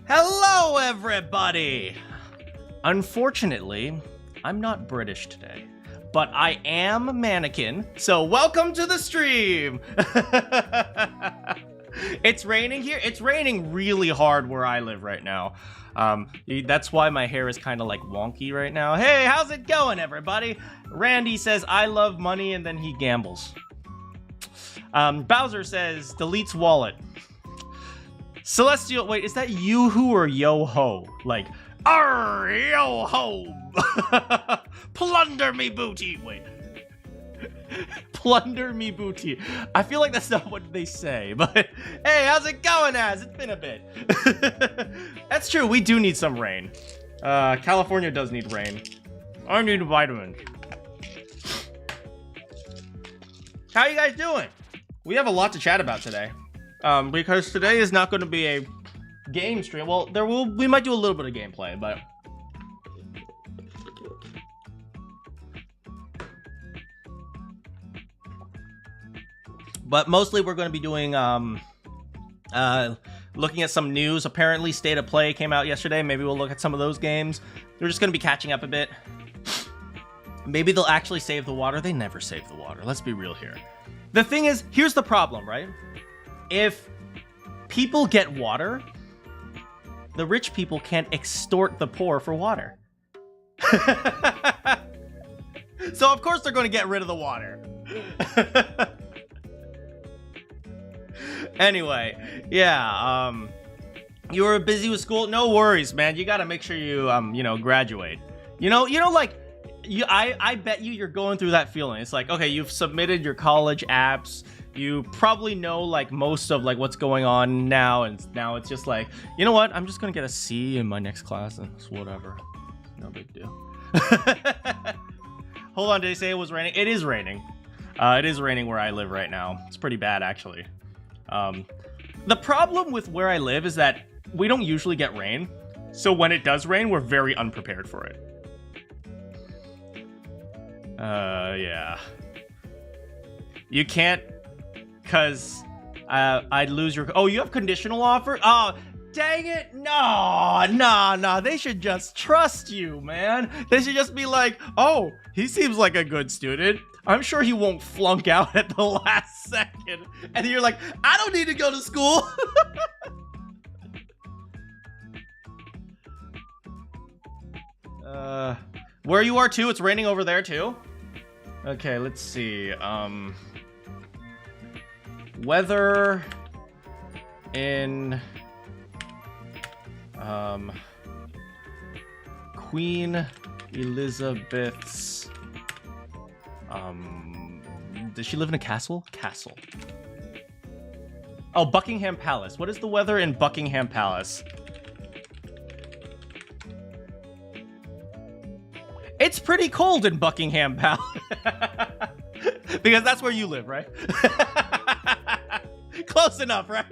Hello, everybody! Unfortunately, I'm not British today, but I am Manakyn, so welcome to the stream! It's raining here. It's raining really hard where I live right now. That's why my hair is kind of like wonky right now. Hey, how's it going, everybody? Randy says, I love money, and then he gambles. Bowser says, deletes wallet. Celestial, wait, is that Yoo-hoo or Yo-ho? Like, arr, yo-ho! Plunder me booty! Wait. Plunder me booty. I feel like that's not what they say, but hey, how's it going, Az? It's been a bit. That's true, we do need some rain. California does need rain. I need a vitamin. How you guys doing? We have a lot to chat about today. Because today is not going to be a game stream. Well, we might do a little bit of gameplay, but mostly we're going to be doing looking at some news. Apparently State of Play came out yesterday. Maybe we'll look at some of those games. We're just going to be catching up a bit. Maybe they'll actually save the water. They never save the water. Let's be real here. The thing is, here's the problem, right? If people get water, the rich people can't extort the poor for water. So of course they're going to get rid of the water. Anyway, yeah, you were busy with school? No worries, man. You got to make sure you, graduate. I bet you're going through that feeling. It's like, okay, you've submitted your college apps. You probably know, like, most of, like, what's going on now, and now it's just like, you know what? I'm just gonna get a C in my next class, and it's whatever. No big deal. Hold on, did they say it was raining? It is raining. It is raining where I live right now. It's pretty bad, actually. The problem with where I live is that we don't usually get rain, so when it does rain, we're very unprepared for it. Yeah. You can't... Because I'd lose your... Oh, you have conditional offer? Oh, dang it. No. They should just trust you, man. They should just be like, oh, he seems like a good student. I'm sure he won't flunk out at the last second. And you're like, I don't need to go to school. Where you are too? It's raining over there too? Okay, let's see. Weather in Queen Elizabeth's does she live in a castle? Castle. Oh, Buckingham Palace. What is the weather in Buckingham Palace? It's pretty cold in Buckingham Palace. Because that's where you live, right? Close enough, right?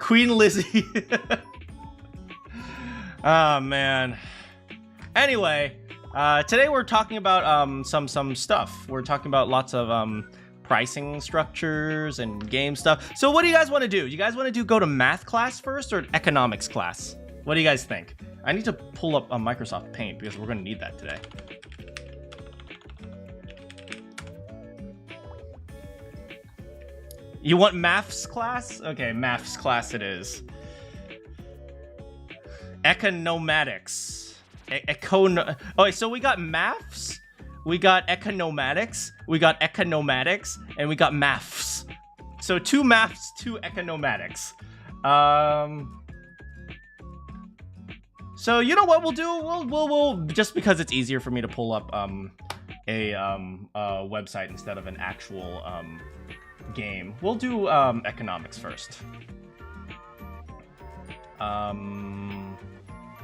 Queen Lizzie. Oh, man. Anyway, today we're talking about some stuff. We're talking about lots of pricing structures and game stuff. So what do you guys want to do? You guys want to go to math class first or economics class? What do you guys think? I need to pull up Microsoft Paint because we're going to need that today. You want maths class? Okay, maths class it is. Economatics. Okay, so we got maths, we got economatics, we got economatics, and we got maths. So 2 maths, 2 economatics. So you know what we'll do? We'll just because it's easier for me to pull up a website instead of an actual game. We'll do economics first.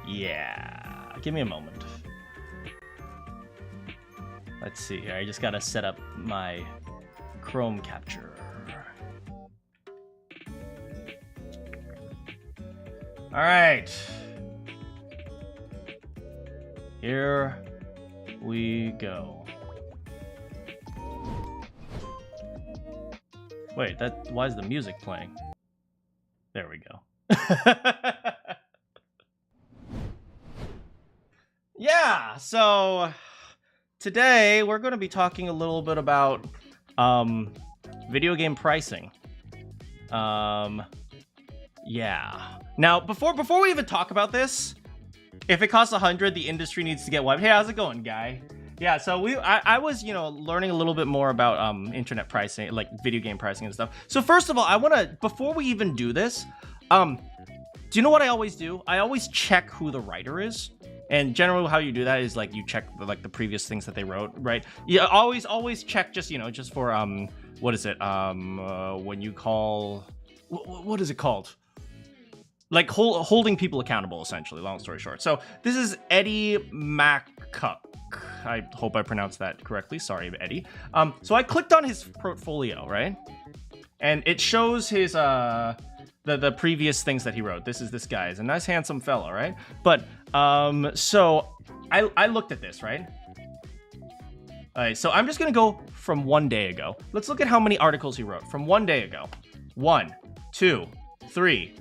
Yeah. Give me a moment. Let's see here. I just gotta set up my Chrome capture. All right. Here we go. Wait, why is the music playing? There we go. Yeah, so today we're going to be talking a little bit about video game pricing. Yeah. Now, before we even talk about this, if it costs 100, the industry needs to get wiped. Hey, how's it going, guy? Yeah, so I was, learning a little bit more about internet pricing, like video game pricing and stuff. So first of all, I want to, before we even do this, do you know what I always do? I always check who the writer is. And generally how you do that is like you check the previous things that they wrote, right? Yeah, always check just, just for what is it? When you call, what is it called? Like holding people accountable, essentially, long story short. So this is Eddie Macuck. I hope I pronounced that correctly. Sorry, Eddie. So I clicked on his portfolio, right? And it shows his the previous things that he wrote. This guy is a nice handsome fellow, right? But so I looked at this, right? All right, so I'm just gonna go from 1 day ago. Let's look at how many articles he wrote from 1 day ago. 1, 2, 3,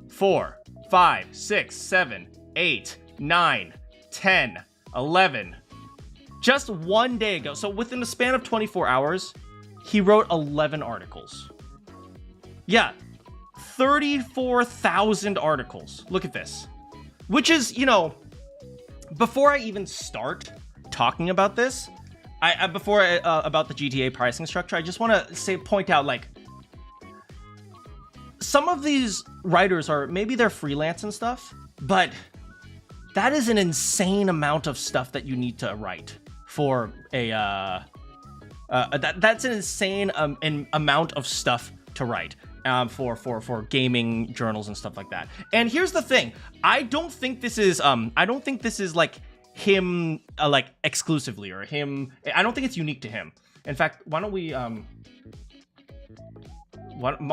4, 5, 6, 7, 8, 9, 10, 11. Just 1 day ago. So within the span of 24 hours, he wrote 11 articles. Yeah, 34,000 articles. Look at this. Which is, before I even start talking about this, about the GTA pricing structure, I just want to point out, like, some of these writers maybe they're freelance and stuff, but that is an insane amount of stuff that you need to write for that's an insane amount of stuff to write for gaming journals and stuff like that. And here's the thing, I don't think this is like him like exclusively, or him. I don't think it's unique to him. In fact, why don't we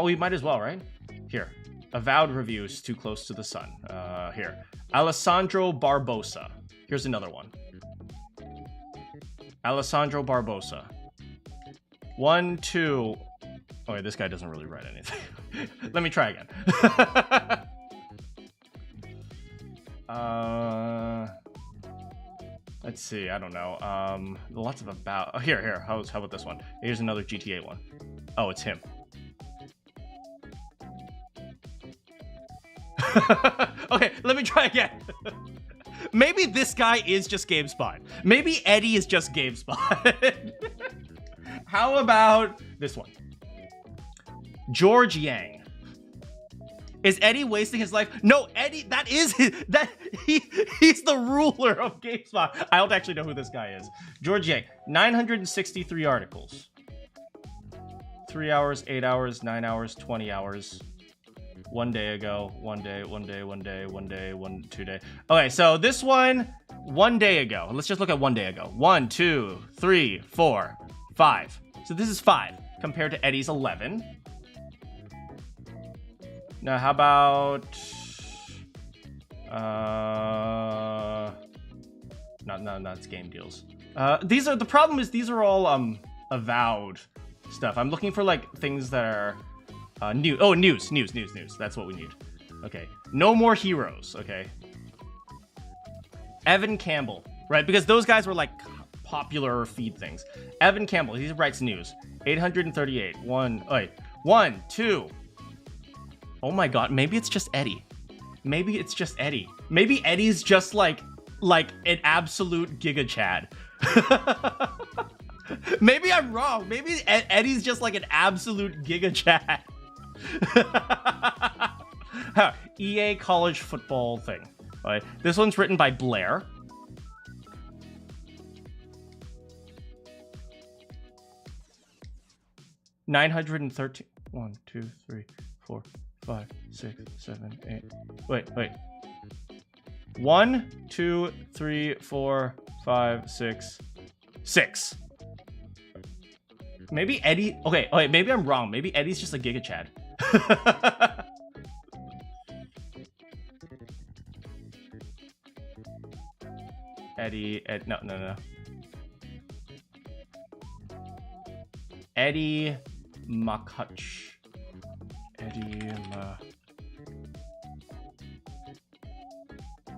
we might as well, right? Here, Avowed Reviews, Too Close to the Sun. Here, Alessandro Barbosa. Here's another one. Alessandro Barbosa. 1, 2. Oh, wait, this guy doesn't really write anything. Let me try again. Let's see. I don't know. Lots of about. Oh, here. How about this one? Here's another GTA one. Oh, it's him. Okay, let me try again. Maybe this guy is just GameSpot. Maybe Eddie is just GameSpot. How about this one? George Yang. Is Eddie wasting his life? No, Eddie, he's the ruler of GameSpot. I don't actually know who this guy is. George Yang, 963 articles. 3 hours, 8 hours, 9 hours, 20 hours. 1 day ago, 1 day, 2 day. Okay, so this one, 1 day ago. Let's just look at 1 day ago. 1, 2, 3, 4, 5. So this is 5 compared to Eddie's 11. Now, how about no, it's game deals. The problem is these are all avowed stuff. I'm looking for like things that are new. Oh, news. That's what we need. Okay. No More Heroes. Okay. Evan Campbell, right? Because those guys were like popular feed things. Evan Campbell, he writes news. 838. 1, 2. Oh my god, maybe it's just Eddie. Maybe Eddie's just like an absolute giga chad. Maybe I'm wrong. Maybe Eddie's just like an absolute giga chad. EA college football thing. All right. This one's written by Blair. $913. 1, 2, 3, 4, 5, 6, 7, 8. Wait. 1, 2, 3, 4, 5, 6. 6. Maybe Eddie. Okay, maybe I'm wrong. Maybe Eddie's just a giga chad. No. Eddie Makach. Eddie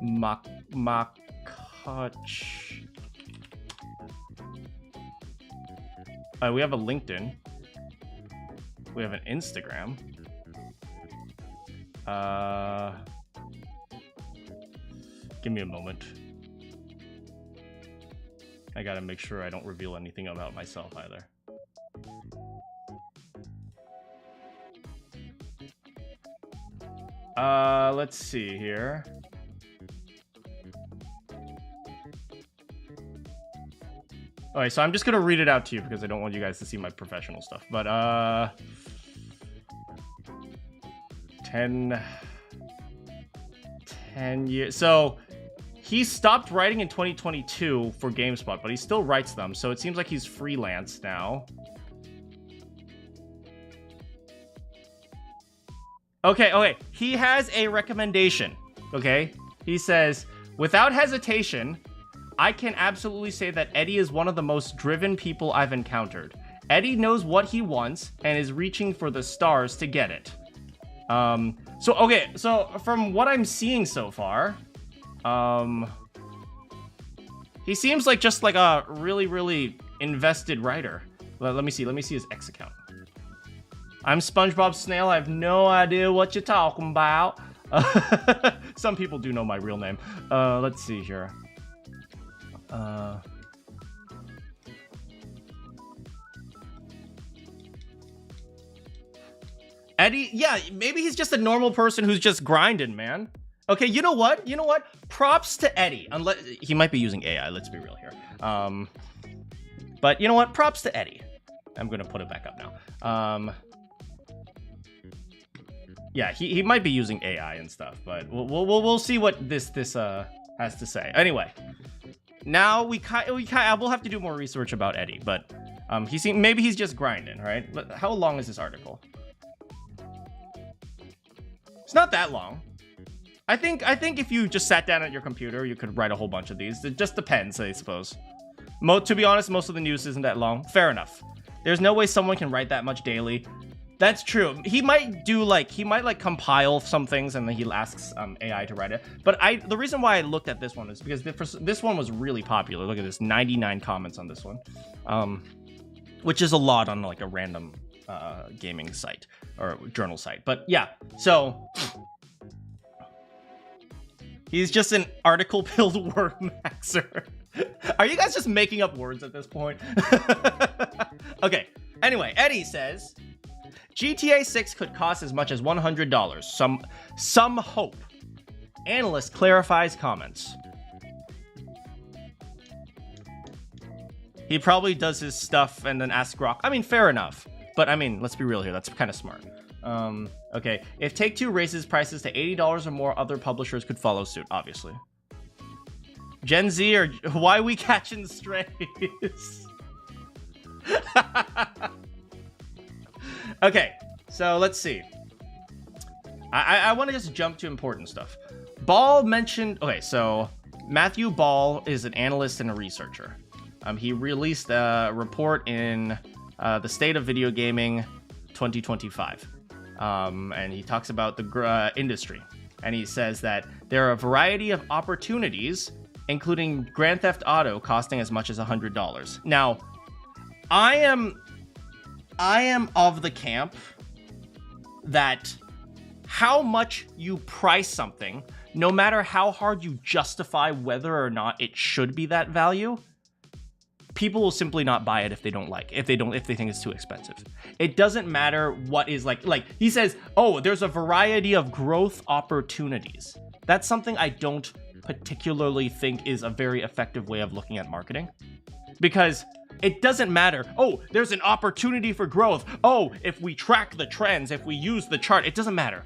Makach. We have a LinkedIn. We have an Instagram. Give me a moment. I gotta make sure I don't reveal anything about myself either. Let's see here. Alright, so I'm just gonna read it out to you because I don't want you guys to see my professional stuff. But 10 years. So he stopped writing in 2022 for GameSpot, but he still writes them. So it seems like he's freelance now. Okay. He has a recommendation. Okay. He says, without hesitation, I can absolutely say that Eddie is one of the most driven people I've encountered. Eddie knows what he wants and is reaching for the stars to get it. So from what I'm seeing so far, he seems like just like a really invested writer. Let me see his X account. I'm SpongeBob Snail. I have no idea what you're talking about. Some people do know my real name. Let's see here. Eddie, yeah, maybe he's just a normal person who's just grinding, man. Okay, you know what? Props to Eddie. Unless he might be using AI, let's be real here. But you know what? Props to Eddie. I'm gonna put it back up now. Yeah, he might be using AI and stuff, but we'll see what this has to say. Anyway, now we'll have to do more research about Eddie, but maybe he's just grinding, right? But how long is this article? It's not that long. I think if you just sat down at your computer, you could write a whole bunch of these. It just depends, I suppose. To be honest, most of the news isn't that long. Fair enough. There's no way someone can write that much daily. That's true. He might compile some things and then he asks AI to write it. But the reason why I looked at this one is because this one was really popular. Look at this, 99 comments on this one, which is a lot on like a random gaming site or journal site. But yeah, so he's just an article-pilled word maxer. Are you guys just making up words at this point? Okay. Anyway, Eddie says, GTA 6 could cost as much as $100. Some hope. Analyst clarifies comments. He probably does his stuff and then asks Grok. I mean, fair enough. But I mean, let's be real here. That's kind of smart. Okay. If Take-Two raises prices to $80 or more, other publishers could follow suit, obviously. Gen Z, or why we catching strays? Okay, so let's see. I want to just jump to important stuff. Ball mentioned... Okay, so Matthew Ball is an analyst and a researcher. He released a report in the State of Video Gaming 2025. And he talks about the industry. And he says that there are a variety of opportunities, including Grand Theft Auto costing as much as $100. Now, I am of the camp that how much you price something, no matter how hard you justify whether or not it should be that value, people will simply not buy it if they don't like it, if they think it's too expensive. It doesn't matter what is like he says, oh, there's a variety of growth opportunities. That's something I don't particularly think is a very effective way of looking at marketing, because it doesn't matter. Oh, there's an opportunity for growth. Oh, if we track the trends, if we use the chart, it doesn't matter.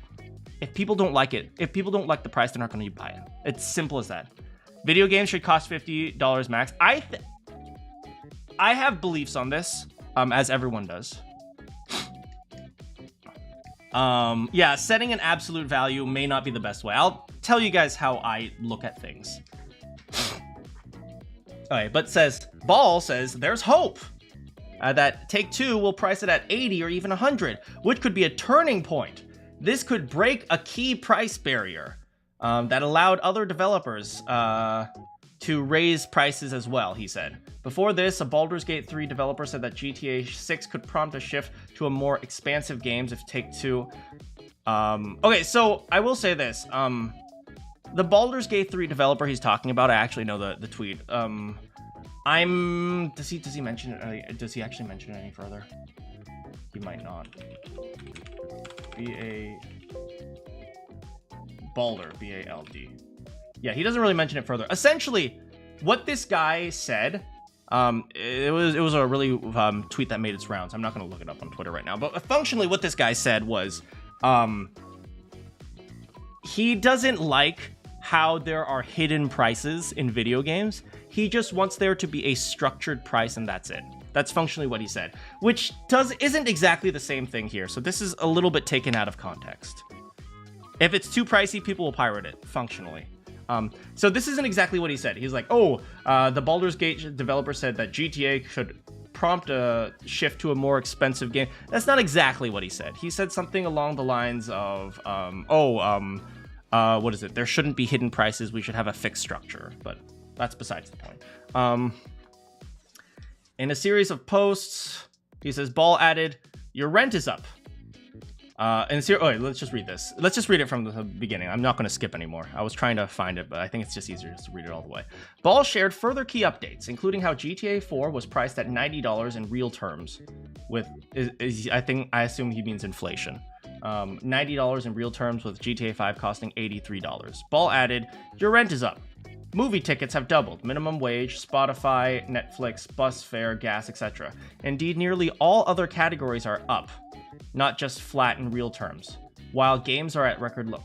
If people don't like it, if people don't like the price, they're not going to buy it. It's simple as that. Video games should cost $50 max. I have beliefs on this, as everyone does. Yeah, setting an absolute value may not be the best way. I'll tell you guys how I look at things. All right, but Ball says, there's hope. that Take-Two will price it at 80 or even 100, which could be a turning point. This could break a key price barrier that allowed other developers to raise prices as well, he said. Before this, a Baldur's Gate 3 developer said that GTA 6 could prompt a shift to a more expansive games if Take-Two... okay, so I will say this. The Baldur's Gate 3 developer he's talking about, I actually know the tweet. Does he mention it? Does he actually mention it any further? He might not. Baldur, B-A-L-D. Yeah, he doesn't really mention it further. Essentially, what this guy said, it was a really tweet that made its rounds. I'm not going to look it up on Twitter right now, but functionally what this guy said was, he doesn't like how there are hidden prices in video games. He just wants there to be a structured price and that's it. That's functionally what he said, which isn't exactly the same thing here. So this is a little bit taken out of context. If it's too pricey, people will pirate it, functionally. So this isn't exactly what he said. He's like, oh, the Baldur's Gate developer said that GTA should prompt a shift to a more expensive game. That's not exactly what he said. He said something along the lines of, what is it? There shouldn't be hidden prices. We should have a fixed structure, but that's besides the point. In a series of posts, he says, Ball added, your rent is up. Wait, let's just read this. Let's just read it from the beginning. I'm not going to skip anymore. I was trying to find it, but I think it's just easier just to read it all the way. Ball shared further key updates, including how GTA 4 was priced at $90 in real terms, with I assume he means inflation. $90 in real terms, with GTA 5 costing $83. Ball added, your rent is up. Movie tickets have doubled. Minimum wage, Spotify, Netflix, bus fare, gas, etc. Indeed, nearly all other categories are up, not just flat in real terms, while games are at record low.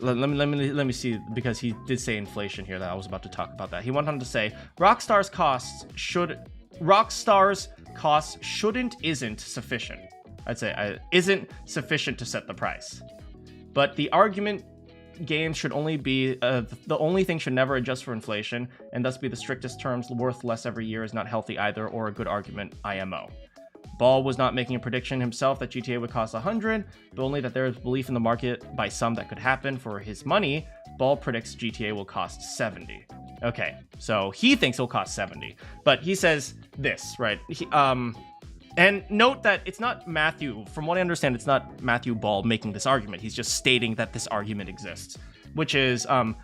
Let me see, because he did say inflation here that I was about to talk about that. He went on to say, Rockstar's costs isn't sufficient. I'd say isn't sufficient to set the price. But the argument games should only be the only thing should never adjust for inflation, and thus be the strictest terms worth less every year is not healthy either, or a good argument, IMO. Ball was not making a prediction himself that GTA would cost 100, but only that there is belief in the market by some that could happen. For his money, Ball predicts GTA will cost 70. Okay, so he thinks it'll cost 70, but he says this, right? And note that it's not Matthew, from what I understand, it's not Matthew Ball making this argument. He's just stating that this argument exists, which is the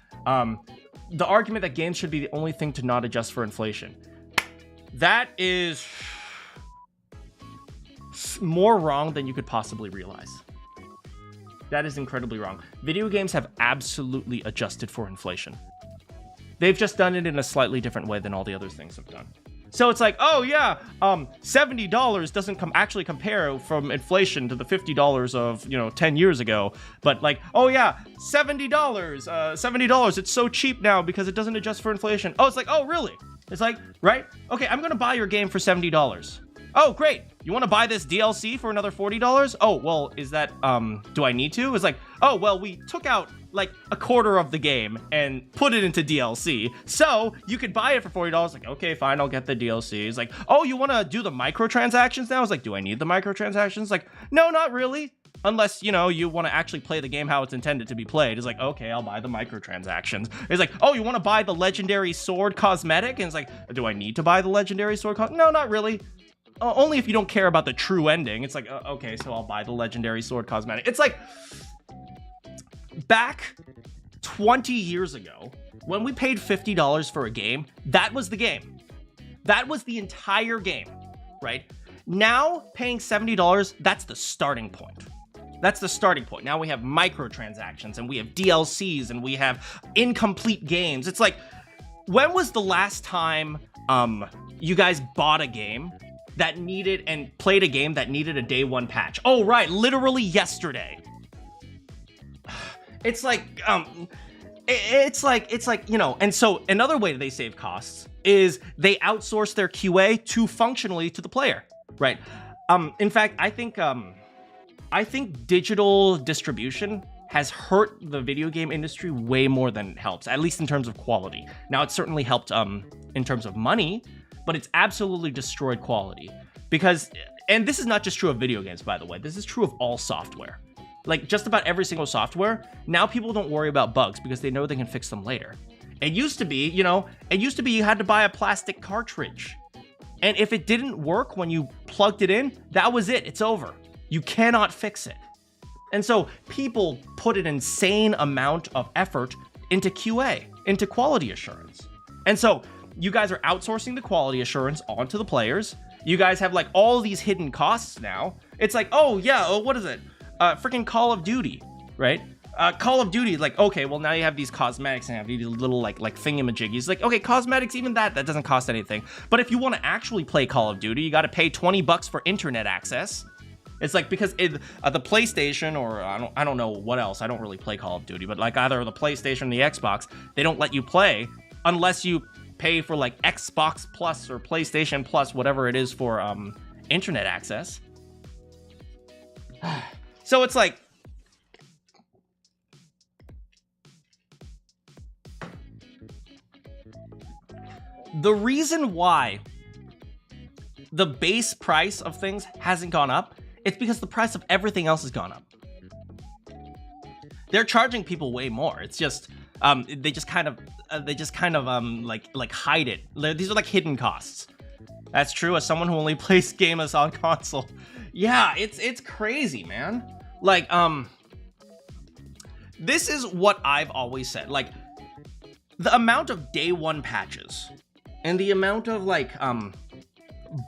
argument that games should be the only thing to not adjust for inflation. That is more wrong than you could possibly realize. That is incredibly wrong. Video games have absolutely adjusted for inflation. They've just done it in a slightly different way than all the other things have done. So it's like, oh yeah, $70 doesn't actually compare from inflation to the $50 of, 10 years ago. But like, oh yeah, $70, it's so cheap now because it doesn't adjust for inflation. Oh, it's like, oh really? It's like, right? Okay, I'm gonna buy your game for $70. Oh, great. You want to buy this DLC for another $40? Oh, well, is that, do I need to? It's like, oh, well, we took out like a quarter of the game and put it into DLC. So you could buy it for $40. Like, okay, fine, I'll get the DLC. It's like, oh, you want to do the microtransactions now? It's like, do I need the microtransactions? Like, no, not really. Unless, you want to actually play the game how it's intended to be played. It's like, okay, I'll buy the microtransactions. It's like, oh, you want to buy the legendary sword cosmetic? And it's like, do I need to buy the legendary sword No, not really. Only if you don't care about the true ending. It's like, okay, so I'll buy the legendary sword cosmetic. It's like, back 20 years ago, when we paid $50 for a game, that was the game. That was the entire game, right? Now, paying $70, that's the starting point. That's the starting point. Now we have microtransactions, and we have DLCs, and we have incomplete games. It's like, when was the last time you guys bought a game that needed and played a game that needed a day one patch? Oh, right, literally yesterday. It's like, and so another way they save costs is they outsource their QA functionally to the player, right? In fact, I think digital distribution has hurt the video game industry way more than it helps, at least in terms of quality. Now, it's certainly helped in terms of money, but it's absolutely destroyed quality. Because, and this is not just true of video games, by the way, this is true of all software. Like, just about every single software, now people don't worry about bugs because they know they can fix them later. It used to be, you know, you had to buy a plastic cartridge. And if it didn't work when you plugged it in, that was it, it's over. You cannot fix it. And so people put an insane amount of effort into QA, into quality assurance. And so you guys are outsourcing the quality assurance onto the players. You guys have like all these hidden costs now. It's like, oh yeah, what is it? Freaking Call of Duty, right? Call of Duty, like, okay, well now you have these cosmetics and have these little like thingamajiggies. Like, okay, cosmetics, even that doesn't cost anything. But if you want to actually play Call of Duty, you got to pay $20 for internet access. It's like, because the PlayStation, or I don't know what else, I don't really play Call of Duty, but like either the PlayStation or the Xbox, they don't let you play unless you pay for like Xbox Plus or PlayStation Plus, whatever it is for internet access. So it's like, the reason why the base price of things hasn't gone up, it's because the price of everything else has gone up. They're charging people way more. It's just they just kind of like hide it. These are like hidden costs. That's true as someone who only plays games on console. Yeah, it's crazy, man. Like this is what I've always said. Like, the amount of day one patches and the amount of like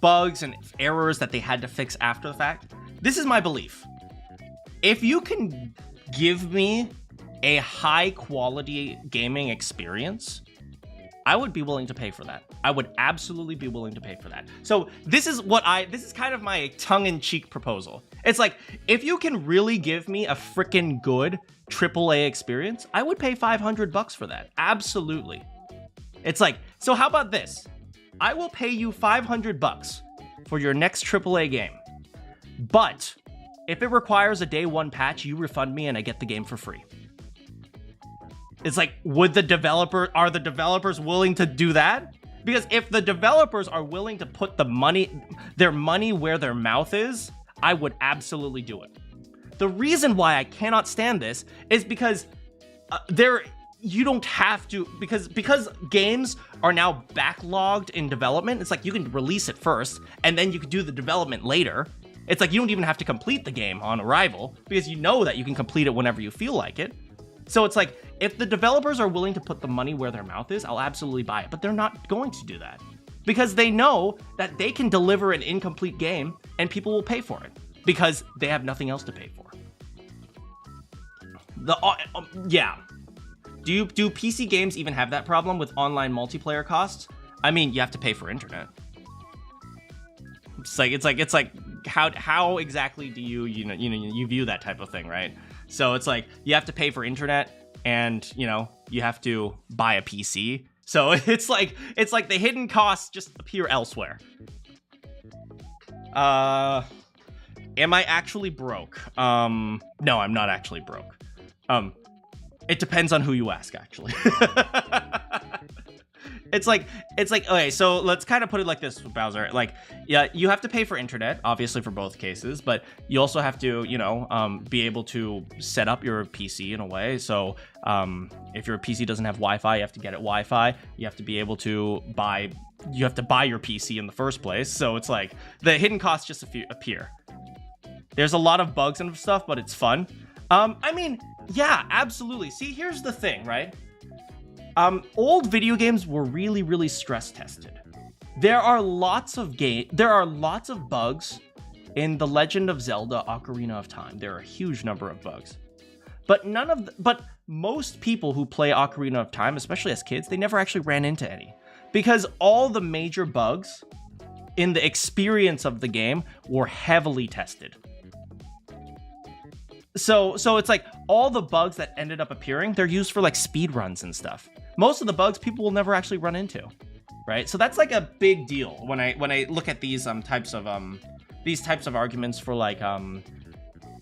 bugs and errors that they had to fix after the fact, this is my belief. If you can give me a high quality gaming experience, I would be willing to pay for that. I would absolutely be willing to pay for that. So this is kind of my tongue-in-cheek proposal. It's like, if you can really give me a freaking good AAA experience, I would pay $500 for that. Absolutely. It's like, so how about this? I will pay you $500 for your next AAA game. But if it requires a day one patch, you refund me and I get the game for free. It's like, are the developers willing to do that? Because if the developers are willing to put their money where their mouth is, I would absolutely do it. The reason why I cannot stand this is because you don't have to, because games are now backlogged in development. It's like, you can release it first and then you can do the development later. It's like, you don't even have to complete the game on arrival because you know that you can complete it whenever you feel like it. So it's like, if the developers are willing to put the money where their mouth is, I'll absolutely buy it. But they're not going to do that because they know that they can deliver an incomplete game and people will pay for it because they have nothing else to pay for. Yeah. Do PC games even have that problem with online multiplayer costs? I mean, you have to pay for internet. It's like how exactly do you view that type of thing, right? So it's like, you have to pay for internet and, you have to buy a PC. So it's like the hidden costs just appear elsewhere. Am I actually broke? No, I'm not actually broke. It depends on who you ask, actually. It's like, okay, so let's kind of put it like this, Bowser. Like, yeah, you have to pay for internet, obviously, for both cases, but you also have to, be able to set up your PC in a way. So if your PC doesn't have Wi-Fi, you have to get it Wi-Fi. You have to be able to buy your PC in the first place. So it's like, the hidden costs just appear. There's a lot of bugs and stuff, but it's fun. I mean, yeah, absolutely. See, here's the thing, right? Old video games were really, really stress tested. There are lots of bugs in The Legend of Zelda: Ocarina of Time. There are a huge number of bugs. But most people who play Ocarina of Time, especially as kids, they never actually ran into any. Because all the major bugs in the experience of the game were heavily tested. So it's like, all the bugs that ended up appearing, they're used for like speed runs and stuff. Most of the bugs people will never actually run into, right? So that's like a big deal when I look at these types of arguments for like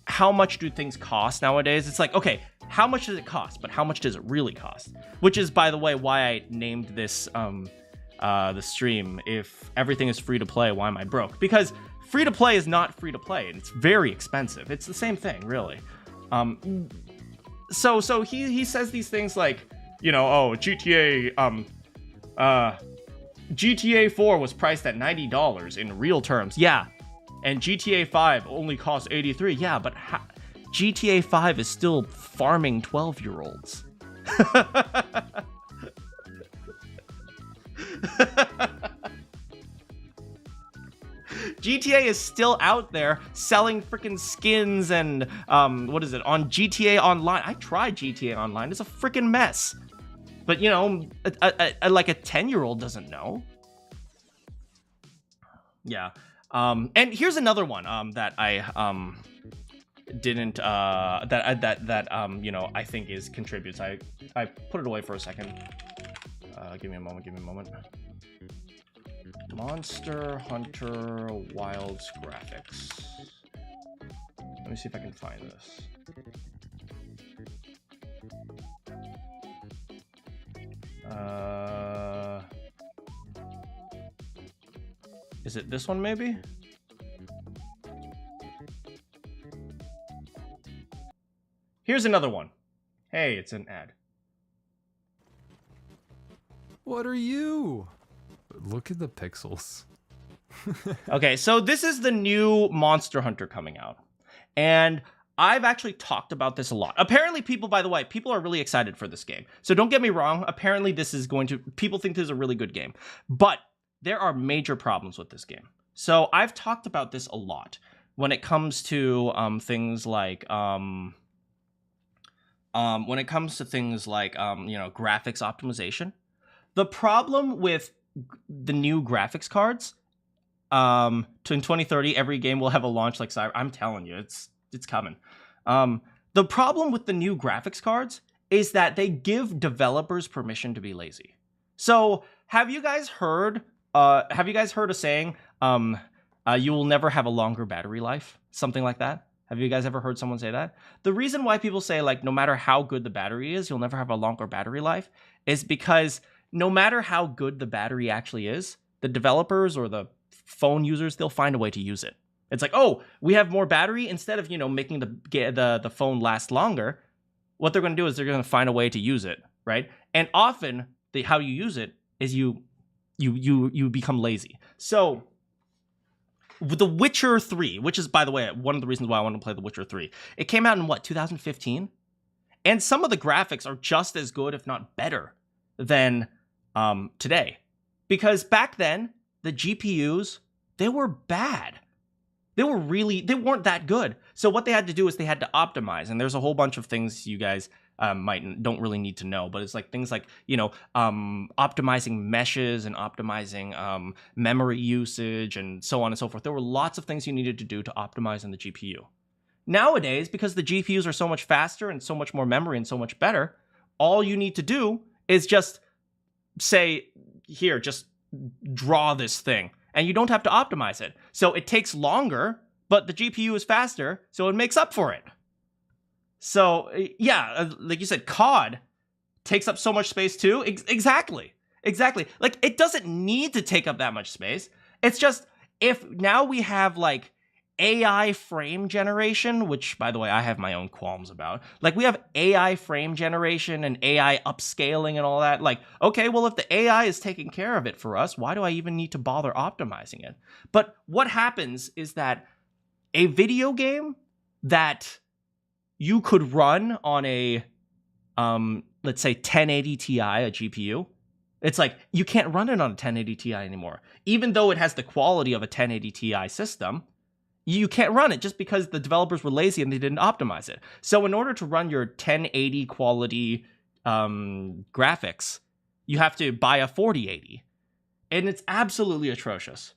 how much do things cost nowadays? It's like, okay, how much does it cost? But how much does it really cost? Which is, by the way, why I named this the stream. If everything is free to play, why am I broke? Because free to play is not free to play, and it's very expensive. It's the same thing, really. So he says these things like, you know, oh, GTA 4 was priced at $90 in real terms. Yeah. And GTA 5 only costs $83. Yeah, but GTA 5 is still farming 12-year-olds. GTA is still out there selling freaking skins and what is it on GTA Online? I tried GTA Online. It's a freaking mess. But you know, like a 10-year-old doesn't know. Yeah. And here's another one that I didn't you know, I think is contributes. I put it away for a second. Give me a moment. Monster Hunter Wilds graphics. Let me see if I can find this. Is it this one maybe? Here's another one. Hey, it's an ad. What are you? Look at the pixels. Okay, so this is the new Monster Hunter coming out. And I've actually talked about this a lot. Apparently people, by the way, people are really excited for this game. So don't get me wrong. Apparently this is going to, people think this is a really good game. But there are major problems with this game. So I've talked about this a lot when it comes to things like, you know, graphics optimization. The problem with the new graphics cards, in 2030, every game will have a launch like Cyber. I'm telling you, it's coming. The problem with the new graphics cards is that they give developers permission to be lazy. So have you guys heard a saying, you will never have a longer battery life? Something like that. Have you guys ever heard someone say that? The reason why people say, like, no matter how good the battery is, you'll never have a longer battery life is because no matter how good the battery actually is, the developers or the phone users, they'll find a way to use it. It's like, oh, we have more battery. Instead of, you know, making the phone last longer, what they're going to do is they're going to find a way to use it, right? And often, how you use it is you become lazy. So with The Witcher 3, which is, by the way, one of the reasons why I want to play The Witcher 3, it came out in what, 2015? And some of the graphics are just as good, if not better, than today. Because back then, the GPUs, they were bad. They weren't that good. So what they had to do is they had to optimize. And there's a whole bunch of things you guys don't really need to know, but it's like things like, you know, optimizing meshes and optimizing memory usage and so on and so forth. There were lots of things you needed to do to optimize in the GPU. Nowadays, because the GPUs are so much faster and so much more memory and so much better, all you need to do is just say, here, just draw this thing. And you don't have to optimize it. So it takes longer, but the GPU is faster, so it makes up for it. So, yeah, like you said, COD takes up so much space too. Exactly. Like, it doesn't need to take up that much space. It's just, if now we have, like, AI frame generation, which, by the way, I have my own qualms about. Like, we have AI frame generation and AI upscaling and all that. Like, okay, well, if the AI is taking care of it for us, why do I even need to bother optimizing it? But what happens is that a video game that you could run on a, let's say, 1080 Ti, a GPU, it's like, you can't run it on a 1080 Ti anymore. Even though it has the quality of a 1080 Ti system, you can't run it just because the developers were lazy and they didn't optimize it. So in order to run your 1080 quality graphics, you have to buy a 4080. And it's absolutely atrocious.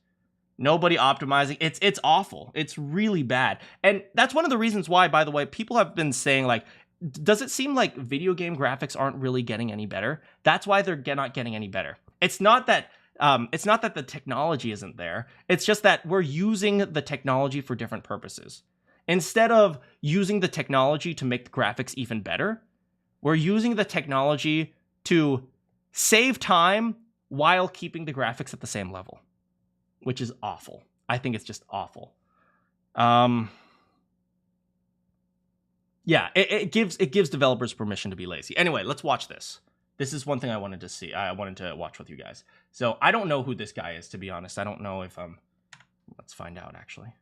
Nobody optimizing. It's awful. It's really bad. And that's one of the reasons why, by the way, people have been saying, like, does it seem like video game graphics aren't really getting any better? That's why they're not getting any better. It's not that the technology isn't there. It's just that we're using the technology for different purposes. Instead of using the technology to make the graphics even better, we're using the technology to save time while keeping the graphics at the same level, which is awful. I think it's just awful. Yeah, it gives developers permission to be lazy. Anyway, let's watch this. This is one thing I wanted to see. I wanted to watch with you guys. So I don't know who this guy is, to be honest. I don't know if let's find out actually.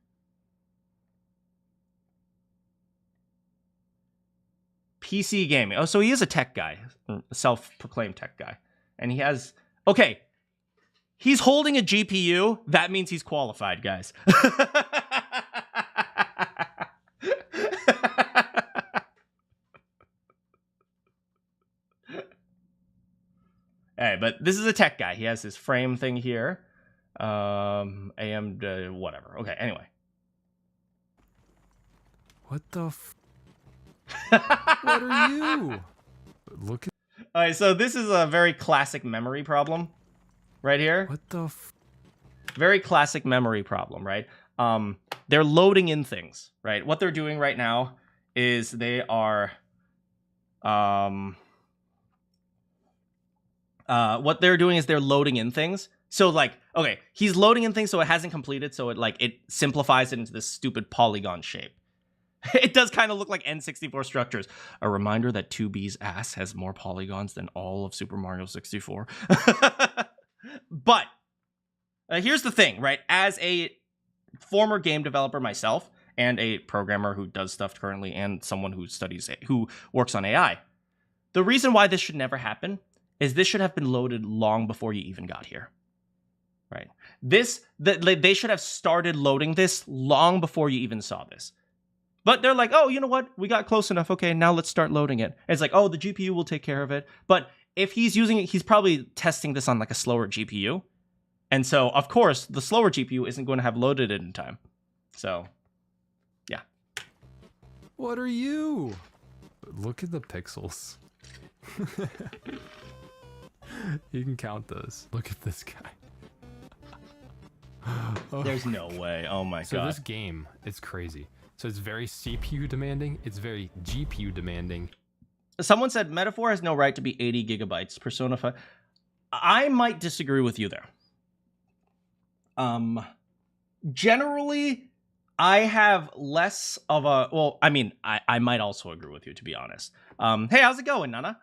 PC gaming. Oh, so he is a tech guy, a self-proclaimed tech guy, and he has. Okay, he's holding a GPU. That means he's qualified, guys. Hey, but this is a tech guy. He has his frame thing here. Whatever. Okay, anyway. What the What are you? Look at... All right, so this is a very classic memory problem right here. What the Very classic memory problem, right? They're loading in things, right? What they're doing right now is they are... what they're doing is they're loading in things. So like, okay, he's loading in things so it hasn't completed, so it simplifies it into this stupid polygon shape. It does kind of look like N64 structures. A reminder that 2B's ass has more polygons than all of Super Mario 64. But here's the thing, right? As a former game developer myself and a programmer who does stuff currently and someone who works on AI, the reason why this should never happen is this should have been loaded long before you even got here, right? They should have started loading this long before you even saw this. But they're like, oh, you know what? We got close enough. Okay, now let's start loading it. And it's like, oh, the GPU will take care of it. But if he's using it, he's probably testing this on like a slower GPU. And so, of course, the slower GPU isn't going to have loaded it in time. So, yeah. What are you? Look at the pixels. You can count those. Look at this guy. Oh. There's no way. Oh my god. So this game, it's crazy. So it's very CPU demanding. It's very GPU demanding. Someone said Metaphor has no right to be 80 gigabytes. Persona 5. I might disagree with you there. Generally, I have less of a... Well, I mean, I might also agree with you, to be honest. Hey, how's it going, Nana?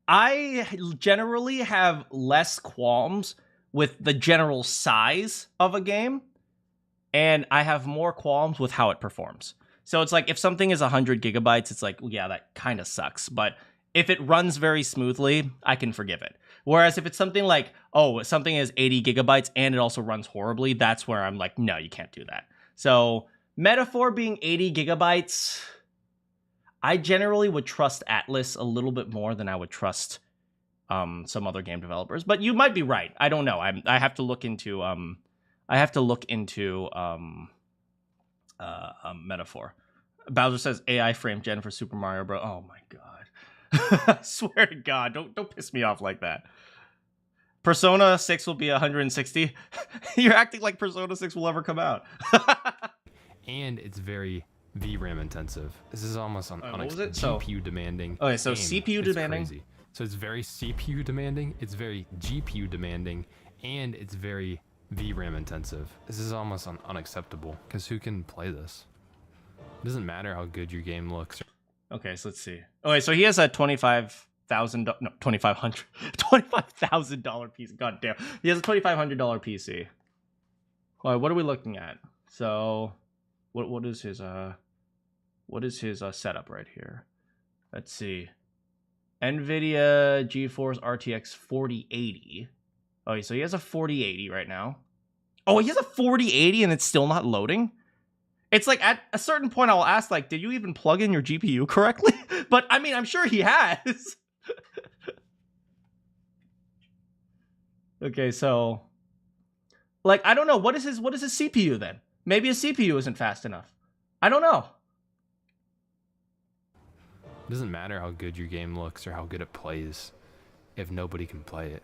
I generally have less qualms with the general size of a game, and I have more qualms with how it performs. So it's like, if something is 100 gigabytes, it's like, well, yeah, that kind of sucks. But if it runs very smoothly, I can forgive it. Whereas if it's something like, oh, something is 80 gigabytes and it also runs horribly, that's where I'm like, no, you can't do that. So Metaphor being 80 gigabytes, I generally would trust Atlas a little bit more than I would trust some other game developers. But you might be right. I don't know. I have to look into Metaphor. Bowser says AI frame gen for Super Mario Bros. Oh my god. I swear to God, don't piss me off like that. Persona 6 will be 160. You're acting like Persona 6 will ever come out. And it's very VRAM intensive. This is almost on GPU demanding. Okay, so CPU demanding. Crazy. So it's very CPU demanding. It's very GPU demanding, and it's very VRAM intensive. This is almost unacceptable, because who can play this? It doesn't matter how good your game looks. Okay, so let's see. Okay, so he has a $25,000 PC. God damn, he has a $2,500 PC. All right, what are we looking at? So, what is his setup right here? Let's see. NVIDIA GeForce RTX 4080. Okay, so he has a 4080 right now. Oh, he has a 4080 and it's still not loading? It's like, at a certain point I'll ask, like, did you even plug in your GPU correctly? But I mean, I'm sure he has. Okay, so like, I don't know, what is his CPU then? Maybe his CPU isn't fast enough. I don't know. It doesn't matter how good your game looks or how good it plays if nobody can play it.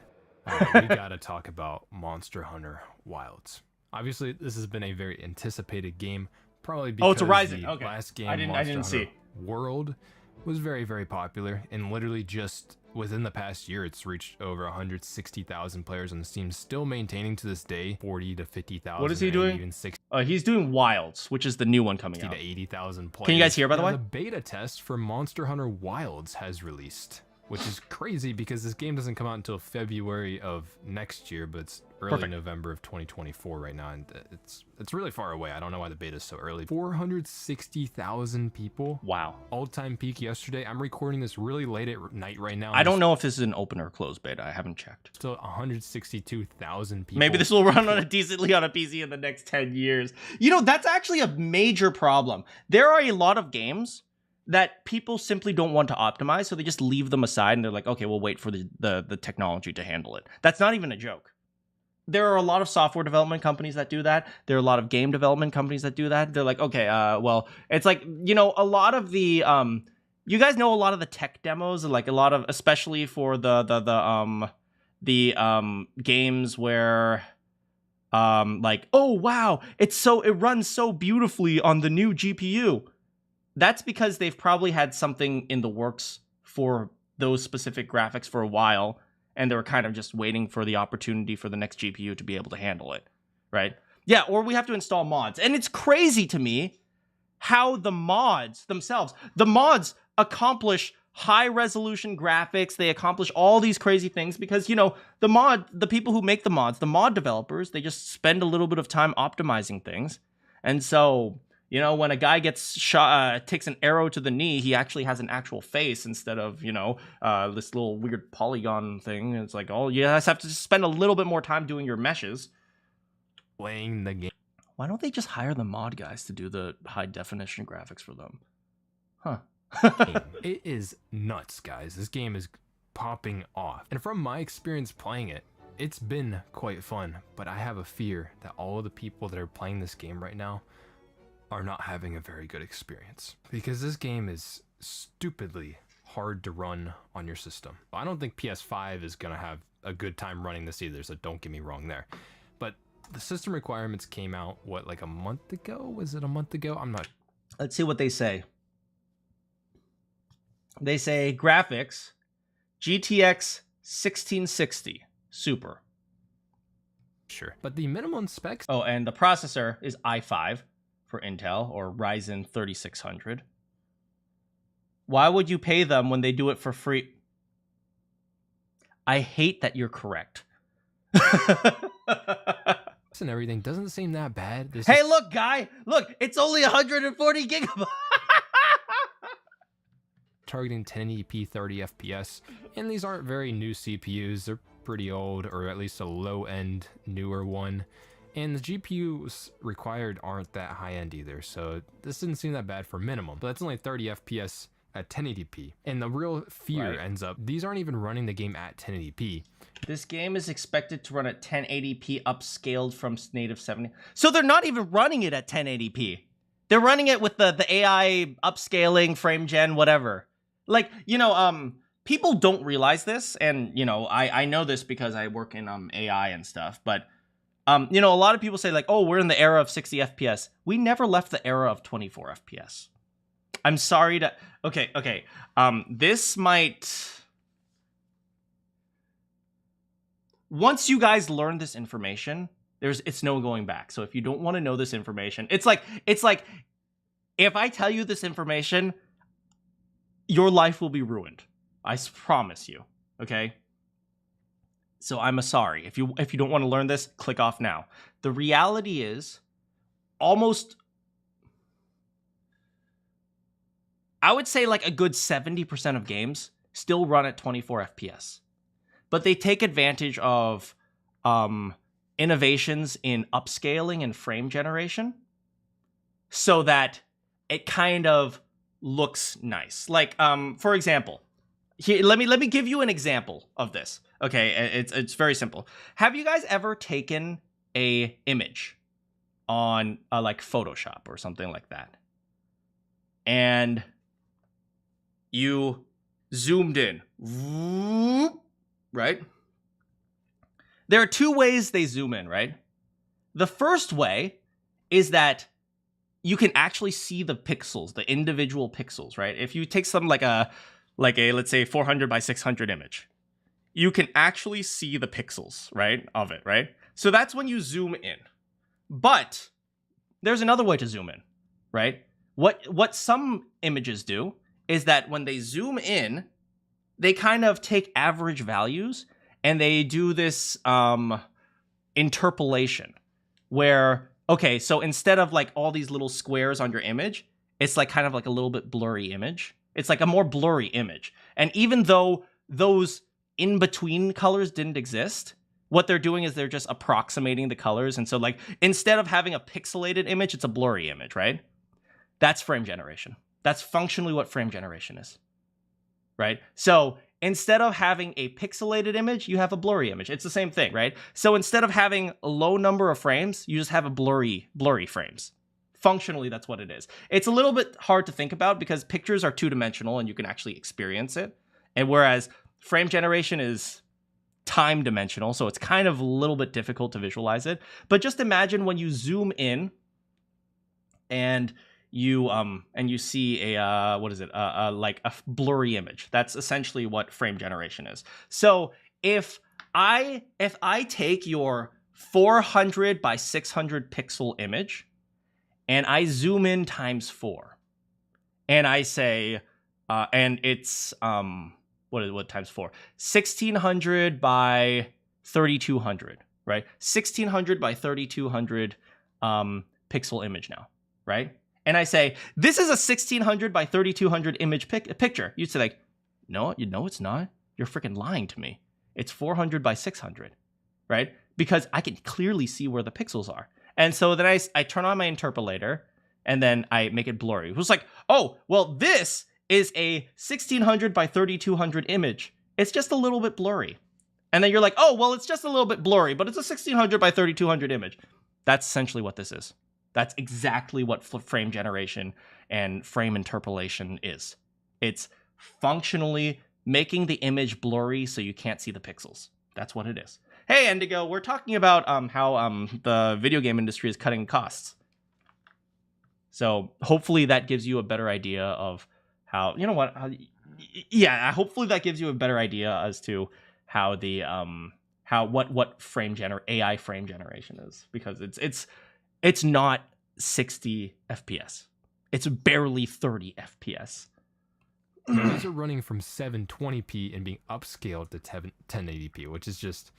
We gotta talk about Monster Hunter Wilds. Obviously, this has been a very anticipated game, probably because it's a Rising. The last game, I didn't see. World, was very, very popular, and literally just within the past year, it's reached over 160,000 players on Steam, still maintaining to this day 40 to 50,000. What is he doing? Even 60 He's doing Wilds, which is the new one coming out. to 80,000 players. Can you guys hear, by the way? The beta test for Monster Hunter Wilds has released, which is crazy because this game doesn't come out until February of next year, but it's early November of 2024 right now, and it's really far away. I don't know why the beta is so early. 460,000 people. Wow. All-time peak yesterday. I'm recording this really late at night right now. I don't know if this is an open or closed beta. I haven't checked. Still 162,000 people. Maybe this will run on decently on a PC in the next 10 years. You know, that's actually a major problem. There are a lot of games that people simply don't want to optimize, so they just leave them aside and they're like, okay, we'll wait for the technology to handle it. That's not even a joke. There are a lot of software development companies that do that. There are a lot of game development companies that do that. They're like, okay, well, it's like, you know, a lot of the, you guys know a lot of the tech demos, like a lot of, especially for the games where, like, oh, wow, it runs so beautifully on the new GPU. That's because they've probably had something in the works for those specific graphics for a while, and they were kind of just waiting for the opportunity for the next GPU to be able to handle it, right? Yeah, or we have to install mods. And it's crazy to me how the mods themselves, the mods accomplish high-resolution graphics. They accomplish all these crazy things because, you know, the people who make the mods, the mod developers, they just spend a little bit of time optimizing things. And so, you know, when a guy gets shot, takes an arrow to the knee, he actually has an actual face instead of, you know, this little weird polygon thing. It's like, oh, you guys have to just spend a little bit more time doing your meshes. Playing the game. Why don't they just hire the mod guys to do the high definition graphics for them? Huh. It is nuts, guys. This game is popping off. And from my experience playing it, it's been quite fun. But I have a fear that all of the people that are playing this game right now are not having a very good experience, because this game is stupidly hard to run on your system. I don't think PS5 is gonna have a good time running this either, so don't get me wrong there. But the system requirements came out, what, like a month ago? Was it a month ago? I'm not. Let's see what they say. They say graphics, GTX 1660 Super. Sure. But the minimum specs. Oh, and the processor is i5 for Intel, or Ryzen 3600. Why would you pay them when they do it for free? I hate that you're correct. And everything doesn't seem that bad. Hey, look, guy. Look, it's only 140 gigabytes. Targeting 1080p 30 FPS. And these aren't very new CPUs. They're pretty old, or at least a low-end, newer one. And the GPUs required aren't that high-end either, so this didn't seem that bad for minimum. But that's only 30 FPS at 1080p. And the real fear ends up, these aren't even running the game at 1080p. This game is expected to run at 1080p upscaled from native 70. So they're not even running it at 1080p. They're running it with the AI upscaling, frame gen, whatever. Like, you know, people don't realize this, and, you know, I know this because I work in AI and stuff, but you know, a lot of people say like, oh, we're in the era of 60 FPS. We never left the era of 24 FPS. I'm sorry to... Okay. This might... Once you guys learn this information, it's no going back. So if you don't want to know this information, it's like, if I tell you this information, your life will be ruined. I promise you, okay? So I'm sorry. If you don't want to learn this, click off now. The reality is, almost, I would say like a good 70% of games still run at 24 FPS. But they take advantage of innovations in upscaling and frame generation so that it kind of looks nice. Like, for example, here, let me give you an example of this. Okay, it's very simple. Have you guys ever taken a image on like Photoshop or something like that, and you zoomed in, right? There are two ways they zoom in, right? The first way is that you can actually see the pixels, the individual pixels, right? If you take some like a like a, let's say 400 by 600 image, you can actually see the pixels, right, of it, right? So that's when you zoom in. But there's another way to zoom in, right? What some images do is that when they zoom in, they kind of take average values and they do this interpolation where, okay, so instead of like all these little squares on your image, it's like kind of like a little bit blurry image. It's like a more blurry image. And even though those in-between colors didn't exist, what they're doing is they're just approximating the colors. And so like instead of having a pixelated image, it's a blurry image, right? That's frame generation. That's functionally what frame generation is, right? So instead of having a pixelated image, you have a blurry image. It's the same thing, right? So instead of having a low number of frames, you just have a blurry frames. Functionally, that's what it is. It's a little bit hard to think about because pictures are two-dimensional and you can actually experience it. And whereas frame generation is time dimensional, so it's kind of a little bit difficult to visualize it. But just imagine when you zoom in and you see a like a blurry image. That's essentially what frame generation is. So if I take your 400 by 600 pixel image and I zoom in times 4, and I say, and it's what times 4? 1600 by 3200, right? 1600 by 3200 pixel image now, right? And I say, this is a 1600 by 3200 image picture. You'd say like, no, it's not. You're freaking lying to me. It's 400 by 600, right? Because I can clearly see where the pixels are. And so then I turn on my interpolator and then I make it blurry. It was like, oh, well, this is a 1600 by 3200 image. It's just a little bit blurry. And then you're like, oh, well, it's just a little bit blurry, but it's a 1600 by 3200 image. That's essentially what this is. That's exactly what frame generation and frame interpolation is. It's functionally making the image blurry so you can't see the pixels. That's what it is. Hey, Indigo, we're talking about how the video game industry is cutting costs. So hopefully that gives you a better idea of how, you know what? Hopefully that gives you a better idea as to how the what AI frame generation is, because it's not 60 FPS. It's barely 30 FPS. These are running from 720p and being upscaled to 1080p, which is just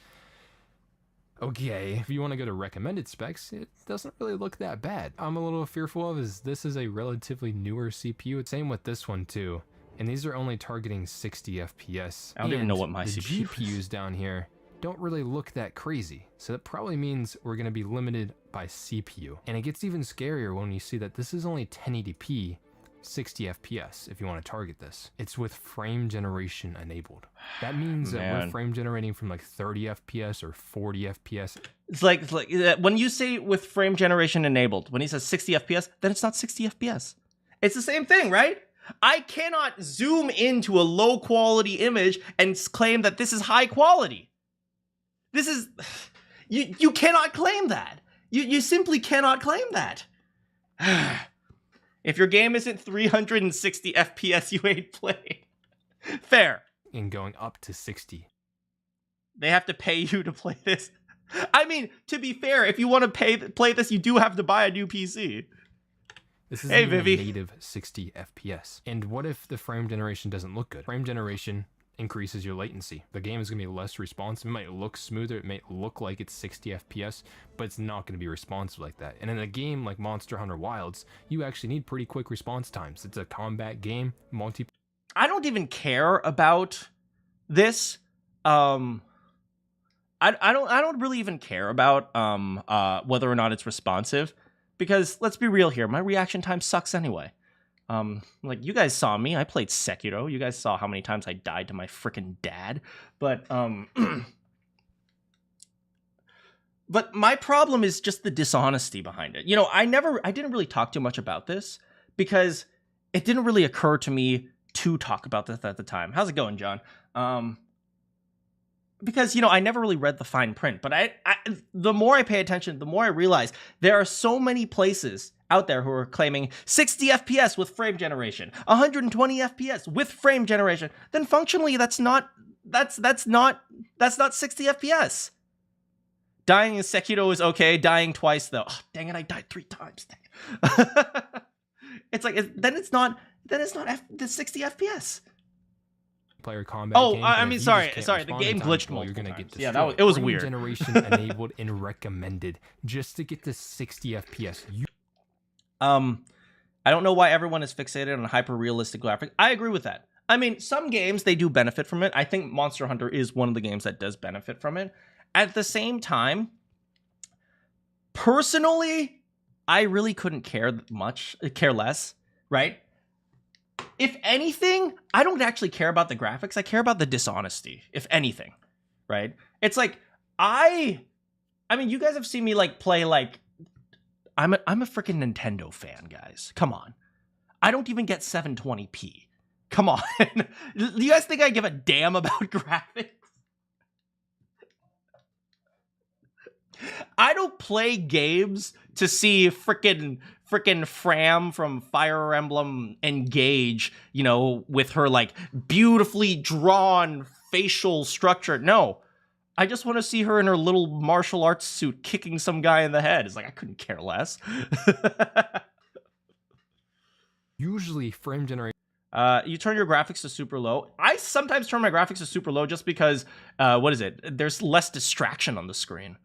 okay. If you want to go to recommended specs, it doesn't really look that bad. I'm a little fearful of is this is a relatively newer CPU. Same with this one too. And these are only targeting 60 FPS. I don't even know what my CPU GPUs is. Down here don't really look that crazy. So that probably means we're going to be limited by CPU. And it gets even scarier when you see that this is only 1080p, 60 FPS if you want to target this. It's with frame generation enabled. That means that we're frame generating from like 30 FPS or 40 FPS. It's like when you say with frame generation enabled, when he says 60 FPS, then it's not 60 FPS. It's the same thing, right? I cannot zoom into a low quality image and claim that this is high quality. This is, you cannot claim that. You simply cannot claim that. If your game isn't 360 FPS, you ain't playing. Fair. And going up to 60. They have to pay you to play this. I mean, to be fair, if you want to play this, you do have to buy a new PC. This is even a native 60 FPS. And what if the frame generation doesn't look good? Frame generation increases your latency. The game is going to be less responsive. It might look smoother. It might look like it's 60 FPS, but it's not going to be responsive like that. And in a game like Monster Hunter Wilds, you actually need pretty quick response times. It's a combat game, I don't even care about this. I don't really even care about whether or not it's responsive, because let's be real here, my reaction time sucks anyway. Like, you guys saw me, I played Sekiro. You guys saw how many times I died to my freaking dad. But but my problem is just the dishonesty behind it. You know, I didn't really talk too much about this because it didn't really occur to me to talk about this at the time. How's it going, John? Because, you know, I never really read the fine print, but the more I pay attention, the more I realize there are so many places out there who are claiming 60 FPS with frame generation, 120 FPS with frame generation, then functionally that's not 60 FPS. Dying in Sekiro is okay. Dying twice though. Oh, dang it! I died 3 times. It's like then it's not the 60 FPS. Player combat. Oh, game, I mean, sorry. The respond game in time, glitched well, multiple you're gonna times. get Yeah, it was Frame weird. Generation enabled and recommended just to get to 60 FPS. I don't know why everyone is fixated on hyper realistic graphics. I agree with that. I mean, some games they do benefit from it. I think Monster Hunter is one of the games that does benefit from it. At the same time, personally, I really couldn't care less, right? If anything, I don't actually care about the graphics. I care about the dishonesty, if anything, right? It's like, I mean, you guys have seen me like play like, I'm a freaking Nintendo fan, guys. Come on. I don't even get 720p. Come on. Do you guys think I give a damn about graphics? I don't play games to see frickin' Fram from Fire Emblem engage, you know, with her like beautifully drawn facial structure. No, I just want to see her in her little martial arts suit kicking some guy in the head. It's like, I couldn't care less. Usually frame generation. You turn your graphics to super low. I sometimes turn my graphics to super low just because, there's less distraction on the screen.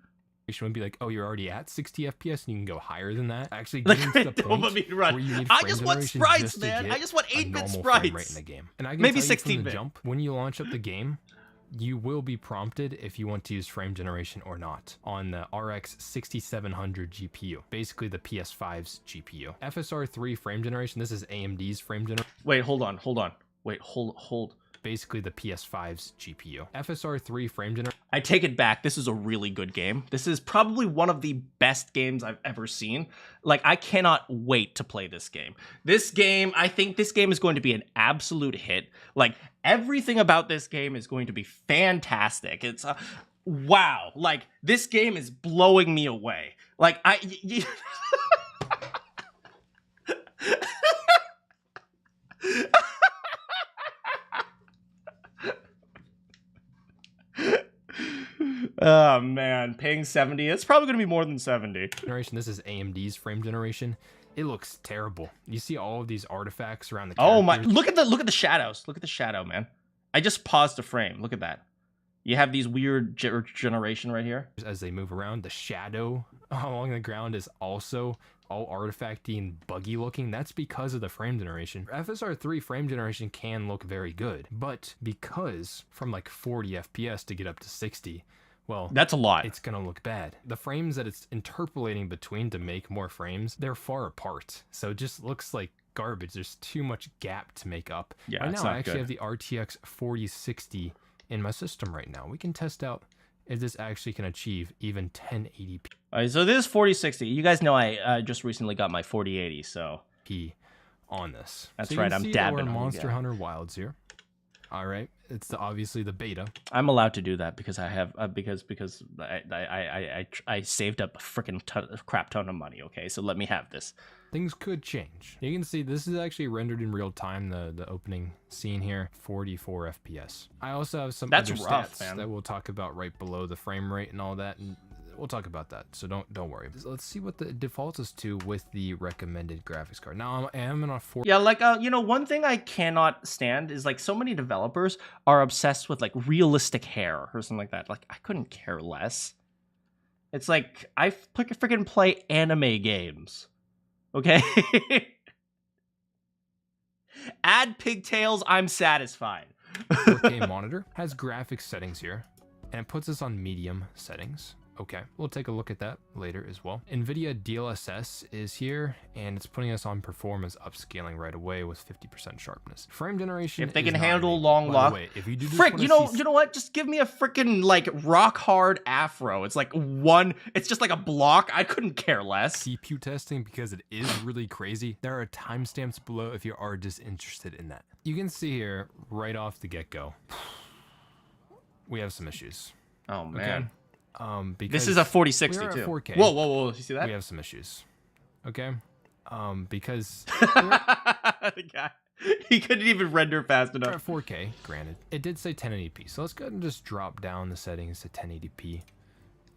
Would be like, oh, you're already at 60 FPS and you can go higher than that. Actually, Like, getting to the point run. where you need I frame just want generation sprites, just to man. get I just want a 8-bit normal sprites. frame rate in the game. And I can Maybe tell you from the 16-bit. jump, when you launch up the game, you will be prompted if you want to use frame generation or not on the RX 6700 GPU, basically the PS5's GPU. FSR 3 frame generation, this is AMD's frame generation. Wait, hold on. Wait, hold. Basically the PS5's GPU. FSR 3 frame generation. I take it back. This is a really good game. This is probably one of the best games I've ever seen. Like, I cannot wait to play this game. I think this game is going to be an absolute hit. Like, everything about this game is going to be fantastic. It's wow. Like, this game is blowing me away. Like, oh man, paying 70. It's probably gonna be more than 70. Generation. This is AMD's frame generation. It looks terrible. You see all of these artifacts around the Oh my! characters. Look at the shadows. Look at the shadow, man. I just paused the frame. Look at that. You have these weird generation right here. As they move around, the shadow along the ground is also all artifacty and buggy looking. That's because of the frame generation. FSR 3 frame generation can look very good, but because from like 40 FPS to get up to 60, well, that's a lot. It's gonna look bad. The frames that it's interpolating between to make more frames, they're far apart. So it just looks like garbage. There's too much gap to make up. Yeah, right it's now not I actually good. have the RTX 4060 in my system right now. We can test out if this actually can achieve even 1080p. All right, so this is 4060. You guys know I just recently got my 4080, so on this. That's so you right, can I'm see dabbing that on we're you Monster guys. Hunter Wilds here. All right, it's obviously the beta. I'm allowed to do that because I have because I saved up a freaking crap ton of money. Okay, so let me have this. Things could change. You can see this is actually rendered in real time, the opening scene here, 44 FPS. I also have some That's other rough, stats man. that we'll talk about right below the frame rate and all that, and we'll talk about that, so don't worry. Let's see what the defaults is to with the recommended graphics card. Now, I am on a 4. Yeah, like, one thing I cannot stand is, like, so many developers are obsessed with, like, realistic hair or something like that. Like, I couldn't care less. It's like, I freaking play anime games. Okay? Add pigtails, I'm satisfied. 4K monitor has graphics settings here, and it puts us on medium settings. Okay, we'll take a look at that later as well. NVIDIA DLSS is here, and it's putting us on performance upscaling right away with 50% sharpness. Frame generation. If they is can not handle enabled. long By lock. the way, if you do just Frick, wanna see you know what? Just give me a freaking, like, rock hard afro. It's like it's just like a block. I couldn't care less. CPU testing, because it is really crazy, there are timestamps below if you are just interested in that. You can see here right off the get-go, we have some issues. Oh, man. Because This is a 4060 we're at too. 4K. Whoa. You see that? We have some issues. Okay. Because The guy, he couldn't even render fast we're enough. at 4K, granted. It did say 1080p, so let's go ahead and just drop down the settings to 1080p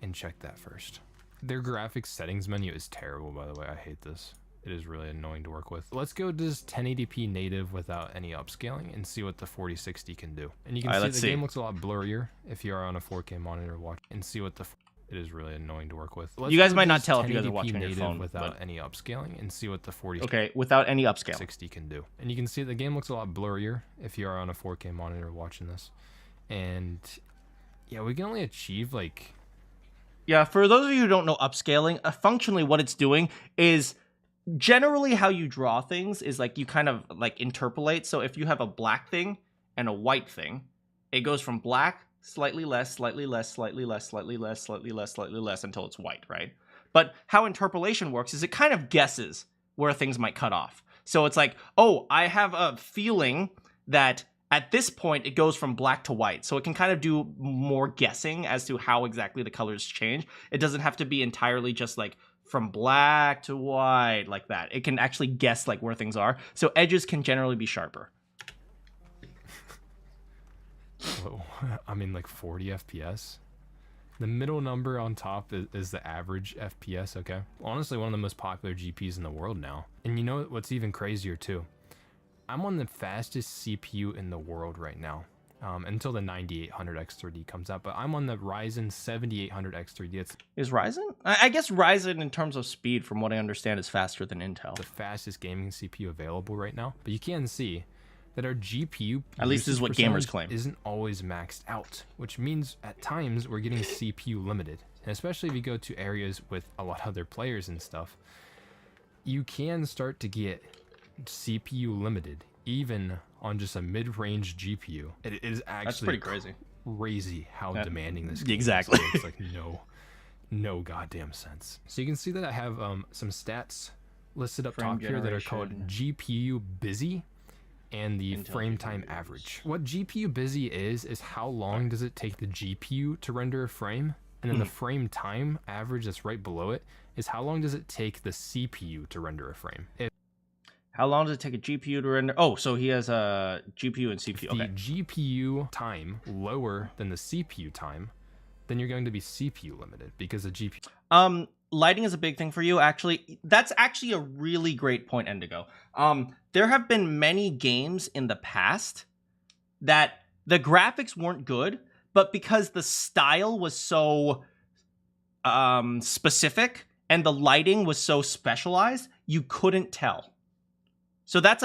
and check that first. Their graphics settings menu is terrible, by the way. I hate this. It is really annoying to work with. Let's go to this 1080p native without any upscaling and see what the 4060 can do. And you can see the game looks a lot blurrier if you are on a 4K monitor watching, and see what the it is really annoying to work with. You guys might not tell if you guys are watching on your phone without any upscaling and see what the 4060 Okay, without any upscaling 60 can do. And you can see the game looks a lot blurrier if you are on a 4K monitor watching this. And yeah, we can only achieve like Yeah, for those of you who don't know upscaling, functionally what it's doing is generally how you draw things is like you kind of like interpolate. So if you have a black thing and a white thing, it goes from black, slightly less, slightly less, slightly less, slightly less, slightly less, slightly less until it's white, right? But how interpolation works is it kind of guesses where things might cut off. So it's like, oh, I have a feeling that at this point, it goes from black to white. So it can kind of do more guessing as to how exactly the colors change. It doesn't have to be entirely just like from black to white like that. It can actually guess like where things are. So edges can generally be sharper. I mean, like 40 FPS. The middle number on top is the average FPS, okay? Honestly, one of the most popular GPUs in the world now. And you know what's even crazier too? I'm on the fastest CPU in the world right now, until the 9800 X3D comes out, but I'm on the Ryzen 7800 X3D. Is Ryzen? I guess Ryzen, in terms of speed, from what I understand, is faster than Intel. The fastest gaming CPU available right now, but you can see that our GPU, at least this is what gamers claim, isn't always maxed out, which means at times we're getting CPU limited. And especially if you go to areas with a lot of other players and stuff, you can start to get CPU limited even on just a mid-range GPU. It is actually that's pretty crazy. Crazy how demanding this game exactly is. It's like no goddamn sense. So you can see that I have some stats listed up top here that are called GPU busy and the frame time average. What GPU busy is how long does it take the GPU to render a frame, and then the frame time average that's right below it is how long does it take the CPU to render a frame. How long does it take a GPU to render? Oh, so he has a GPU and CPU. Okay. The GPU time lower than the CPU time, then you're going to be CPU limited because the GPU. Lighting is a big thing for you, actually. That's actually a really great point, Endigo. There have been many games in the past that the graphics weren't good, but because the style was so specific and the lighting was so specialized, you couldn't tell. So that's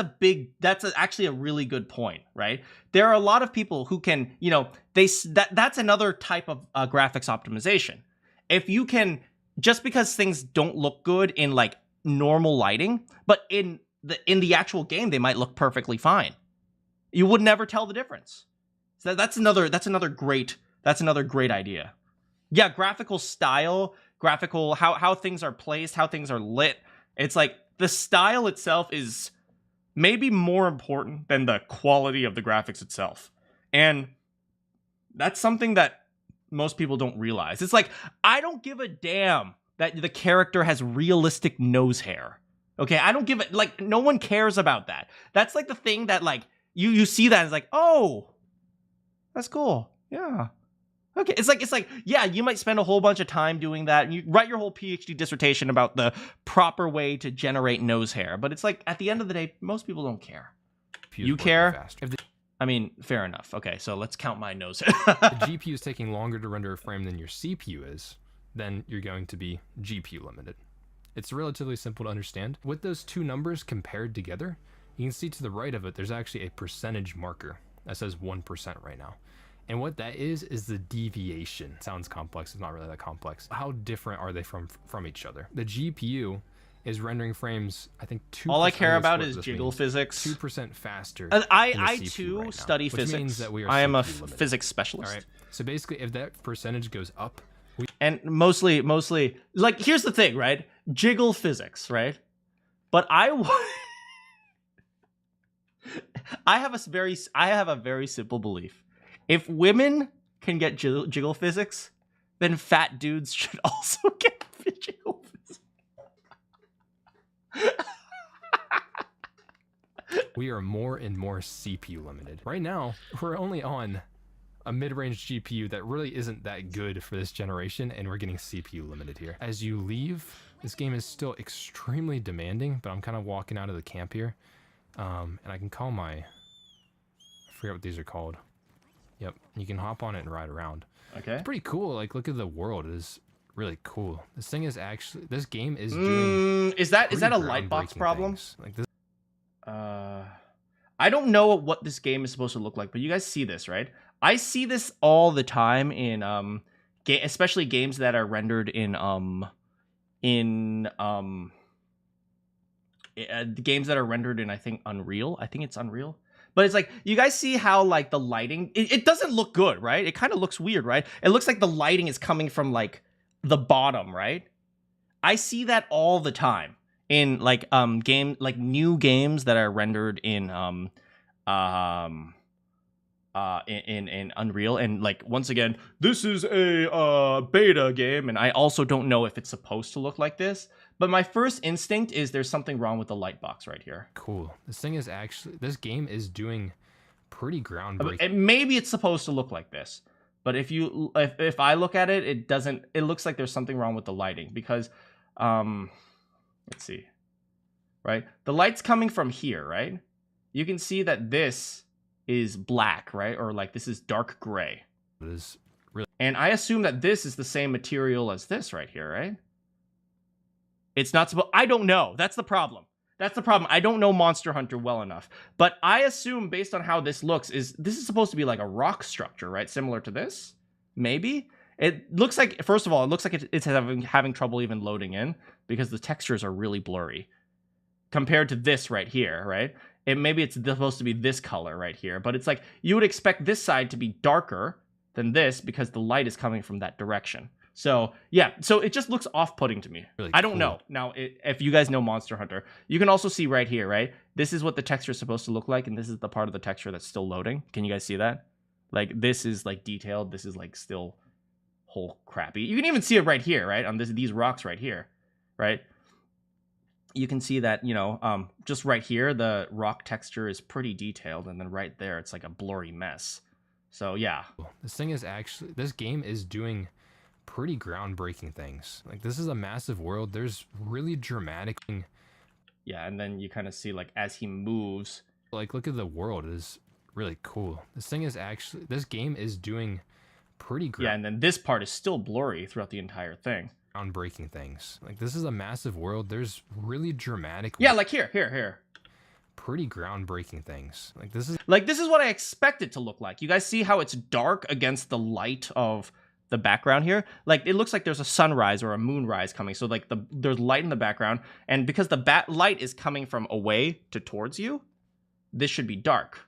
actually a really good point, right? There are a lot of people who can, that's another type of graphics optimization. If you can, just because things don't look good in like normal lighting, but in the actual game, they might look perfectly fine. You would never tell the difference. So that's another great idea. Yeah, graphical style, how things are placed, how things are lit. It's like the style itself is maybe more important than the quality of the graphics itself. And that's something that most people don't realize. It's like, I don't give a damn that the character has realistic nose hair. Okay, I don't give it, like, no one cares about that. That's like the thing that, like, you see that and it's like, oh, that's cool. Yeah. Okay, it's like, yeah, you might spend a whole bunch of time doing that, and you write your whole PhD dissertation about the proper way to generate nose hair, but it's like, at the end of the day, most people don't care. You care? I mean, fair enough. Okay, so let's count my nose hair. The GPU is taking longer to render a frame than your CPU is, then you're going to be GPU limited. It's relatively simple to understand. With those two numbers compared together, you can see to the right of it, there's actually a percentage marker that says 1% right now. And what that is the deviation. Sounds complex, it's not really that complex. How different are they from each other? The GPU is rendering frames, I think 2%. All I care about is jiggle physics. 2% faster. I too right study physics. Which means that we are I am a physics specialist. All right. So basically, if that percentage goes up, and mostly, like, here's the thing, right? Jiggle physics, right? But I have a very simple belief. If women can get jiggle physics, then fat dudes should also get jiggle physics. We are more and more CPU limited. Right now, we're only on a mid-range GPU that really isn't that good for this generation, and we're getting CPU limited here. As you leave, this game is still extremely demanding, but I'm kind of walking out of the camp here. And I can call my... I forget what these are called. Yep, you can hop on it and ride around. Okay. It's pretty cool. Like, look at the world. It is really cool. This thing is actually... This game is doing... Is that a light box problem? Things. Like this... I don't know what this game is supposed to look like, but you guys see this, right? I see this all the time in especially games that are rendered in games that are rendered in, I think, Unreal. I think it's Unreal. But it's like, you guys see how like the lighting, it doesn't look good, right? It kind of looks weird, right? It looks like the lighting is coming from like the bottom, right? I see that all the time in like new games that are rendered in Unreal. And like, once again, this is a beta game, and I also don't know if it's supposed to look like this, but my first instinct is there's something wrong with the light box right here. Cool. This thing is actually, this game is doing pretty groundbreaking. And maybe it's supposed to look like this, but if I look at it, it doesn't. It looks like there's something wrong with the lighting, because let's see, right, the light's coming from here, right? You can see that this is black, right? Or like this is dark gray. It is really... And I assume that this is the same material as this right here, right? It's not supposed... I don't know. That's the problem. That's the problem. I don't know Monster Hunter well enough. But I assume, based on how this looks, this is supposed to be like a rock structure, right? Similar to this? Maybe? It looks like, first of all, it looks like it's having trouble even loading in, because the textures are really blurry compared to this right here, right? Maybe it's supposed to be this color right here, but it's like, you would expect this side to be darker than this because the light is coming from that direction. So yeah, so it just looks off-putting to me. Really I don't cool. know. Now, if you guys know Monster Hunter, you can also see right here, right? This is what the texture is supposed to look like, and this is the part of the texture that's still loading. Can you guys see that? Like, this is like detailed. This is like still whole crappy. You can even see it right here, right? On these rocks right here, right? You can see that, you know, just right here, the rock texture is pretty detailed, and then right there, it's like a blurry mess. So yeah. This thing is actually, this game is doing pretty groundbreaking things. Like, this is a massive world. There's really dramatic... Yeah, and then you kind of see, like, as he moves... Like, look at the world. It is really cool. This thing is actually... This game is doing pretty... Yeah, and then this part is still blurry throughout the entire thing. Groundbreaking things. Like, this is a massive world. There's really dramatic... Yeah, like here. Pretty groundbreaking things. Like, this is what I expect it to look like. You guys see how it's dark against the light of the background here? Like, it looks like there's a sunrise or a moonrise coming. So like there's light in the background, and because the light is coming from away to towards you, this should be dark.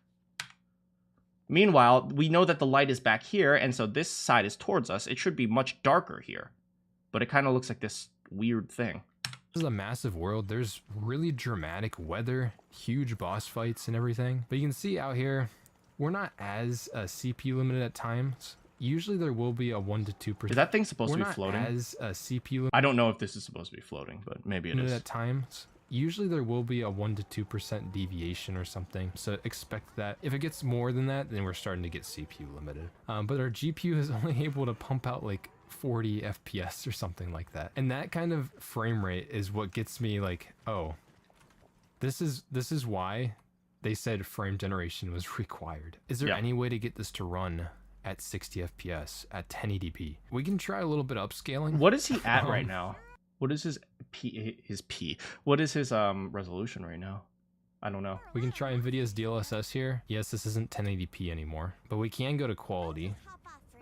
Meanwhile, we know that the light is back here, and so this side is towards us. It should be much darker here, but it kind of looks like this weird thing. This is a massive world. There's really dramatic weather, huge boss fights and everything. But you can see out here, we're not as CPU limited at times. Usually there will be a 1 to 2%. Is that thing supposed to be floating? As CPU limited. I don't know if this is supposed to be floating, but maybe it is. At times. Usually there will be a 1 to 2% deviation or something. So expect that. If it gets more than that, then we're starting to get CPU limited. But our GPU is only able to pump out like 40 FPS or something like that. And that kind of frame rate is what gets me like, oh, this is why they said frame generation was required. Is there any way to get this to run at 60 FPS at 1080p? We can try a little bit of upscaling. What is he at right now? What is his what is his resolution right now? I don't know. We can try NVIDIA's DLSS here. Yes, this isn't 1080p anymore, but we can go to quality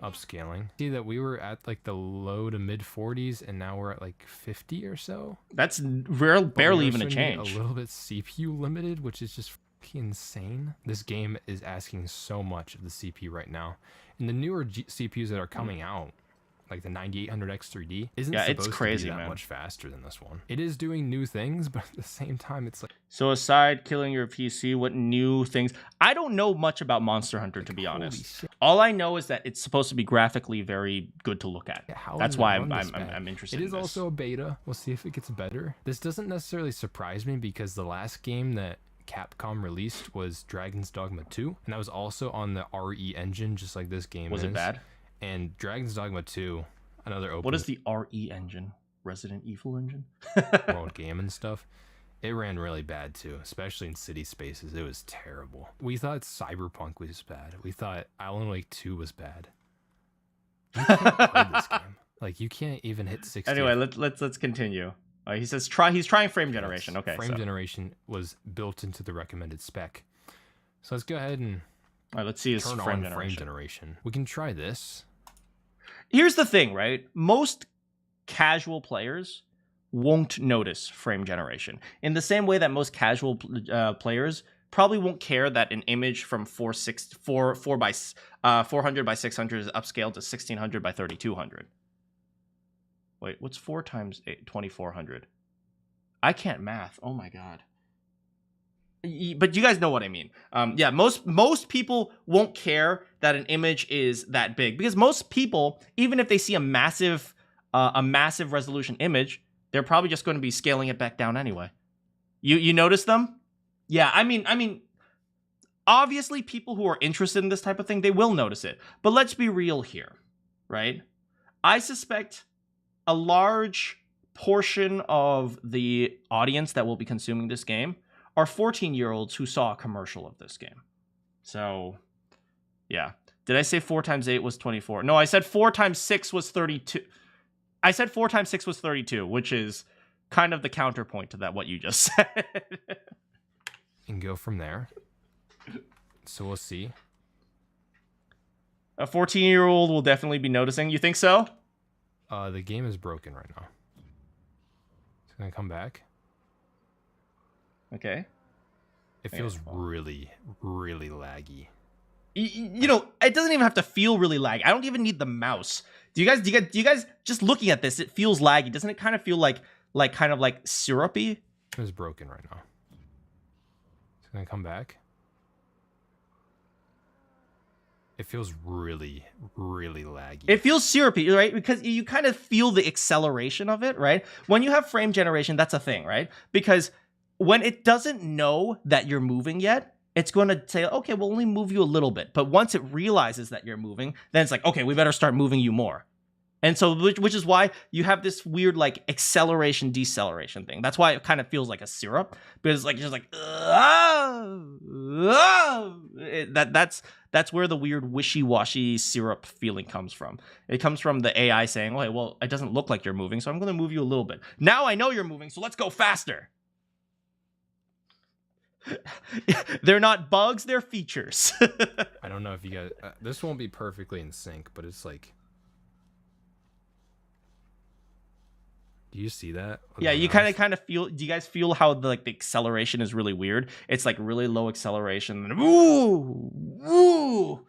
upscaling. See that we were at like the low to mid 40s, and now we're at like 50 or so. That's barely even a change. A little bit CPU limited, which is just insane. This game is asking so much of the CPU right now, and the newer CPUs that are coming out, like the 9800X3D, isn't supposed to be that much faster than this one. It is doing new things, but at the same time, it's like... So aside killing your PC, what new things? I don't know much about Monster Hunter, to be honest. All I know is that it's supposed to be graphically very good to look at. That's why I'm interested in this. It is also a beta. We'll see if it gets better. This doesn't necessarily surprise me, because the last game that Capcom released was Dragon's Dogma 2, and that was also on the RE engine, just like this game is. Was it bad? And Dragon's Dogma 2, another open What is the RE engine? Resident Evil engine? world game and stuff. It ran really bad too, especially in city spaces. It was terrible. We thought Cyberpunk was bad. We thought Alan Wake 2 was bad. You can't play this game. Like, you can't even hit 60. Anyway, let's continue. He says he's trying frame generation. Okay, frame generation was built into the recommended spec. So let's go ahead and all right, let's see his turn frame on frame generation. We can try this. Here's the thing, right? Most casual players won't notice frame generation in the same way that most casual players probably won't care that an image from 400 by 600 is upscaled to 1600 by 3200. Wait, what's 4 times 8? 2400. I can't math. Oh my god. But you guys know what I mean. Yeah, most people won't care that an image is that big, because most people, even if they see a massive resolution image, they're probably just going to be scaling it back down anyway. You notice them? Yeah, I mean, obviously people who are interested in this type of thing, they will notice it. But let's be real here, right? I suspect a large portion of the audience that will be consuming this game are 14-year-olds who saw a commercial of this game. So, yeah. Did I say 4 times 8 was 24? No, I said 4 times 6 was 32. I said 4 times 6 was 32, which is kind of the counterpoint to that, what you just said. And go from there. So we'll see. A 14-year-old will definitely be noticing. You think so? The game is broken right now. It's going to come back. Okay. It feels really, really laggy. You know, it doesn't even have to feel really laggy. I don't even need the mouse. Do you guys just looking at this, it feels laggy. Doesn't it kind of feel like kind of like syrupy? It's broken right now. It's going to come back. It feels really, really laggy. It feels syrupy, right? Because you kind of feel the acceleration of it, right? When you have frame generation, that's a thing, right? Because when it doesn't know that you're moving yet, it's going to say, okay, we'll only move you a little bit. But once it realizes that you're moving, then it's like, okay, we better start moving you more. And so, which is why you have this weird like acceleration deceleration thing. That's why it kind of feels like a syrup, because it's like just like that's where the weird wishy-washy syrup feeling comes from. It comes from the AI saying, okay, well, it doesn't look like you're moving, so I'm going to move you a little bit. Now I know you're moving, so let's go faster. They're not bugs, they're features. I don't know if you guys this won't be perfectly in sync, but it's like, do you see that? Yeah, you kind of feel. Do you guys feel how the acceleration is really weird? It's like really low acceleration. And ooh.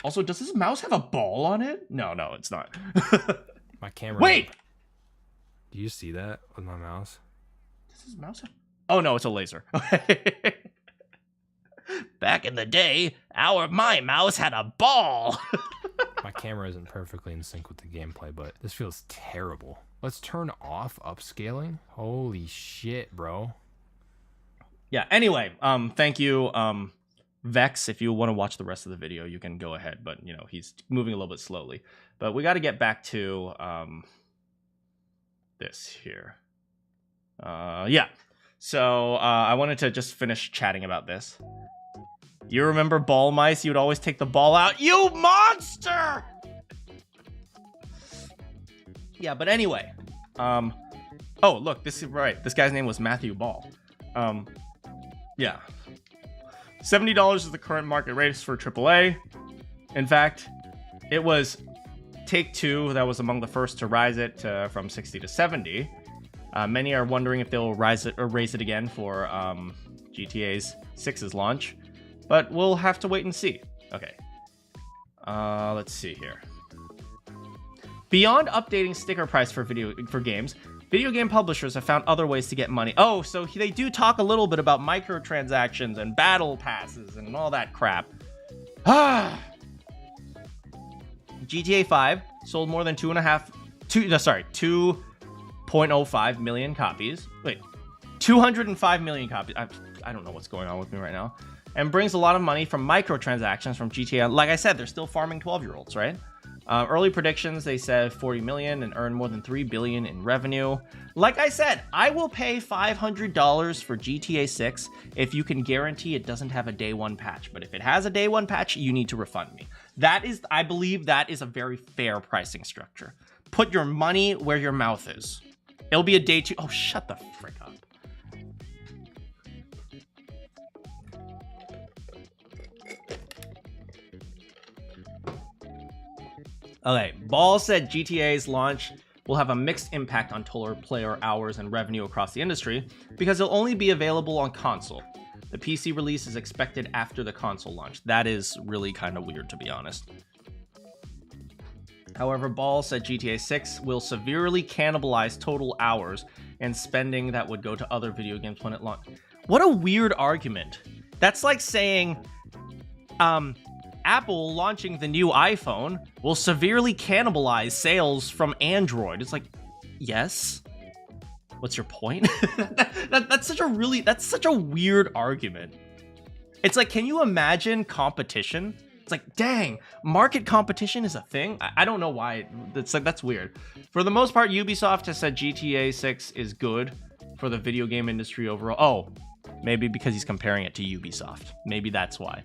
Also, does this mouse have a ball on it? No, it's not. My camera. Wait. Do you see that with my mouse? Does this mouse have? Oh no, it's a laser. Back in the day, my mouse had a ball. My camera isn't perfectly in sync with the gameplay, but this feels terrible. Let's turn off upscaling. Holy shit, bro. Yeah, anyway, thank you, Vex. If you want to watch the rest of the video, you can go ahead, but you know, he's moving a little bit slowly. But we got to get back to this here. Yeah. So I wanted to just finish chatting about this. You remember ball mice? You'd always take the ball out. You monster! Yeah, but anyway. Oh, look, this is right. This guy's name was Matthew Ball. Yeah. $70 is the current market rate for AAA. In fact, it was Take-Two that was among the first to rise it from 60 to 70. Many are wondering if they'll raise it again for GTA's 6's launch, but we'll have to wait and see. Okay. Let's see here. Beyond updating sticker price for games, video game publishers have found other ways to get money. Oh, so they do talk a little bit about microtransactions and battle passes and all that crap. GTA 5 sold more than 2.05 million copies. Wait, 205 million copies. I don't know what's going on with me right now. And brings a lot of money from microtransactions from GTA. Like I said, they're still farming 12-year-olds, right? Early predictions, they said 40 million and earn more than 3 billion in revenue. Like I said, I will pay $500 for GTA 6 if you can guarantee it doesn't have a day one patch. But if it has a day one patch, you need to refund me. That is, I believe that is a very fair pricing structure. Put your money where your mouth is. It'll be a day two. Oh, shut the frick up. Okay, Ball said GTA's launch will have a mixed impact on total player hours and revenue across the industry because it'll only be available on console. The PC release is expected after the console launch. That is really kind of weird, to be honest. However, Ball said GTA 6 will severely cannibalize total hours and spending that would go to other video games when it launched. What a weird argument. That's like saying, Apple launching the new iPhone will severely cannibalize sales from Android. It's like, yes. What's your point? That's such a weird argument. It's like, can you imagine competition? It's like, dang, market competition is a thing? I don't know why. It's like, that's weird. For the most part, Ubisoft has said GTA 6 is good for the video game industry overall. Oh, maybe because he's comparing it to Ubisoft. Maybe that's why.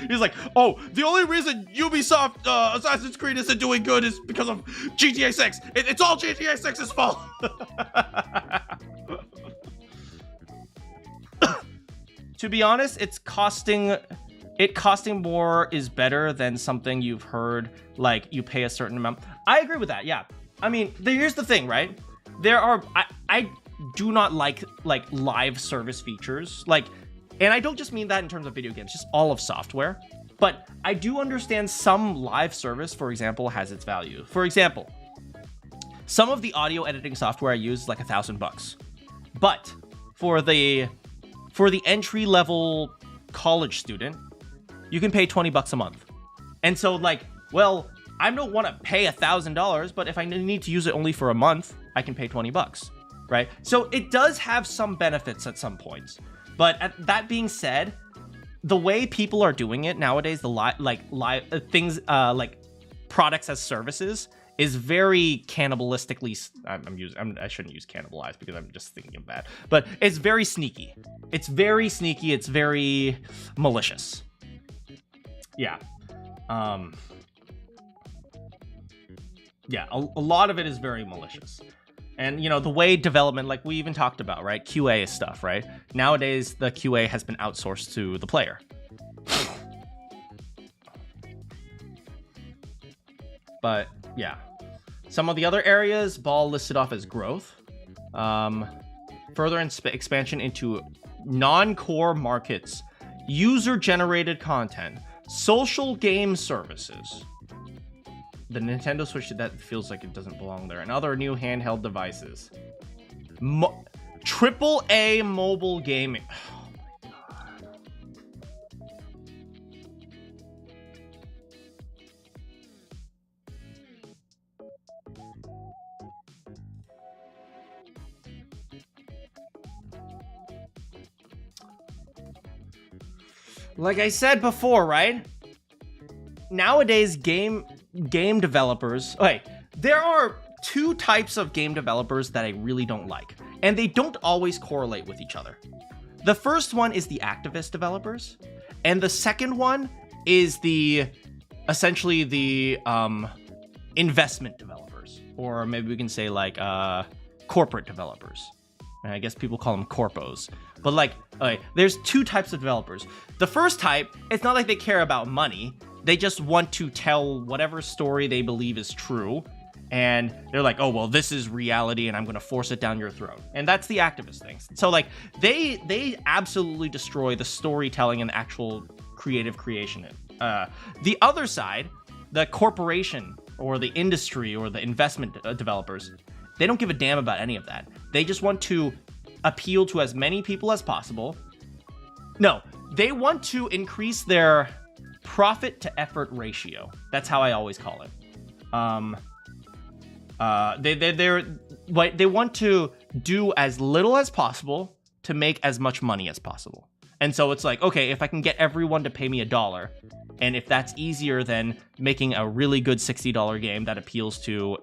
He's like, oh, the only reason Ubisoft Assassin's Creed isn't doing good is because of GTA 6. It's all GTA 6's fault. To be honest, costing more is better than something you've heard, like you pay a certain amount. I agree with that, yeah. I mean, here's the thing, right? I do not like live service features, and I don't just mean that in terms of video games, just all of software. But I do understand some live service, for example, has its value. For example, some of the audio editing software I use is like $1,000. But for the entry-level college student, you can pay $20 a month. And so well, I don't want to pay $1,000, but if I need to use it only for a month, I can pay $20, right? So it does have some benefits at some points. But that being said, the way people are doing it nowadays, the things like products as services is very cannibalistically. I shouldn't use cannibalize because I'm just thinking of that. But it's very sneaky. It's very sneaky. It's very malicious. Yeah. Yeah. A lot of it is very malicious. And, the way development, like we even talked about, right? QA stuff, right? Nowadays, the QA has been outsourced to the player. But, yeah. Some of the other areas, Ball listed off as growth. Further expansion into non-core markets, user-generated content, social game services. The Nintendo Switch, that feels like it doesn't belong there. And other new handheld devices. AAA mobile gaming. Oh my god. Like I said before, right? Nowadays, game developers... Okay, there are two types of game developers that I really don't like, and they don't always correlate with each other. The first one is the activist developers, and the second one is essentially the investment developers, or maybe we can say corporate developers. I guess people call them corpos. But okay, there's two types of developers. The first type, it's not like they care about money. They just want to tell whatever story they believe is true. And they're like, oh, well, this is reality and I'm going to force it down your throat. And that's the activist thing. So they absolutely destroy the storytelling and actual creative creation. The other side, the corporation or the industry or the investment developers, they don't give a damn about any of that. They just want to appeal to as many people as possible. No, they want to increase their profit to effort ratio. That's how I always call it. They want to do as little as possible to make as much money as possible. And so it's like, okay, if I can get everyone to pay me $1, and if that's easier than making a really good $60 game that appeals to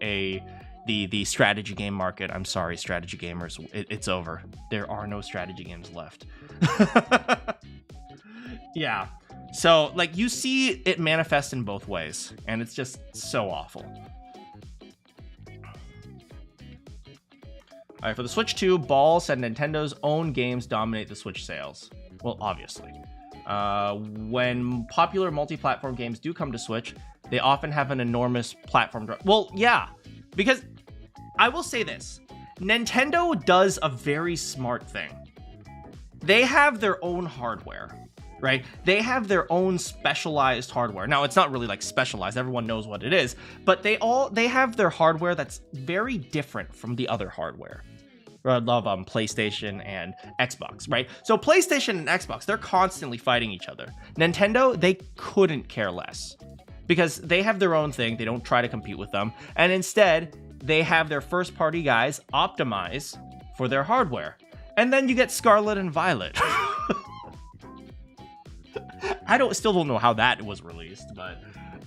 the strategy game market, I'm sorry, strategy gamers, it's over. There are no strategy games left. Yeah. So, like, you see it manifest in both ways, and it's just so awful. All right, for the Switch 2, Ball said Nintendo's own games dominate the Switch sales. Well, obviously. When popular multi-platform games do come to Switch, they often have an enormous platform drop. Well, yeah, because I will say this. Nintendo does a very smart thing. They have their own hardware, right? They have their own specialized hardware. Now, it's not really like specialized. Everyone knows what it is, but they have their hardware that's very different from the other hardware. I love PlayStation and Xbox, right? So PlayStation and Xbox, they're constantly fighting each other. Nintendo, they couldn't care less because they have their own thing. They don't try to compete with them. And instead, they have their first party guys optimize for their hardware. And then you get Scarlet and Violet. Still don't know how that was released, but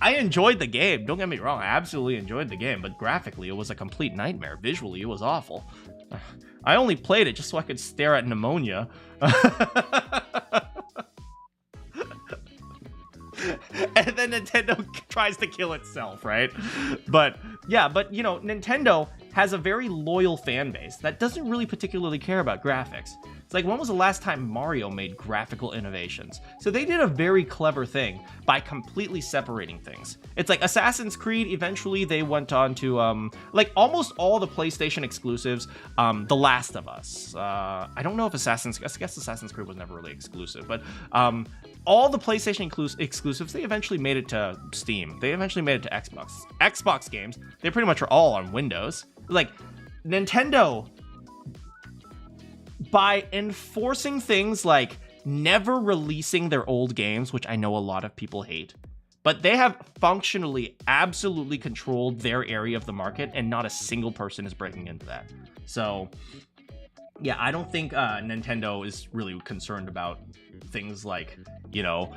I enjoyed the game. Don't get me wrong. I absolutely enjoyed the game, but graphically, it was a complete nightmare. Visually, it was awful. I only played it just so I could stare at pneumonia. And then Nintendo tries to kill itself, right? But yeah, you know, Nintendo has a very loyal fan base that doesn't really particularly care about graphics. It's like, when was the last time Mario made graphical innovations? So they did a very clever thing by completely separating things. It's like Assassin's Creed, eventually they went on to, like, almost all the PlayStation exclusives, The Last of Us. I don't know if I guess Assassin's Creed was never really exclusive, but all the PlayStation exclusives, they eventually made it to Steam. They eventually made it to Xbox. Xbox games, they pretty much are all on Windows. Like, Nintendo, by enforcing things like never releasing their old games, which I know a lot of people hate, but they have functionally absolutely controlled their area of the market, and not a single person is breaking into that. So yeah, I don't think Nintendo is really concerned about things like, you know,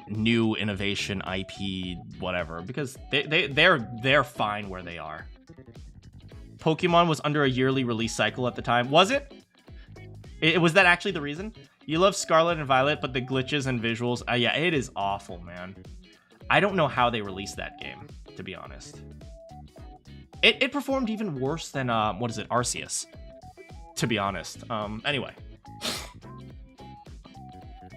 new innovation, IP, whatever, because they're fine where they are. Pokemon was under a yearly release cycle at the time. Was it? Was that actually the reason? You love Scarlet and Violet, but the glitches and visuals, yeah, it is awful, man. I don't know how they released that game, to be honest. It performed even worse than, what is it, Arceus, to be honest. Anyway,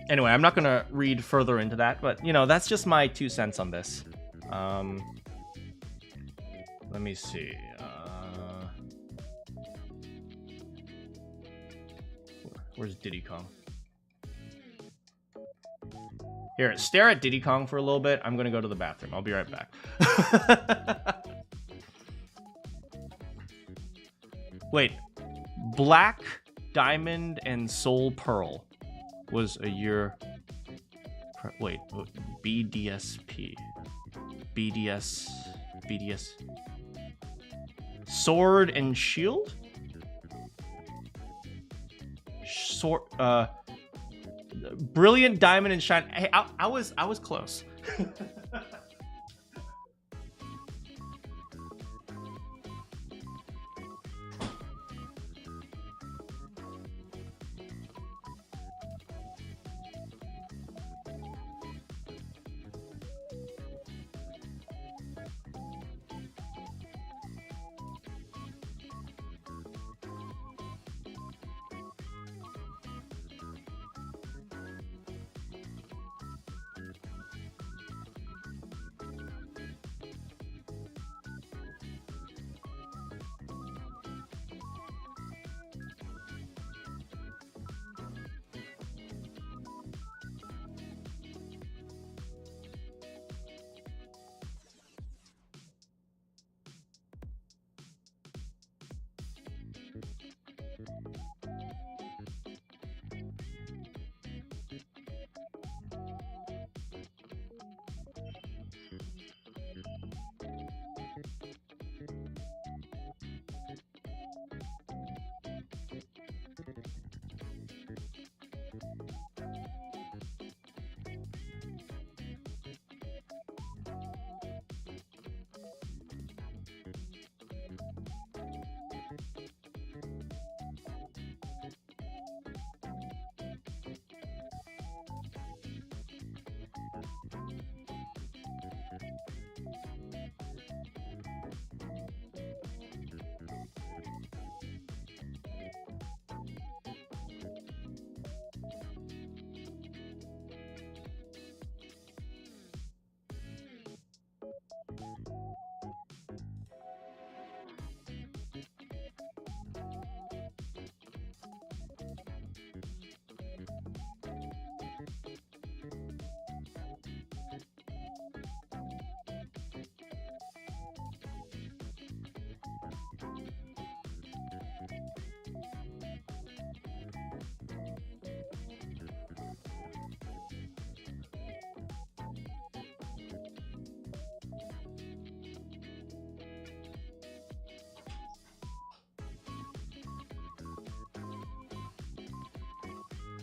I'm not gonna read further into that, but, you know, that's just my 2 cents on this. Let me see. Where's Diddy Kong? Here, stare at Diddy Kong for a little bit. I'm gonna go to the bathroom. I'll be right back. Wait, Black Diamond and Soul Pearl was a year. Wait, BDSP. BDS. Sword and Shield? Brilliant Diamond and Shine. Hey, I was close.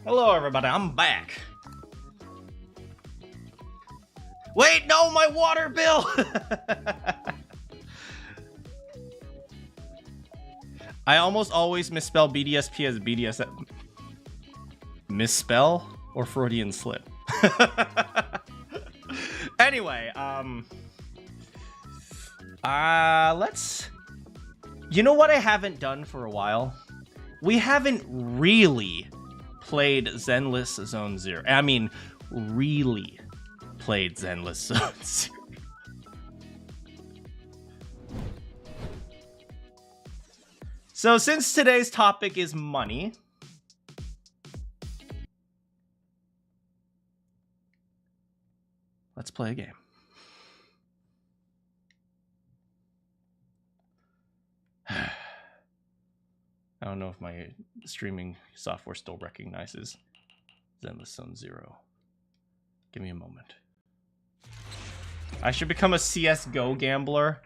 Hello, everybody. I'm back. Wait, no, my water bill. I almost always misspell BDSP as BDSM. Misspell or Freudian slip? Anyway, let's... You know what I haven't done for a while? We haven't really played Zenless Zone Zero. I mean, really played Zenless Zone Zero. So since today's topic is money, let's play a game. I don't know if my streaming software still recognizes Zenless Zone Zero. Give me a moment. I should become a CSGO gambler.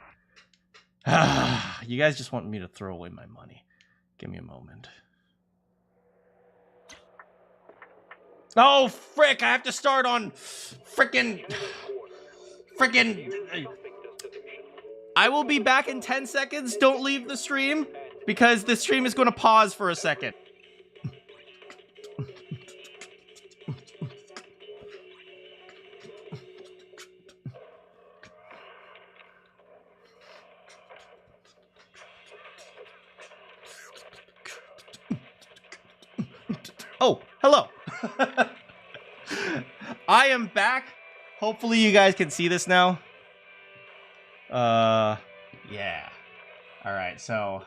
You guys just want me to throw away my money. Give me a moment. Oh, frick! I have to start on frickin'... I will be back in 10 seconds. Don't leave the stream, because the stream is going to pause for a second. Oh, hello. I am back. Hopefully you guys can see this now. Yeah. All right, so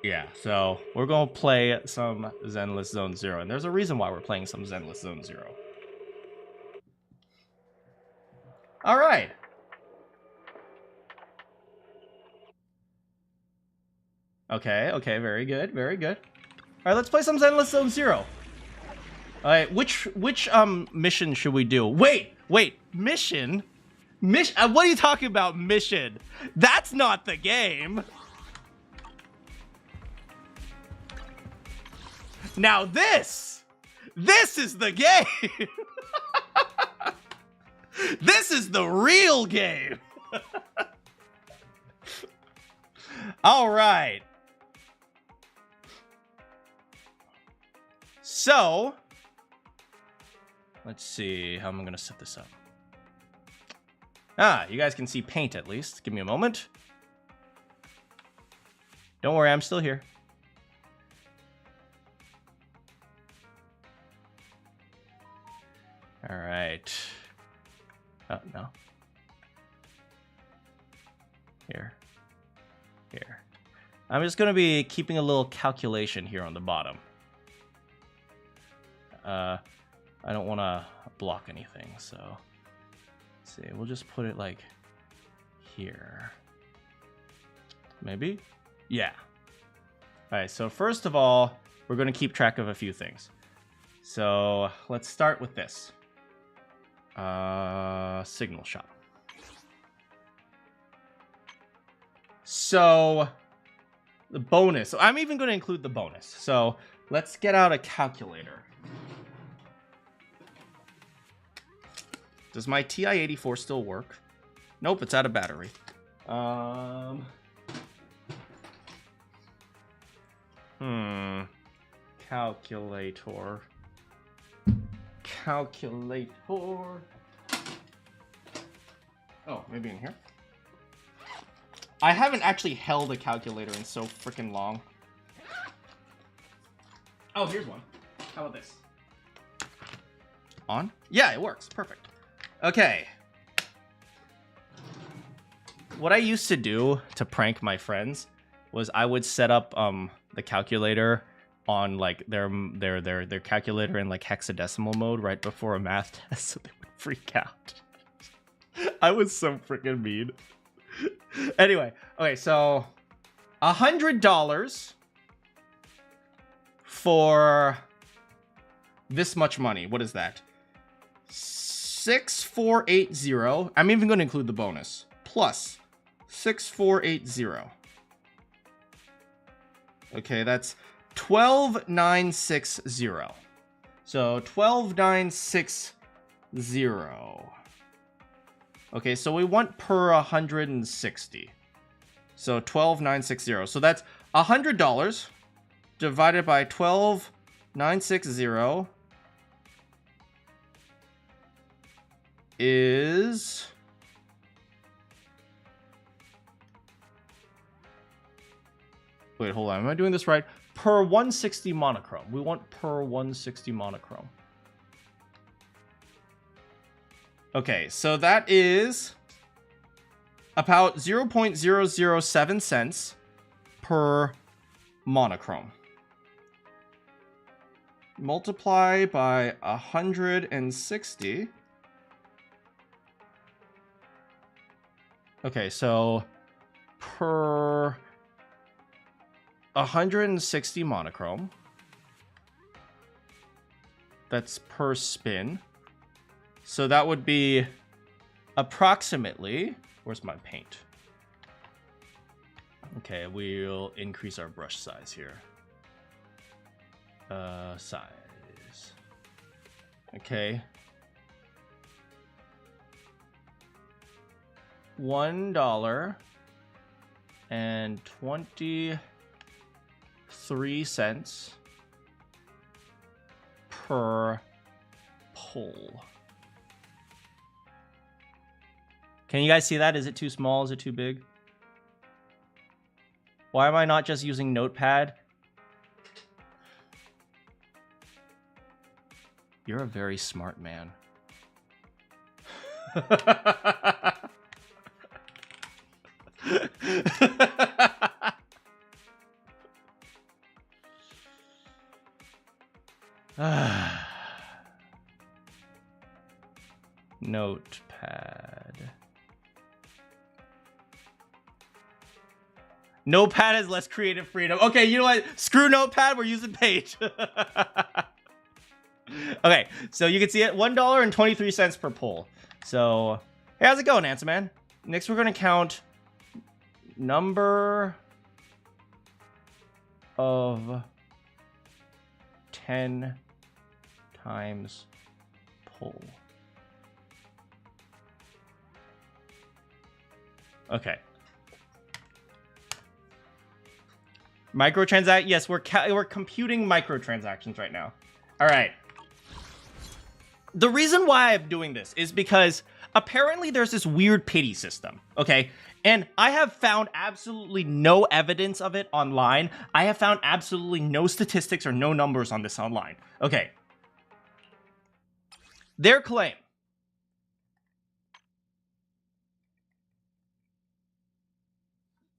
yeah, so we're going to play some Zenless Zone Zero, and there's a reason why we're playing some Zenless Zone Zero. All right. Okay, very good, very good. All right, let's play some Zenless Zone Zero. All right, which mission should we do? Wait, mission? What are you talking about, mission? That's not the game. Now this is the game. This is the real game. All right. So, let's see how I'm going to set this up. You guys can see paint at least. Give me a moment. Don't worry, I'm still here. All right. Oh, no. Here. I'm just going to be keeping a little calculation here on the bottom. I don't want to block anything, so let's see. We'll just put it like here. Maybe? Yeah. All right, so first of all, we're going to keep track of a few things. So let's start with this. Signal shot. So the bonus. So I'm even going to include the bonus. So let's get out a calculator. Does my TI-84 still work? Nope, it's out of battery. Calculator. Oh, maybe in here? I haven't actually held a calculator in so freaking long. Oh, here's one. How about this? On? Yeah, it works. Perfect. Okay. What I used to do to prank my friends was I would set up the calculator on like their calculator in like hexadecimal mode right before a math test, so they would freak out. I was so freaking mean. Anyway, okay, so $100 for this much money. What is that? 6480. I'm even going to include the bonus. Plus 6480. Okay, that's 12,960. So 12,960. Okay, so we want per 160. So 12,960. So that's $100 divided by 12,960 is... Wait, hold on. Am I doing this right? Per 160 monochrome. We want per 160 monochrome. Okay, so that is about 0.007 cents per monochrome. Multiply by 160. Okay, so per 160 monochrome. That's per spin. So that would be approximately... Where's my paint? Okay, we'll increase our brush size here. Size. Okay. $1.23 per pull. Can you guys see that? Is it too small? Is it too big? Why am I not just using Notepad? You're a very smart man. Notepad. Notepad has less creative freedom. Okay, you know what? Screw Notepad. We're using Paint. Okay, so you can see it. $1.23 per pull. So, hey, how's it going, Answer Man? Next, we're going to count number of 10 times pull. Okay. Microtransact. Yes, we're computing microtransactions right now. All right. The reason why I'm doing this is because apparently there's this weird pity system, okay? And I have found absolutely no evidence of it online. I have found absolutely no statistics or no numbers on this online. Okay. Their claim.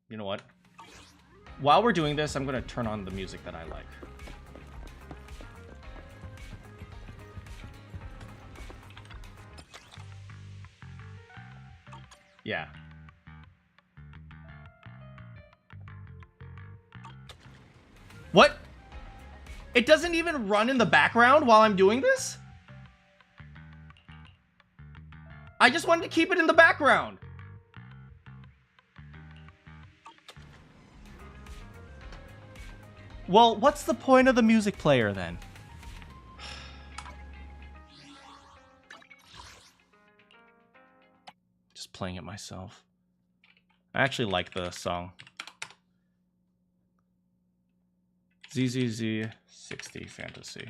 You know what? While we're doing this, I'm going to turn on the music that I like. Yeah. What? It doesn't even run in the background while I'm doing this? I just wanted to keep it in the background. Well, what's the point of the music player then? Just playing it myself. I actually like the song. ZZZ 60 Fantasy.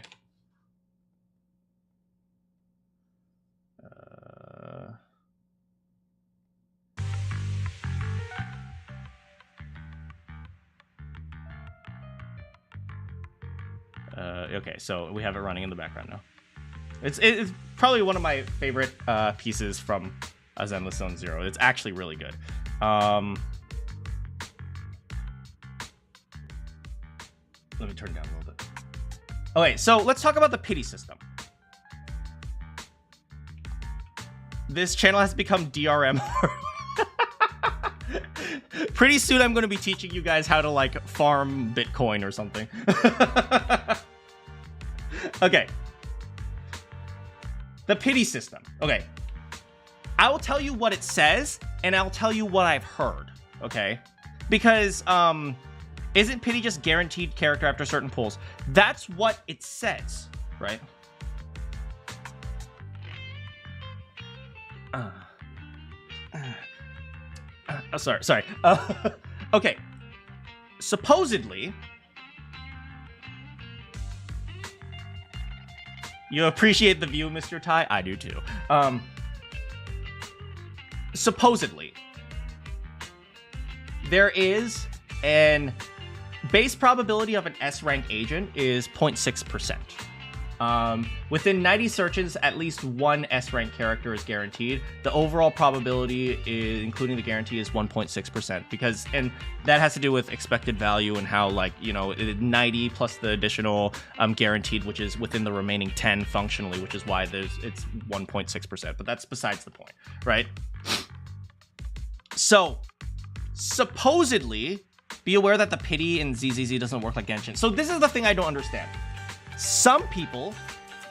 Okay, so we have it running in the background now. It's probably one of my favorite pieces from Zenless Zone Zero. It's actually really good. Let me turn it down a little bit. Okay, so let's talk about the pity system. This channel has become DRM. Pretty soon I'm going to be teaching you guys how to like farm Bitcoin or something. Okay. The pity system. Okay. I will tell you what it says and I'll tell you what I've heard. Okay. Because Isn't pity just guaranteed character after certain pulls? That's what it says, right? Sorry. Okay. Supposedly, you appreciate the view, Mr. Tai? I do too. Supposedly, there is an base probability of an S-rank agent is 0.6%. Within 90 searches, at least one S-rank character is guaranteed. The overall probability, including the guarantee, is 1.6% because, and that has to do with expected value and how, like, you know, 90 plus the additional guaranteed, which is within the remaining 10 functionally, which is why it's 1.6%. But that's besides the point, right? So, supposedly, be aware that the pity in ZZZ doesn't work like Genshin. So this is the thing I don't understand. Some people,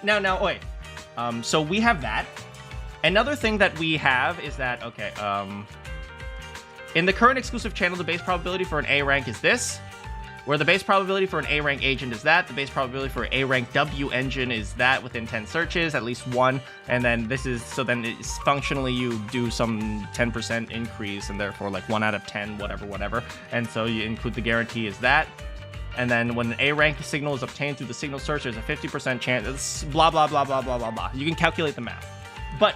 wait. So we have that. Another thing that we have is that, okay, in the current exclusive channel, the base probability for an A rank is this, where the base probability for an A rank agent is that, the base probability for A rank W engine is that within 10 searches, at least one, and then this is, so then it's functionally you do some 10% increase, and therefore like 1 out of 10, whatever, and so you include the guarantee is that. And then when an A rank signal is obtained through the signal search, there's a 50% chance. It's blah, blah, blah, blah, blah, blah, blah. You can calculate the math. But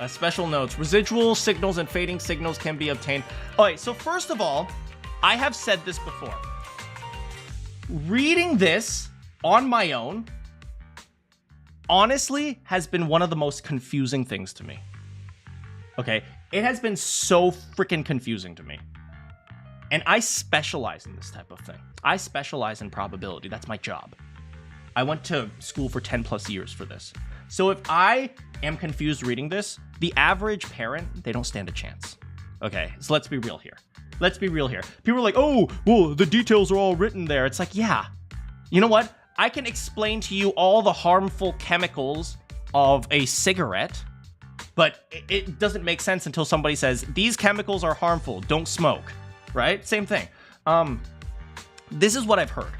special notes, residual signals and fading signals can be obtained. All right, so first of all, I have said this before. Reading this on my own, honestly, has been one of the most confusing things to me. Okay, it has been so freaking confusing to me. And I specialize in this type of thing. I specialize in probability. That's my job. I went to school for 10 plus years for this. So if I am confused reading this, the average parent, they don't stand a chance. Okay, so let's be real here. Let's be real here. People are like, oh, well, the details are all written there. It's like, yeah. You know what? I can explain to you all the harmful chemicals of a cigarette, but it doesn't make sense until somebody says, these chemicals are harmful, don't smoke. Right? Same thing. This is what I've heard.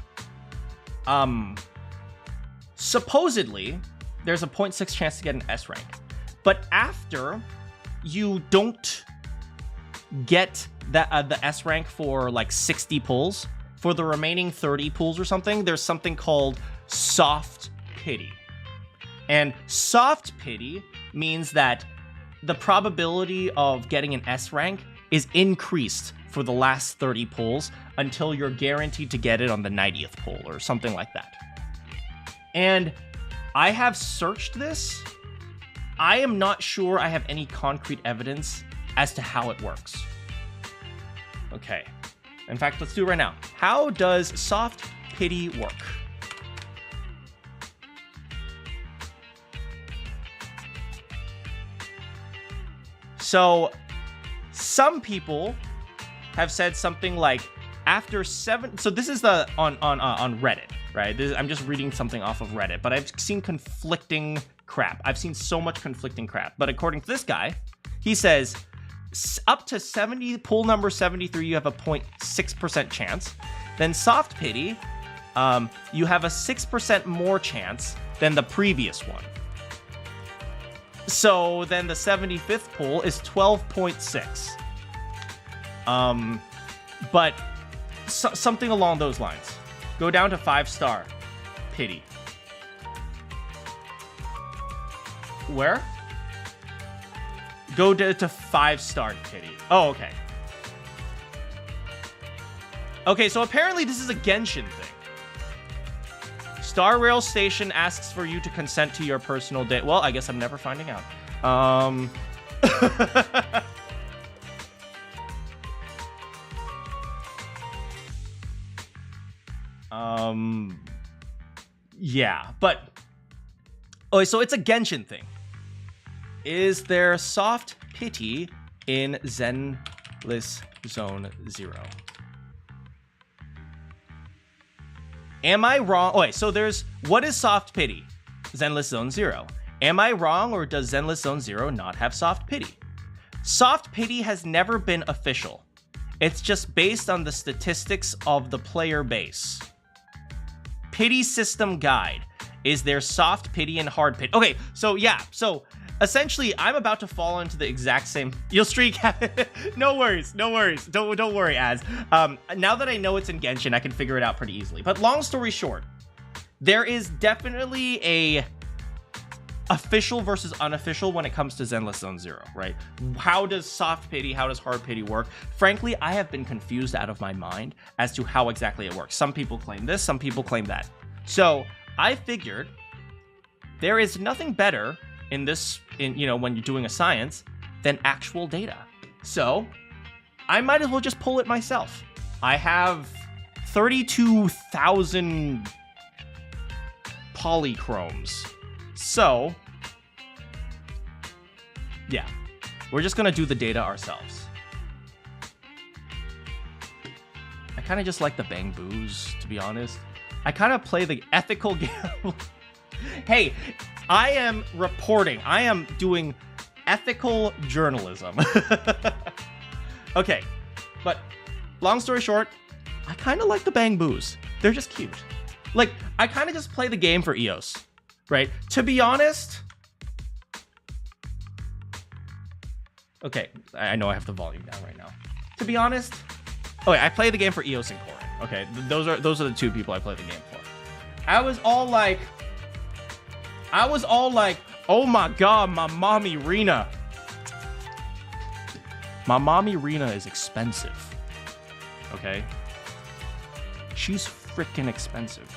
Supposedly, there's a 0.6 chance to get an S rank. But after you don't get that the S rank for like 60 pulls, for the remaining 30 pulls or something, there's something called soft pity. And soft pity means that the probability of getting an S rank is increased for the last 30 pulls until you're guaranteed to get it on the 90th pull or something like that. And I have searched this. I am not sure I have any concrete evidence as to how it works. Okay. In fact, let's do it right now. How does soft pity work? So, some people have said something like after 7. So this is the on Reddit, right? I'm just reading something off of Reddit, but I've seen conflicting crap. I've seen so much conflicting crap. But according to this guy, he says up to 70 pull number 73, you have a 0.6% chance. Then soft pity, you have a 6% more chance than the previous one. So then the 75th pull is 12.6. But something along those lines. Go down to 5-star pity. Where? Go to 5-star pity. Oh, okay. Okay, so apparently this is a Genshin thing. Star Rail Station asks for you to consent to your personal data. Well, I guess I'm never finding out. Yeah, but oh, so it's a Genshin thing. Is there soft pity in Zenless Zone 0? Am I wrong? Oh, wait, so there's what is soft pity? Zenless Zone 0. Am I wrong, or does Zenless Zone 0 not have soft pity? Soft pity has never been official. It's just based on the statistics of the player base. Pity system guide. Is there soft pity and hard pity? Okay, so yeah, so essentially I'm about to fall into the exact same. You'll streak. No worries, no worries. Don't worry, Az. Now that I know it's in Genshin, I can figure it out pretty easily. But long story short, there is definitely a official versus unofficial when it comes to Zenless Zone Zero, right? How does soft pity, how does hard pity work? Frankly, I have been confused out of my mind as to how exactly it works. Some people claim this, some people claim that. So I figured there is nothing better in this, when you're doing a science, than actual data. So I might as well just pull it myself. I have 32,000 polychromes. So yeah, we're just gonna do the data ourselves. I kind of just like the bang boos, to be honest. I kind of play the ethical game. Hey, I am reporting. I am doing ethical journalism. Okay, but long story short, I kind of like the bang boos. They're just cute. Like, I kind of just play the game for EOS, right? To be honest. Okay, I know I have the volume down right now. To be honest, okay, I play the game for EOS and Corin. Okay, those are the two people I play the game for. I was all like, oh my god, my mommy Rena. My mommy Rena is expensive. Okay? She's freaking expensive.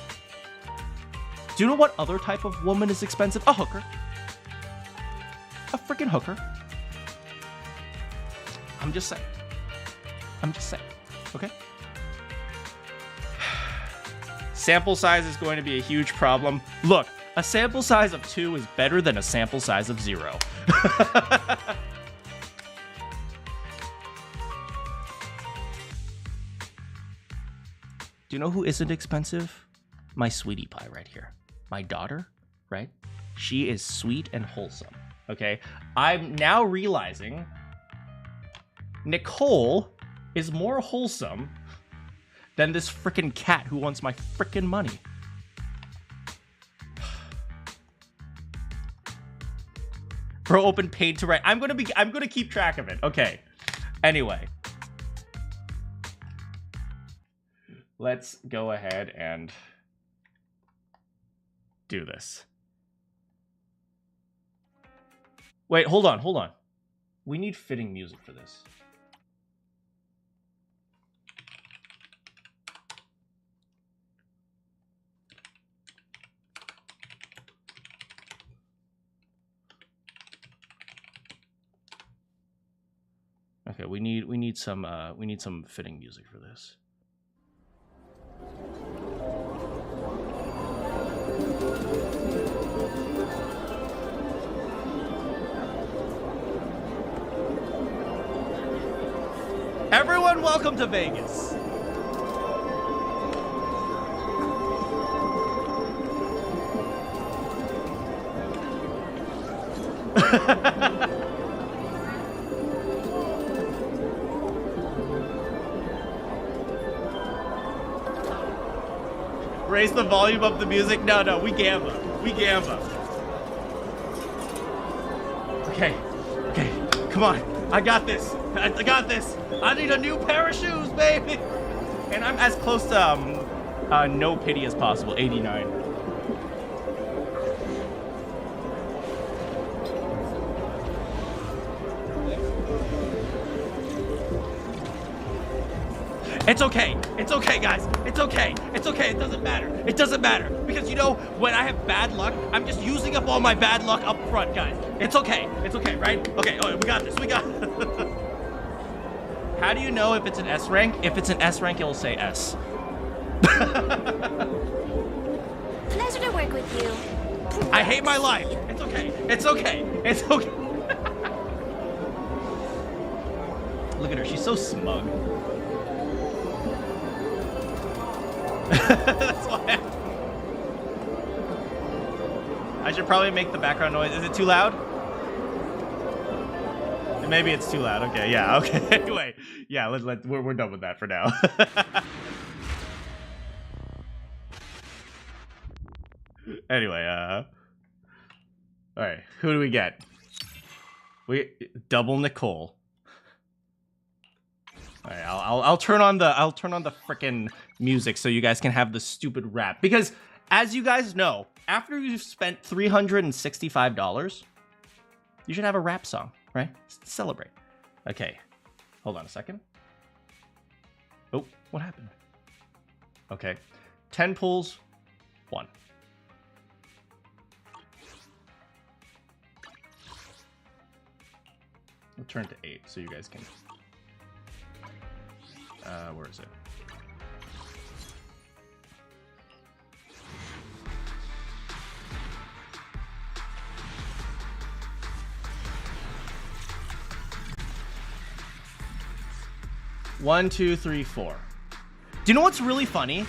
Do you know what other type of woman is expensive? A hooker. A freaking hooker. I'm just saying. Okay? Sample size is going to be a huge problem. Look, a sample size of 2 is better than a sample size of 0. Do you know who isn't expensive? My sweetie pie right here. My daughter, right? She is sweet and wholesome, okay? I'm now realizing Nicole is more wholesome than this freaking cat who wants my freaking money. Bro, open paid to write. I'm gonna keep track of it. Okay. Anyway. Let's go ahead and do this. Wait, hold on. We need fitting music for this. Okay, we need some fitting music for this. Everyone, welcome to Vegas. Raise the volume of the music. No, we gamba. Okay, come on. I got this. I need a new pair of shoes, baby. And I'm as close to no pity as possible. 89. It's okay, guys. It's okay. It doesn't matter. Because when I have bad luck, I'm just using up all my bad luck up front, guys. It's okay, right? Okay, we got this. How do you know if it's an S rank? If it's an S rank, it'll say S. Pleasure to work with you. I hate my life. It's okay. Look at her, she's so smug. That's why I should probably make the background noise. Is it too loud? Maybe it's too loud. Okay, yeah, okay. Anyway, yeah, we're done with that for now. Anyway, all right, who do we get? We double Nicole. All right, I'll turn on the frickin' music so you guys can have the stupid rap, because as you guys know, after you've spent $365, you should have a rap song, right? Celebrate. Okay, hold on a second. Oh, what happened? Okay, 10 pulls, 1. We'll turn to 8 so you guys can. Where is it? One, 2, 3, 4. Do you know what's really funny?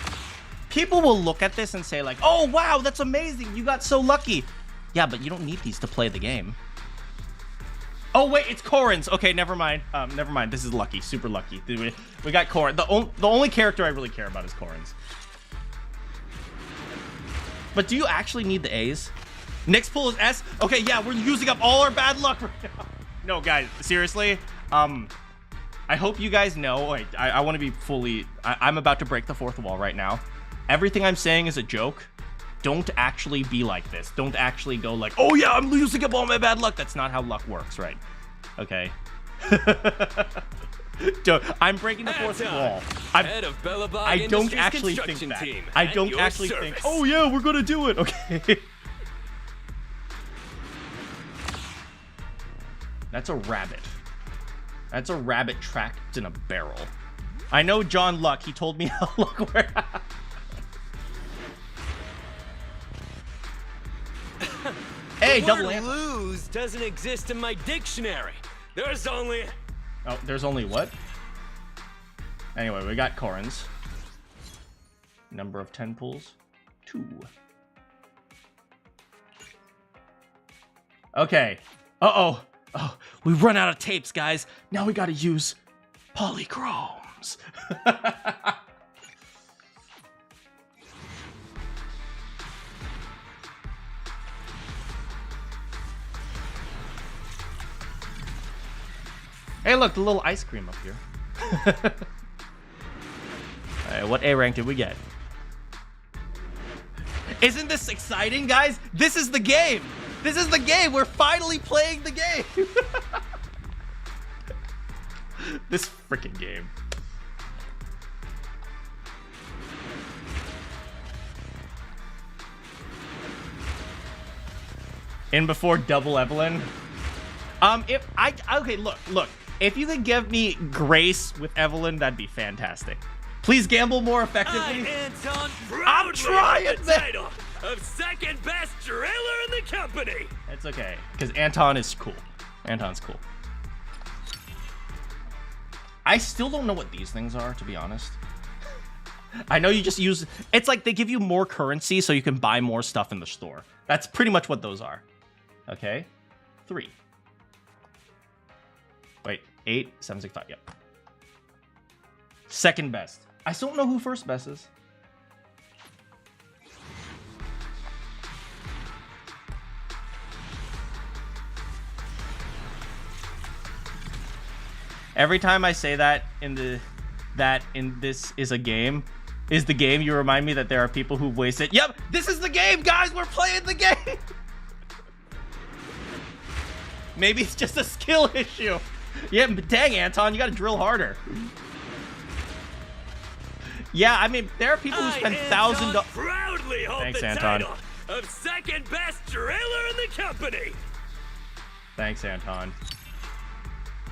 People will look at this and say like, "Oh wow, that's amazing! You got so lucky." Yeah, but you don't need these to play the game. Oh wait, it's Corrin's. Okay, never mind. Never mind. This is lucky, super lucky. We got Corrin. The only character I really care about is Corrin's. But do you actually need the A's? Next pull is S. Okay, yeah, we're using up all our bad luck right now. No, guys, seriously. I hope you guys know. Wait, I want to be fully. I'm about to break the fourth wall right now. Everything I'm saying is a joke. Don't actually be like this. Don't actually go like, oh yeah, I'm losing up all my bad luck. That's not how luck works, right? Okay. I'm breaking the fourth wall. I don't actually think that. I don't actually think, oh yeah, we're gonna do it. Okay. That's a rabbit. That's a rabbit trapped in a barrel. I know John Luck. He told me how luck works. Hey, double lose doesn't exist in my dictionary. There's only... Oh, there's only what? Anyway, we got Corrin's. Number of 10 pulls, 2. Okay. Uh-oh. Oh, we run out of tapes, guys. Now we gotta use polychromes. Hey, look, the little ice cream up here. Alright, what A rank did we get? Isn't this exciting, guys? This is the game. This is the game. We're finally playing the game. This freaking game. In before double Evelyn. Okay, look. If you could give me Grace with Evelyn, that'd be fantastic. Please gamble more effectively. I'm trying, man. Title of second best driller in the company. It's okay, because Anton is cool. Anton's cool. I still don't know what these things are, to be honest. I know you just use... It's like they give you more currency so you can buy more stuff in the store. That's pretty much what those are. Okay. 3. Wait, 8, 7, 6, 5, yep. Second best. I still don't know who first best is. Every time I say that in this is a game, is the game, you remind me that there are people who've wasted. Yep, this is the game, guys. We're playing the game. Maybe it's just a skill issue. Yeah, but dang, Anton, you gotta drill harder. Yeah, I mean, there are people who spend $1,000. Proudly hold Thanks, the Anton. title of second best driller in the company. Thanks, Anton.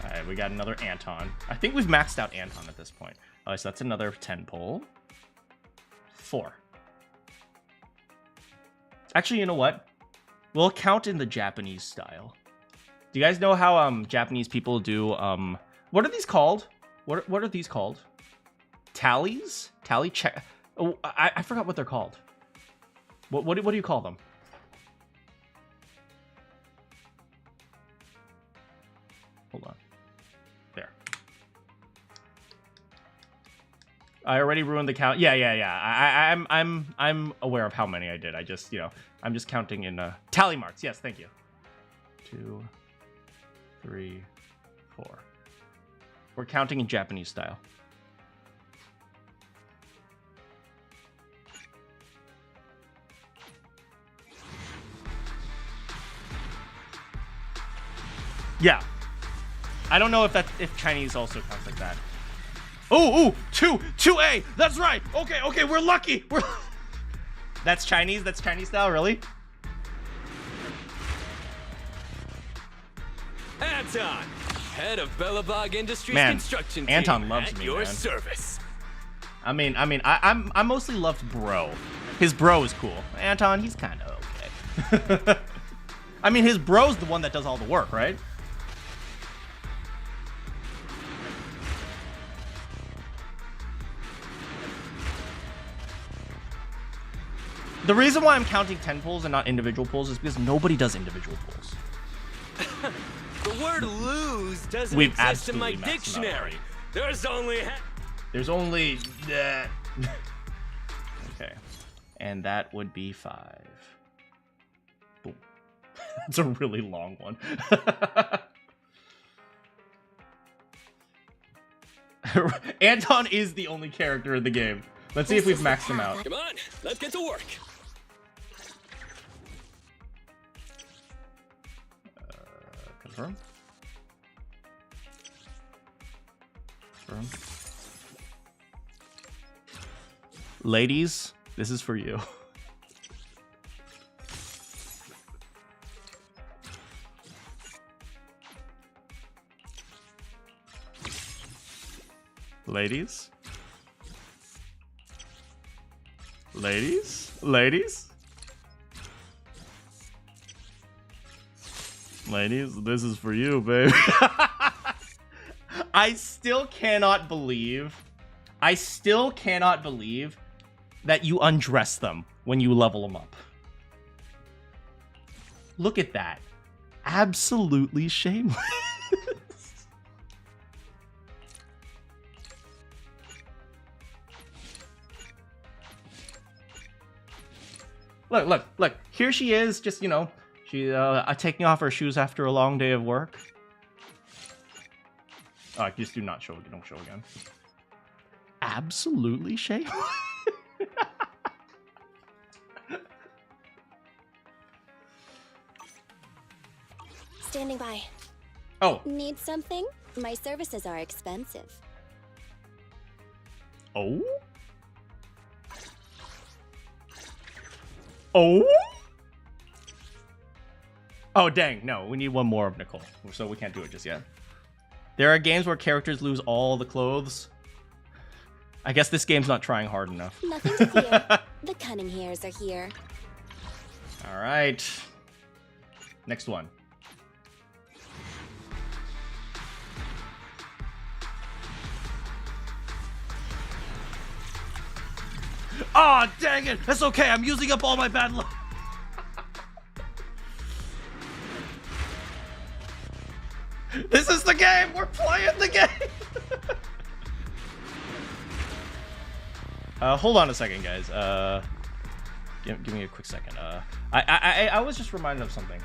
All right, we got another Anton. I think we've maxed out Anton at this point. Oh, so that's another 10 pull. 4. Actually, you know what? We'll count in the Japanese style. Do you guys know how Japanese people do what are these called? What are these called? Tallies? Tally check. Oh, I forgot what they're called. What do you call them? Hold on. I already ruined the count. Yeah. I'm aware of how many I did. I just, you know, I'm just counting in tally marks. Yes, thank you. 2, 3, 4. We're counting in Japanese style. Yeah. I don't know if Chinese also counts like that. Oh, 2A. That's right. Okay, we're lucky. That's Chinese. That's Chinese style, really? Anton, head of Belobog Industries Man, construction team. Anton loves at me, your man. service. I mostly loved Bro. His bro is cool. Anton, he's kind of okay. I mean, his bro's the one that does all the work, right? The reason why I'm counting 10 pulls and not individual pulls is because nobody does individual pulls. The word lose doesn't We've exist in my absolutely maxed them out dictionary. already. There's only that. Okay. And that would be 5. Boom. That's a really long one. Anton is the only character in the game. Let's see if we've maxed him out. Come on, let's get to work. Confirm. Confirm. Ladies, this is for you. Ladies? Ladies? Ladies? Ladies, this is for you, baby. I still cannot believe that you undress them when you level them up. Look at that. Absolutely shameless. Look. Here she is, just, you know, she taking off her shoes after a long day of work. Just do not show. Don't show again. Absolutely shameless. Standing by. Oh. Need something? My services are expensive. Oh? Oh? Oh, dang. No, we need one more of Nicole, so we can't do it just yet. There are games where characters lose all the clothes. I guess this game's not trying hard enough. Nothing to fear. The cunning hairs are here. All right. Next one. Oh, dang it. That's okay. I'm using up all my bad luck. This is the game. We're playing the game. Hold on a second, guys. Give me a quick second. I was just reminded of something.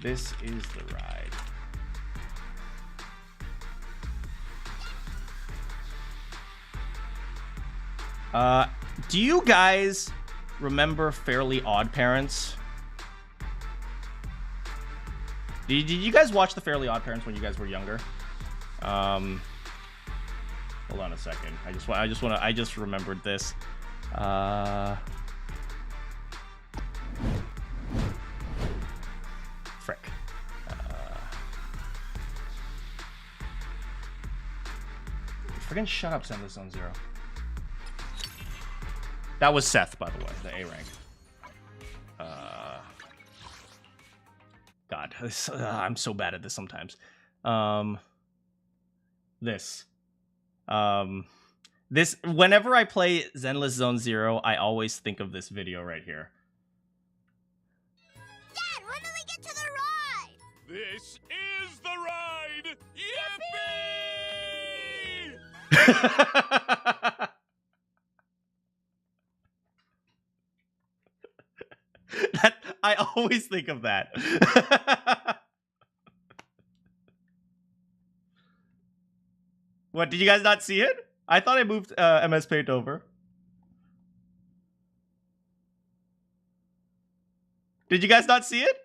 This is the ride. Do you guys remember Fairly Odd Parents? Did you guys watch the Fairly Odd Parents when you guys were younger? Hold on a second. I just remembered this. Frick. Friggin' shut up, Send This Zone Zero. That was Seth, by the way, the A rank. God, I'm so bad at this sometimes. This. Whenever I play Zenless Zone Zero, I always think of this video right here. Dad, when do we get to the ride? This is the ride! Yippee! I always think of that. What, did you guys not see it? I thought I moved MS Paint over. Did you guys not see it?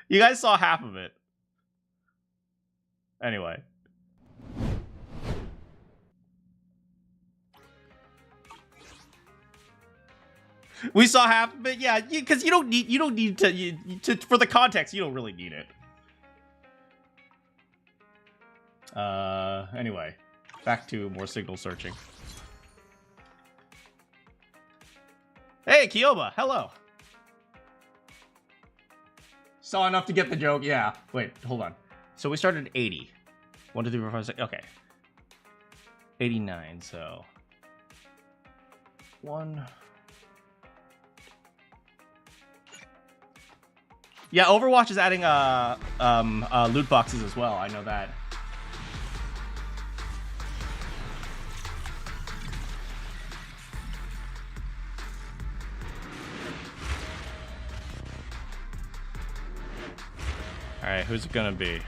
You guys saw half of it. Anyway. We saw half of it, yeah, because you don't need to for the context, you don't really need it. Anyway, back to more signal searching. Hey, Kyoba, hello. Saw enough to get the joke, yeah. Wait, hold on. So we started at 80. 1, 2, 3, 4, 5, 6, okay. 89, so 1. Yeah, Overwatch is adding loot boxes as well. I know that. All right, who's it gonna be?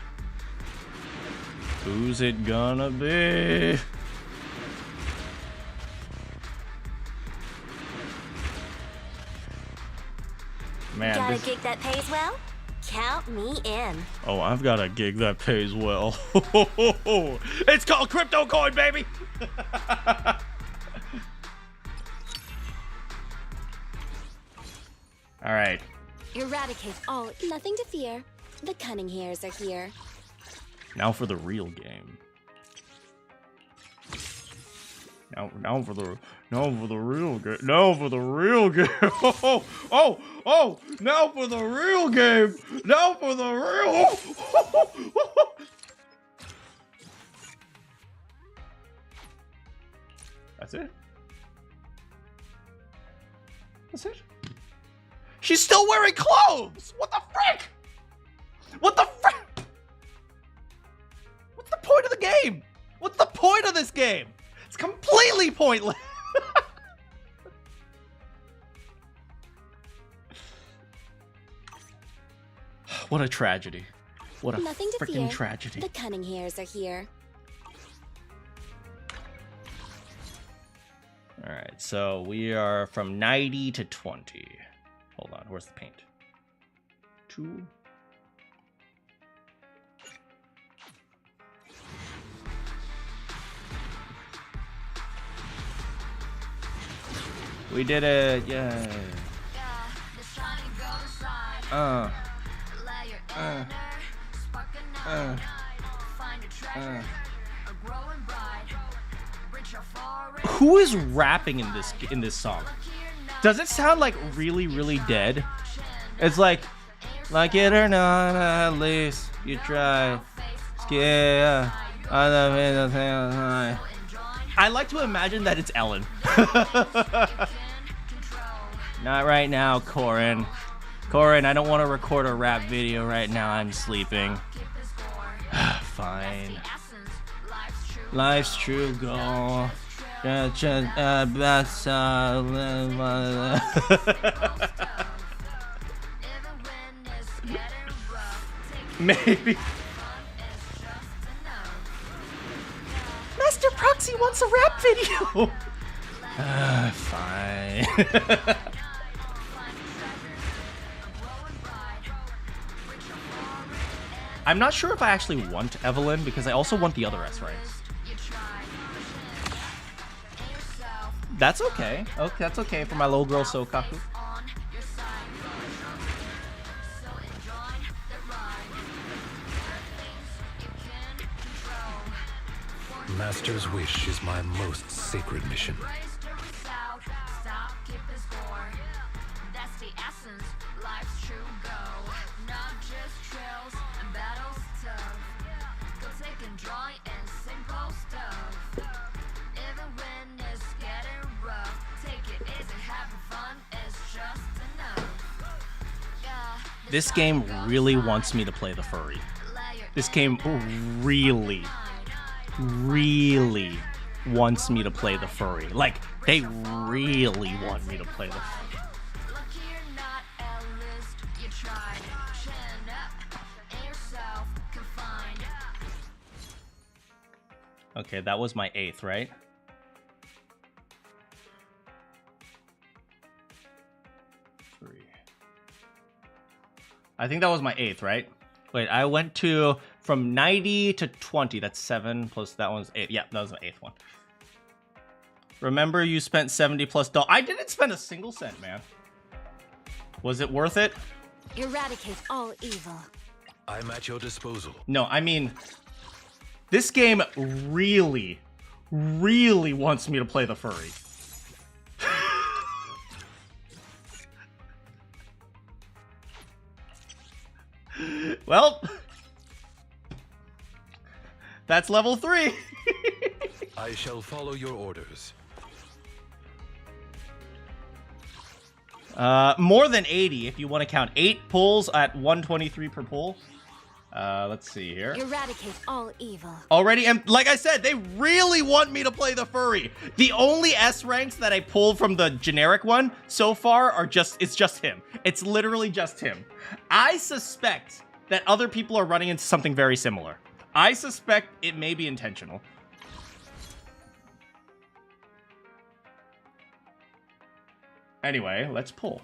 Who's it gonna be? Man, got a gig that pays well? Count me in. Oh, I've got a gig that pays well. It's called Crypto Coin, baby! All right. Eradicate all. Nothing to fear. The cunning hairs are here. Now for the real game. Now for the real game. Now for the real game. Oh! Now for the real game. Now for the real. That's it. That's it. She's still wearing clothes. What the frick? What the frick? What's the point of the game? What's the point of this game? It's completely pointless. What a tragedy. What a freaking tragedy. The cunning hairs are here. All right, so we are from 90 to 20. Hold on, where's the paint? 2. We did it, yeah. Who is rapping in this song? Does it sound like really dead? It's like it or not, at least you try. Yeah. I like to imagine that it's Ellen. Not right now, Corin. Corin, I don't want to record a rap video right now. I'm sleeping. Fine. Life's true goal. Maybe. Master Proxy wants a rap video. Fine. I'm not sure if I actually want Evelyn because I also want the other S ranks. That's okay. Okay, that's okay for my little girl Sokaku. Master's wish is my most sacred mission. This game really wants me to play the furry. This game really wants me to play the furry. Like, They really want me to play this. Okay, that was my 8th, right? I think that was my 8th, right? Wait, I went to from 90 to 20. That's 7 plus that one's 8. Yeah, that was my 8th one. Remember you spent 70 plus dollars. I didn't spend a single cent, man. Was it worth it? Eradicate all evil. I'm at your disposal. No, I mean, this game really, really wants me to play the furry. Well, that's level 3. I shall follow your orders. More than 80 if you want to count 8 pulls at 123 per pull. Let's see here. Eradicate all evil. Already, and like I said, they really want me to play the furry. The only S ranks that I pulled from the generic one so far are it's just him. It's literally just him. I suspect that other people are running into something very similar. I suspect it may be intentional. Anyway, let's pull.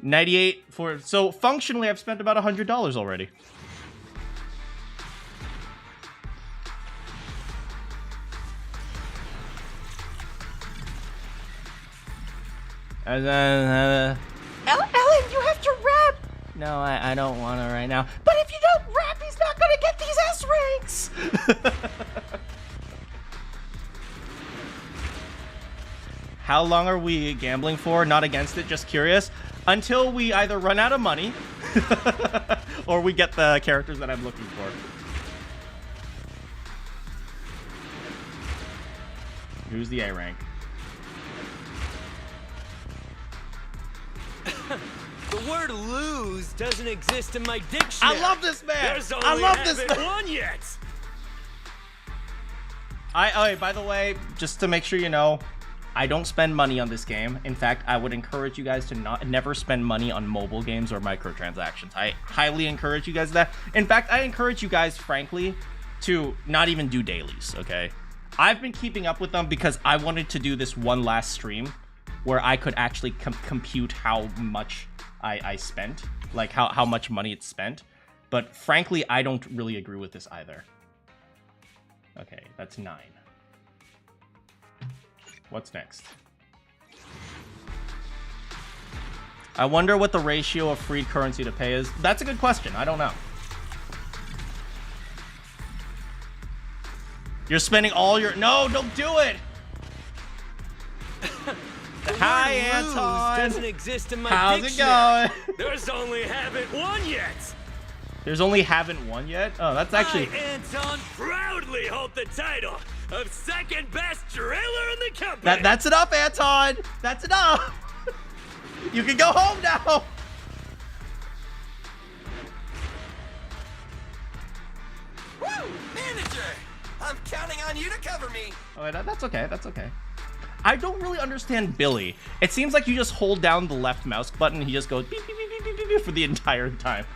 98 for... So, functionally, I've spent about $100 already. And then... Ellen, you have to rap! No, I don't want to right now. But if you don't rap, he's not going to get these S ranks! How long are we gambling for? Not against it, just curious. Until we either run out of money or we get the characters that I'm looking for. Who's the A rank? The word lose doesn't exist in my dictionary. I love this man! There's only I love this man! one yet! Oh, by the way, just to make sure you know, I don't spend money on this game. In fact, I would encourage you guys to never spend money on mobile games or microtransactions. I highly encourage you guys that. In fact, I encourage you guys, frankly, to not even do dailies, okay? I've been keeping up with them because I wanted to do this one last stream where I could actually compute how much I spent, like how much money it's spent. But frankly, I don't really agree with this either. Okay, that's 9. What's next? I wonder what the ratio of freed currency to pay is. That's a good question. I don't know. You're spending all your... No, don't do it! Hi, Anton! Doesn't exist in my How's dictionary. it going? There's only haven't won yet. There's only haven't won yet? Oh, that's actually... I, Anton, proudly hold the title of second best driller in the company. That's enough, Anton! That's enough! You can go home now! Woo! Manager! I'm counting on you to cover me! Oh, wait, that's okay, that's okay. I don't really understand Billy. It seems like you just hold down the left mouse button and he just goes beep, beep, beep, beep, beep, beep for the entire time.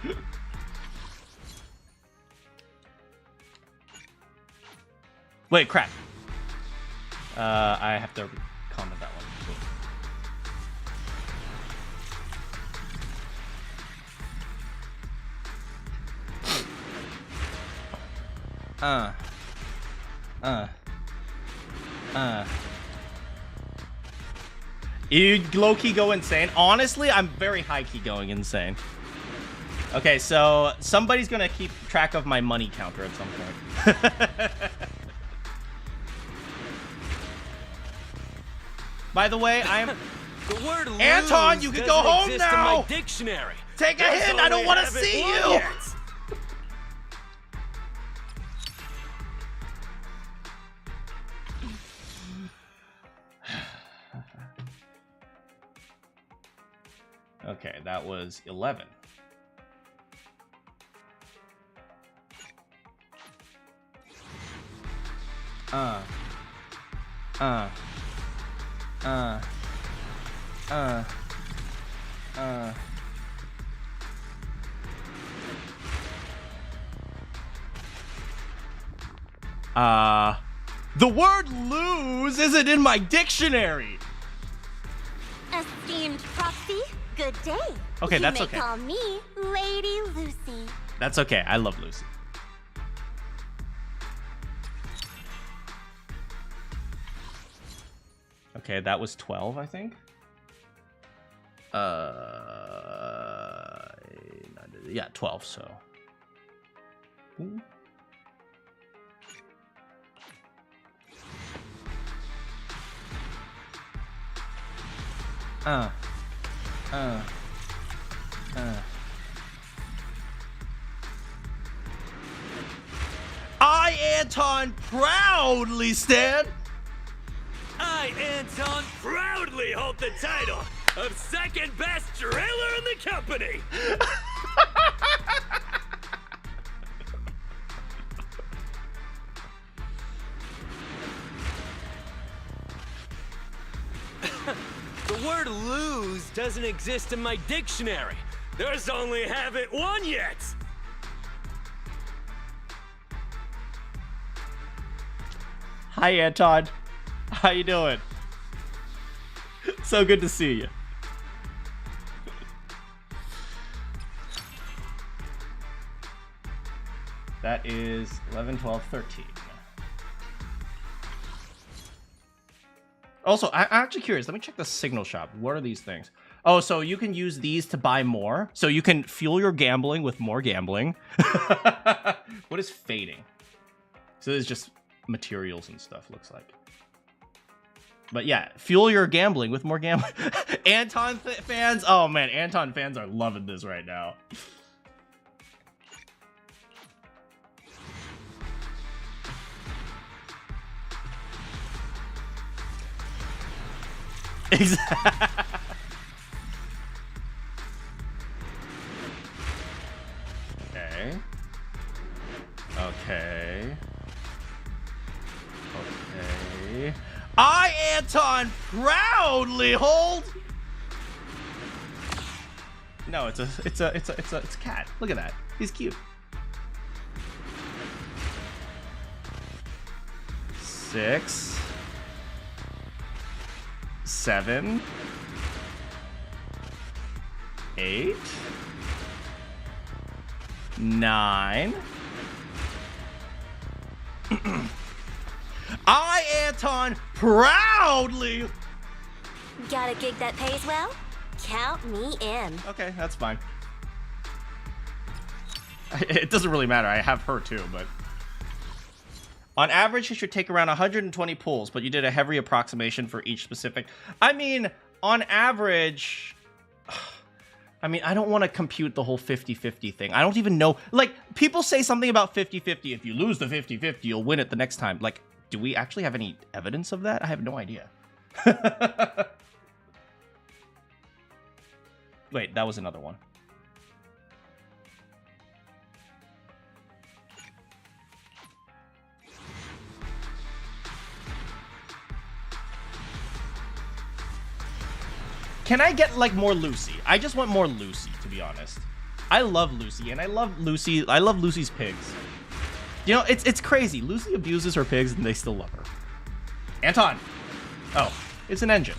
Wait, crap. I have to comment that one. You low-key go insane. Honestly, I'm very high-key going insane. Okay, so somebody's gonna keep track of my money counter at some point. By the way, I'm... The word Anton, lose you can doesn't go home exist now! in my dictionary. Take a There's hint, I don't only want to haven't see won you! yet. Okay, that was 11. Uh. The word lose isn't in my dictionary. Esteemed proxy, good day. Okay, that's you okay. may call me Lady Lucy. That's okay. I love Lucy. Okay, that was 12, I think. Yeah, 12, so. Ooh. I, Anton, proudly stand. I, Anton, proudly hold the title of second best driller in the company. The word lose doesn't exist in my dictionary. There's only haven't won yet. Hi, Anton. How you doing? So good to see you. That is 11, 12, 13. Also, I'm actually curious. Let me check the signal shop. What are these things? Oh, so you can use these to buy more. So you can fuel your gambling with more gambling. What is fading? So it's just materials and stuff, looks like. But yeah, fuel your gambling with more gambling. Anton fans? Oh man, Anton fans are loving this right now. Exactly. Okay. Okay. Okay. I, Anton, proudly hold. No, it's a cat. Look at that. He's cute. 6, 7, 8, 9. I, Anton, proudly. Got a gig that pays well? Count me in. Okay, that's fine. It doesn't really matter. I have her too, but on average, you should take around 120 pulls, but you did a heavy approximation for each specific. I mean, on average, I mean, I don't want to compute the whole 50-50 thing. I don't even know. Like, people say something about 50-50. If you lose the 50-50, you'll win it the next time. Like, do we actually have any evidence of that? I have no idea. Wait, that was another one. Can I get, like, more Lucy? I just want more Lucy, to be honest. I love Lucy, and I love Lucy's pigs. You know, it's crazy. Lucy abuses her pigs, and they still love her. Anton! Oh, it's an engine.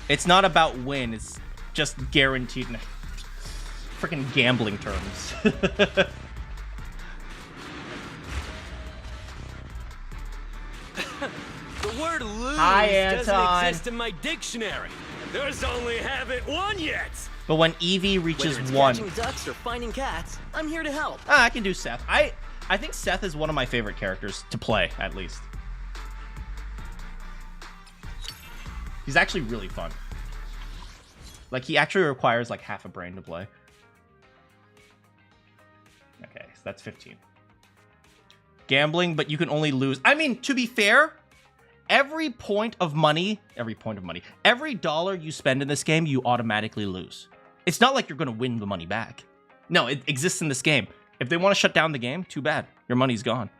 It's not about win, it's just guaranteed in freaking gambling terms. The word lose Hi, doesn't Anton. exist in my dictionary. There's only haven't won yet. But when Eevee reaches Whether it's 1... catching ducks or finding cats, I'm here to help. I can do Seth. I think Seth is one of my favorite characters to play, at least. He's actually really fun. Like, he actually requires, like, half a brain to play. Okay, so that's 15. Gambling, but you can only lose... I mean, to be fair, every dollar you spend in this game, you automatically lose. It's not like you're going to win the money back. No, it exists in this game. If they want to shut down the game, too bad. Your money's gone.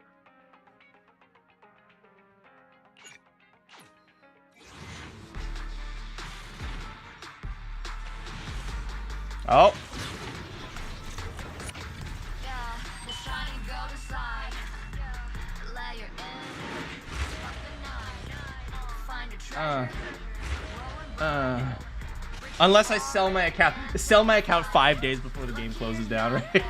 Oh. Unless I sell my account. Sell my account 5 days before the game closes down, right?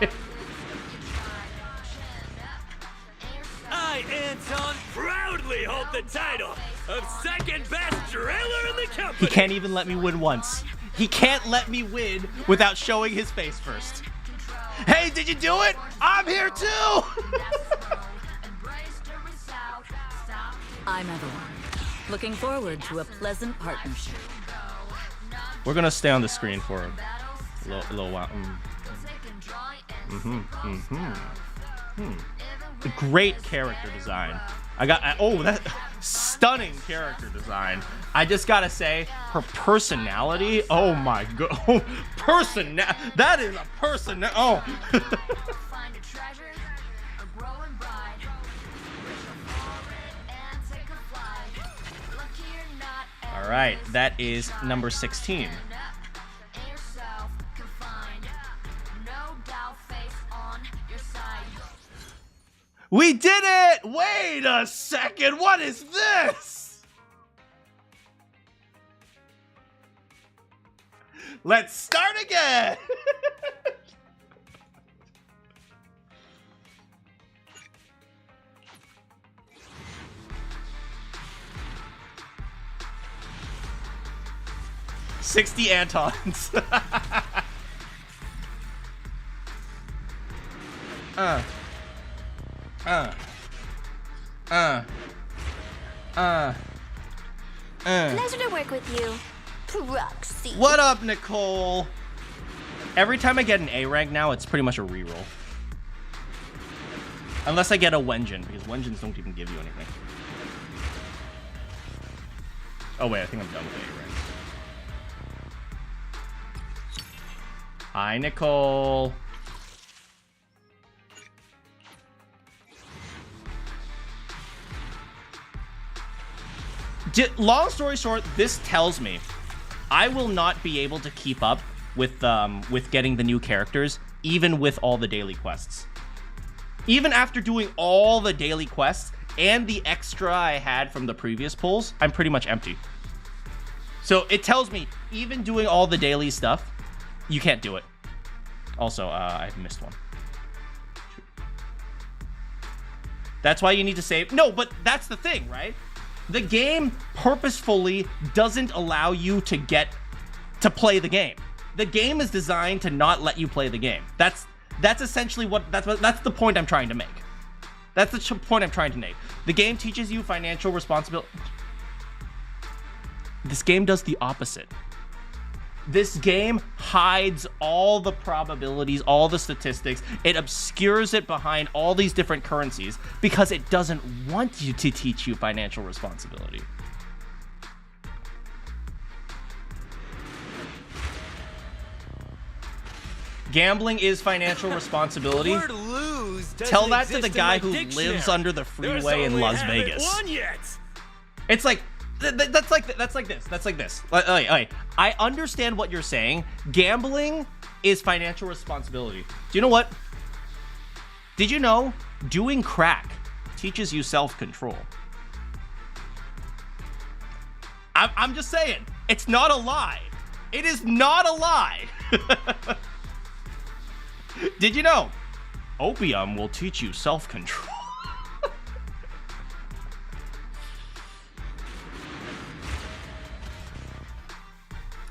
I, Anton, proudly hold the title of second best driller in the company. He can't even let me win once. He can't let me win without showing his face first. Hey, did you do it? I'm here too! I'm Evelyn. Looking forward to a pleasant partnership. We're gonna stay on the screen for a little while. Great character design. That stunning character design. I just gotta say, her personality. Oh my god, that is a person. Oh. All right, that is number 16. We did it! Wait a second, what is this? Let's start again! $60 Antons. Pleasure to work with you, Proxy. What up, Nicole? Every time I get an A rank now, it's pretty much a reroll. Unless I get a Wenjin, because Wenjins don't even give you anything. Oh wait, I think I'm done with A ranks. Hi, Nicole. Long story short, this tells me I will not be able to keep up with getting the new characters, even with all the daily quests. Even after doing all the daily quests and the extra I had from the previous pulls, I'm pretty much empty. So it tells me, even doing all the daily stuff, you can't do it. Also, I've missed one. That's why you need to save. No, but that's the thing, right? The game purposefully doesn't allow you to play the game. The game is designed to not let you play the game. That's essentially that's the point I'm trying to make. That's the point I'm trying to make. The game teaches you financial responsibility. This game does the opposite. This game hides all the probabilities, all the statistics. It obscures it behind all these different currencies because it doesn't want you to teach you financial responsibility. Gambling is financial responsibility. Tell that to the guy who lives under the freeway in Las Vegas. It's like, that's like this. I understand what you're saying. Gambling is financial responsibility. Do you know what? Did you know doing crack teaches you self-control? I'm just saying, it's not a lie. It is not a lie. Did you know opium will teach you self-control?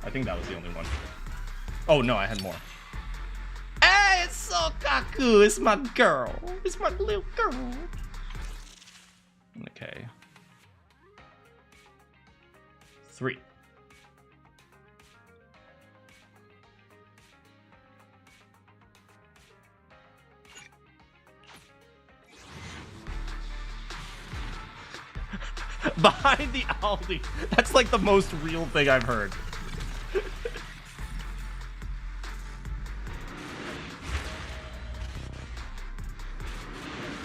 I think that was the only one. Oh no, I had more. Hey, it's Sokaku. It's my girl. It's my little girl. Okay. 3. Behind the Aldi. That's like the most real thing I've heard.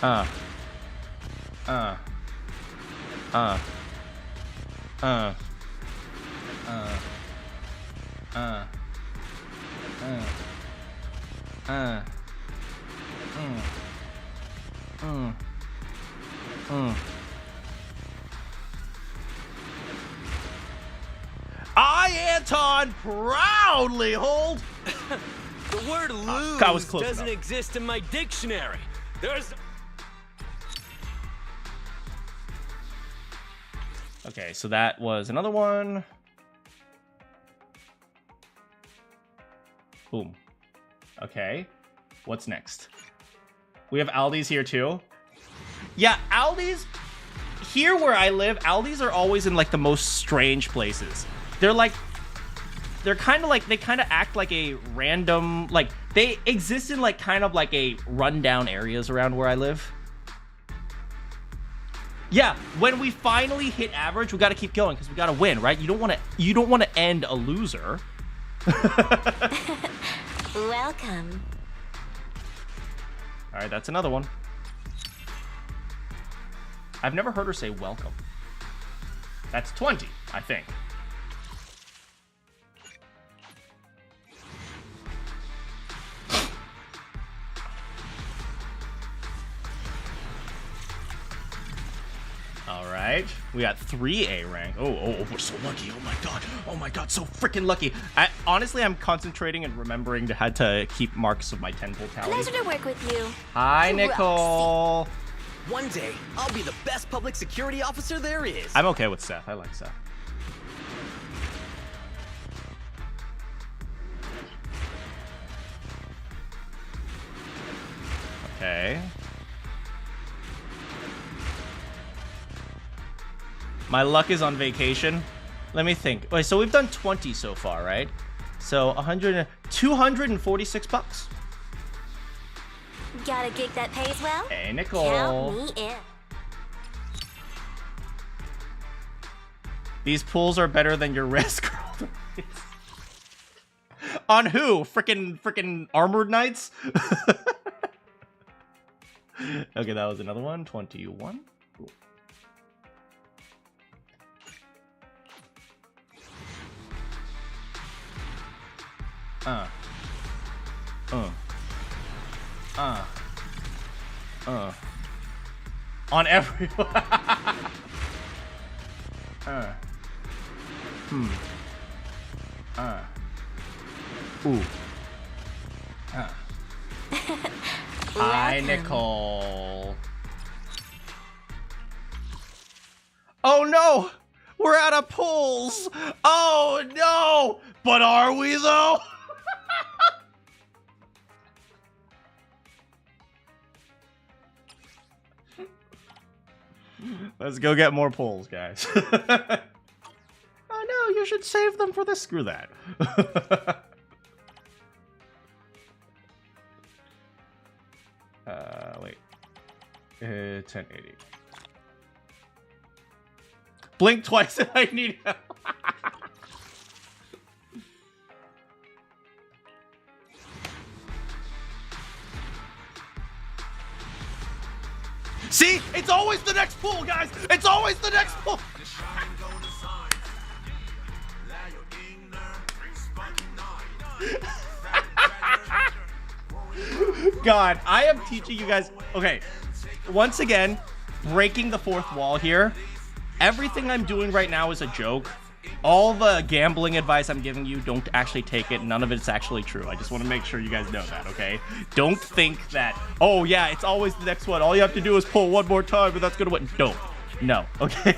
Uh. I, Anton, proudly hold. The word lose I was close doesn't enough. exist in my dictionary. There's... Okay, so that was another one. Boom. Okay, what's next? We have Aldi's here too. Yeah, Aldi's here where I live. Aldi's are always in like the most strange places. They're kind of like, they kind of act like a random, like they exist in like kind of like a rundown areas around where I live. Yeah, when we finally hit average, we got to keep going because we got to win, right? You don't want to end a loser. Welcome. All right, that's another one. I've never heard her say welcome. That's 20, I think. All right, we got 3A rank. Oh, we're so lucky. Oh my god, so freaking lucky. Honestly, I'm concentrating and remembering how to keep marks of my 10-pull tally. Pleasure to work with you. Hi, Nicole. One day, I'll be the best public security officer there is. I'm okay with Seth. I like Seth. Okay. My luck is on vacation. Let me think. Wait, so we've done 20 so far, right? So 246 bucks. Got a gig that pays well? Hey, Nicole. Count me in. These pools are better than your risk. On who? Frickin' armored knights? Okay, that was another one. 21. Cool. On every Ooh. Hi, Nicole. Oh no! We're out of pulls! Oh no! But are we though? Let's go get more pulls, guys. Oh no, you should save them for this. Screw that. Wait. 1080. Blink twice if I need help. See? It's always the next pull, guys! It's always the next pull! God, I am teaching you guys. Okay, once again, breaking the fourth wall here. Everything I'm doing right now is a joke. All the gambling advice I'm giving you, don't actually take it. None of it's actually true. I just want to make sure you guys know that, okay? Don't think that, oh yeah, it's always the next one. All you have to do is pull one more time and that's gonna win. Don't. No, okay?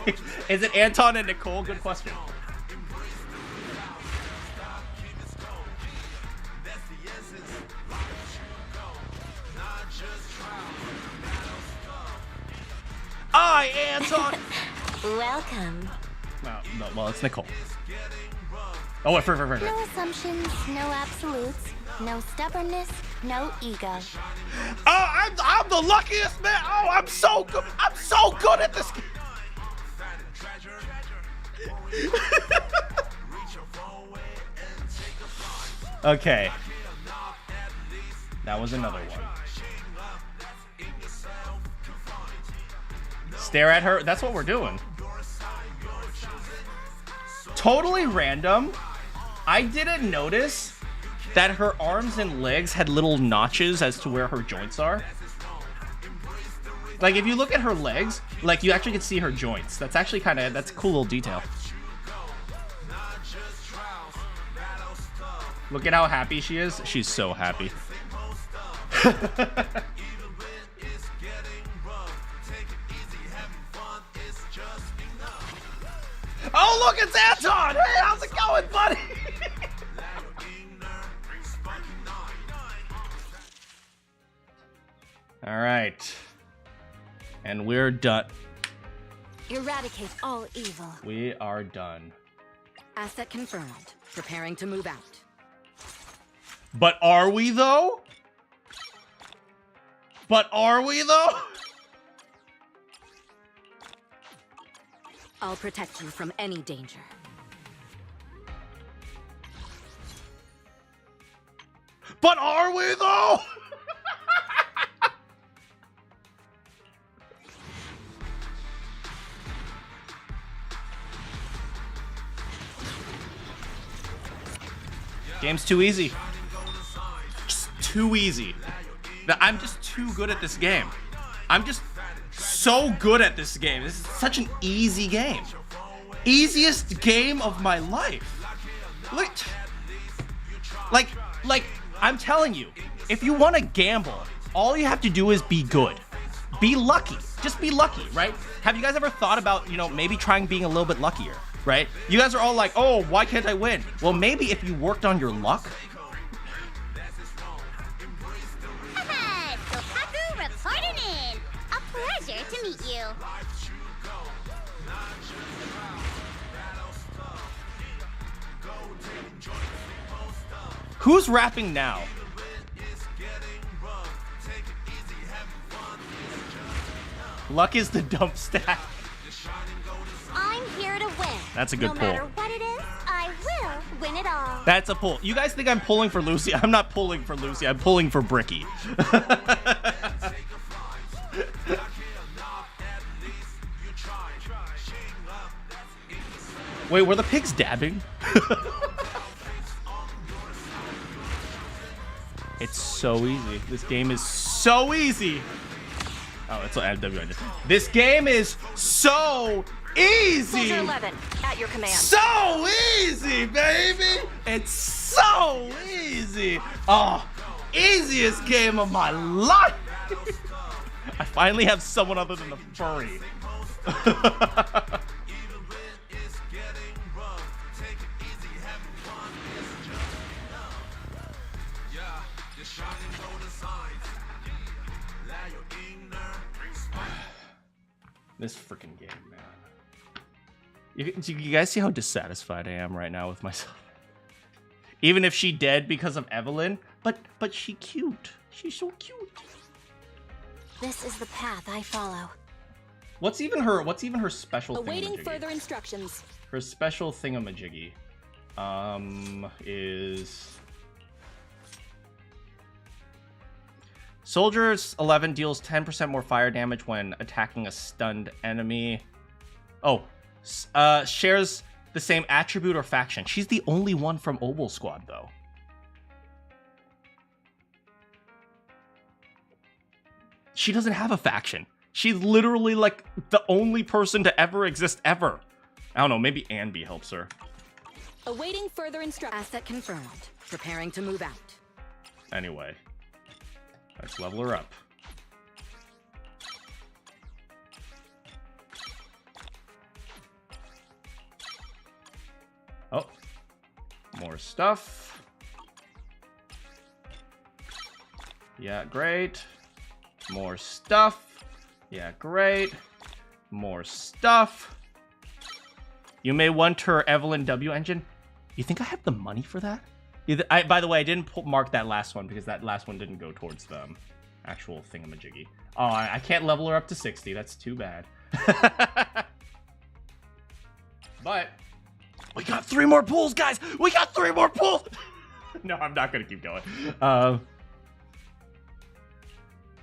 Is it Anton and Nicole? Good question. I, Anton. Welcome. No, well, it's Nicole. Oh, wait, No assumptions, no absolutes, no stubbornness, no ego. Oh, I'm the luckiest man. Oh, I'm so good. I'm so good at this. Okay. That was another one. Stare at her. That's what we're doing. Totally random. I didn't notice that her arms and legs had little notches as to where her joints are. Like, if you look at her legs, like, you actually can see her joints. That's actually that's a cool little detail. Look at how happy she is. She's so happy. Oh, look, it's Anton! Hey, how's it going, buddy? All right. And we're done. Eradicate all evil. We are done. Asset confirmed. Preparing to move out. But are we, though? But are we, though? I'll protect you from any danger. But are we, though? Game's too easy. Just too easy. I'm just too good at this game. I'm just so good at this game. This is such an easy game. Easiest game of my life. Look. Like, I'm telling you, if you want to gamble, all you have to do is be good. Be lucky. Just be lucky, right? Have you guys ever thought about, maybe trying being a little bit luckier, right? You guys are all like, oh, why can't I win? Well, maybe if you worked on your luck. Sokaku reporting in. A pleasure to meet you. Who's rapping now? Luck is the dump stack. I'm here to win. That's a good pull. No matter what it is, I will win it all. That's a pull. You guys think I'm pulling for Lucy? I'm not pulling for Lucy. I'm pulling for Bricky. Wait, were the pigs dabbing? It's so easy. This game is so easy. Oh, it's WI. This game is so easy. Soldier 11, at your command. So easy, baby. It's so easy. Oh, easiest game of my life. I finally have someone other than the furry. This freaking game, man. You guys see how dissatisfied I am right now with myself? Even if she dead because of Evelyn, but she cute. She's so cute. This is the path I follow. What's even her special Awaiting thingamajiggy? further instructions. Her special thingamajiggy is Soldiers 11 deals 10% more fire damage when attacking a stunned enemy. Oh, shares the same attribute or faction. She's the only one from Obel Squad, though. She doesn't have a faction. She's literally like the only person to ever exist ever. I don't know, maybe Anby helps her. Awaiting further instructions. Asset confirmed. Preparing to move out. Anyway, let's level her up. Oh, more stuff. Yeah, great. More stuff. Yeah, great. More stuff. You may want her Evelyn W engine. You think I have the money for that? By the way, I didn't mark that last one because that last one didn't go towards the actual thingamajiggy. Oh, I can't level her up to 60. That's too bad. But we got 3 more pulls, guys. We got 3 more pulls. No, I'm not going to keep going.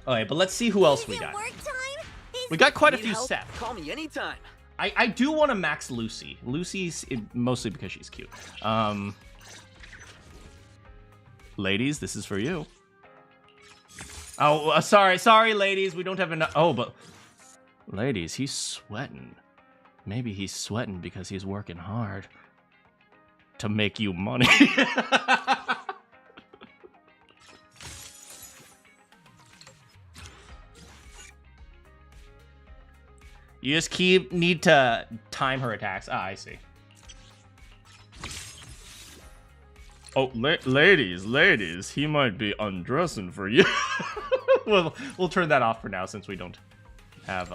Okay, but let's see who else we got. Work time? We got quite a Need few help? sets. Call me anytime. I do want to max Lucy. Lucy's mostly because she's cute. Ladies, this is for you. Oh, sorry, ladies. We don't have enough. Oh, but ladies, he's sweating. Maybe he's sweating because he's working hard to make you money. You just need to time her attacks. Ah, I see. Oh, ladies, he might be undressing for you. we'll turn that off for now since we don't have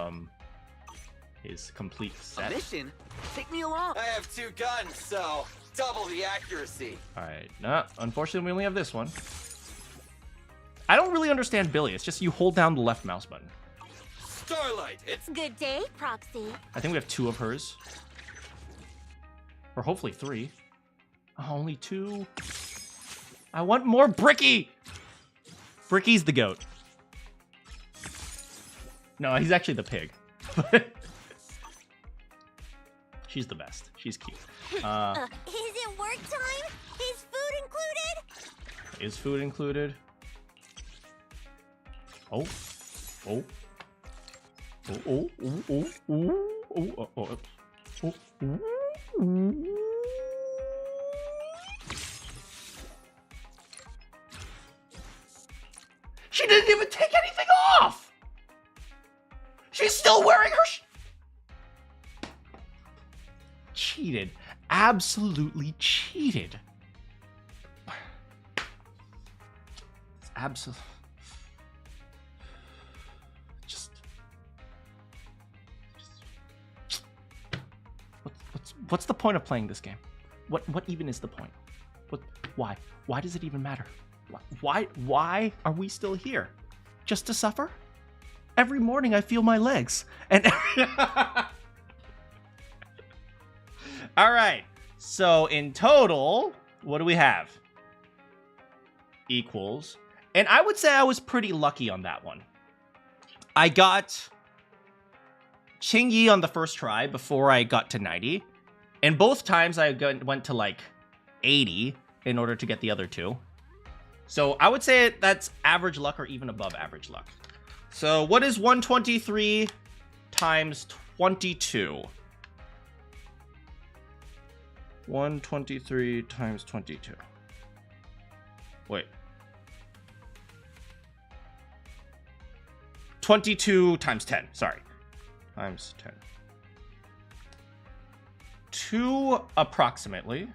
his complete set. A mission? Take me along. I have 2 guns, so double the accuracy. All right, no, unfortunately we only have this one. I don't really understand Billy. It's just you hold down the left mouse button. Starlight, it's Good day, Proxy. I think we have 2 of hers. Or hopefully 3. Oh, only 2. I want more Bricky! Bricky's the goat. No, he's actually the pig. She's the best. She's cute. Is it work time? Is food included? Is food included? Oh. Oh. Oh, oh, oh, oh, oh, oh, oh, oh. She didn't even take anything off! She's still wearing her cheated. Absolutely cheated. It's absolutely... What's the point of playing this game? What even is the point? Why? Why does it even matter? Why are we still here? Just to suffer? Every morning I feel my legs. And all right. So in total, what do we have? Equals. And I would say I was pretty lucky on that one. I got Qingyi on the first try before I got to 90. And both times I went to like 80 in order to get the other 2. So I would say that's average luck or even above average luck. So what is 123 times 22? 123 times 22. Wait. 22 times 10, sorry. Times 10. 2 approximately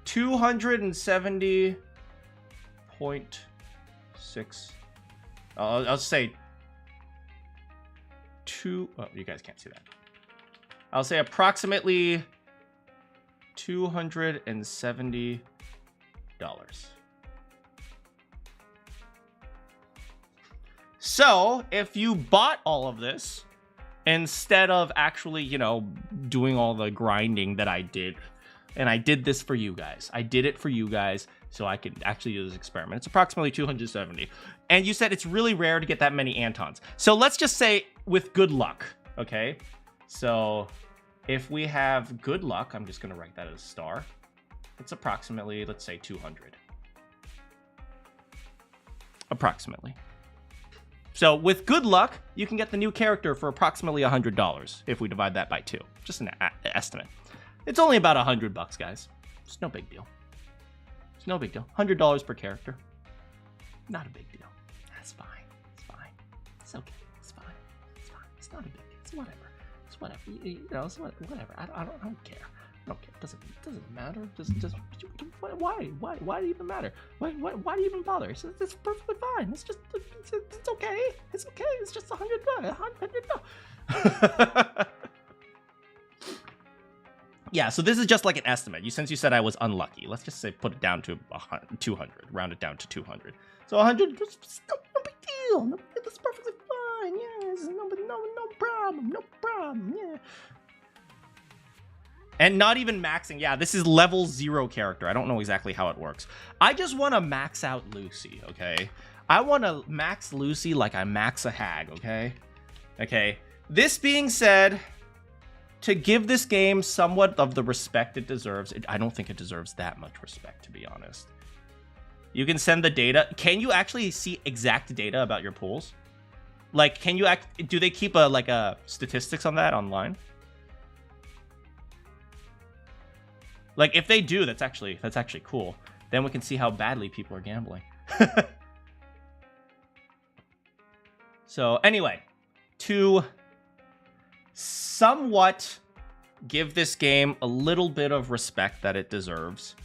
270.6. I'll say 2. Oh, you guys can't see that. I'll say approximately $270. So if you bought all of this instead of actually, you know, doing all the grinding that I did, and I did this for you guys. I did it for you guys so I could actually do this experiment. It's approximately 270. And you said it's really rare to get that many Antons. So let's just say with good luck, okay? So if we have good luck, I'm just going to write that as a star. It's approximately, let's say 200. Approximately. So with good luck, you can get the new character for approximately $100 if we divide that by 2. Just an estimate. It's only about $100, guys. It's no big deal. It's no big deal. $100 per character. Not a big deal. That's fine. It's fine. It's okay. It's fine. It's fine. It's not a big deal. It's whatever. It's whatever. You know, it's whatever. I don't care. I don't care. It doesn't matter. Why do you even matter? Why do you even bother? It's perfectly fine. It's just it's okay. It's okay. It's just $100. $100. Yeah, so this is just like an estimate. Since you said I was unlucky, let's just say put it down to 200, round it down to 200. So 100, no big deal. No, that's perfectly fine. Yes, no problem. No problem. Yeah. And not even maxing. Yeah, this is level 0 character. I don't know exactly how it works. I just want to max out Lucy, okay? I want to max Lucy like I max a hag, okay? Okay. This being said, to give this game somewhat of the respect it deserves, I don't think it deserves that much respect, to be honest. You can send the data. Can you actually see exact data about your pools? Like, can you do they keep a statistics on that online? Like, if they do, that's actually cool. Then we can see how badly people are gambling. So, anyway, to somewhat give this game a little bit of respect that it deserves,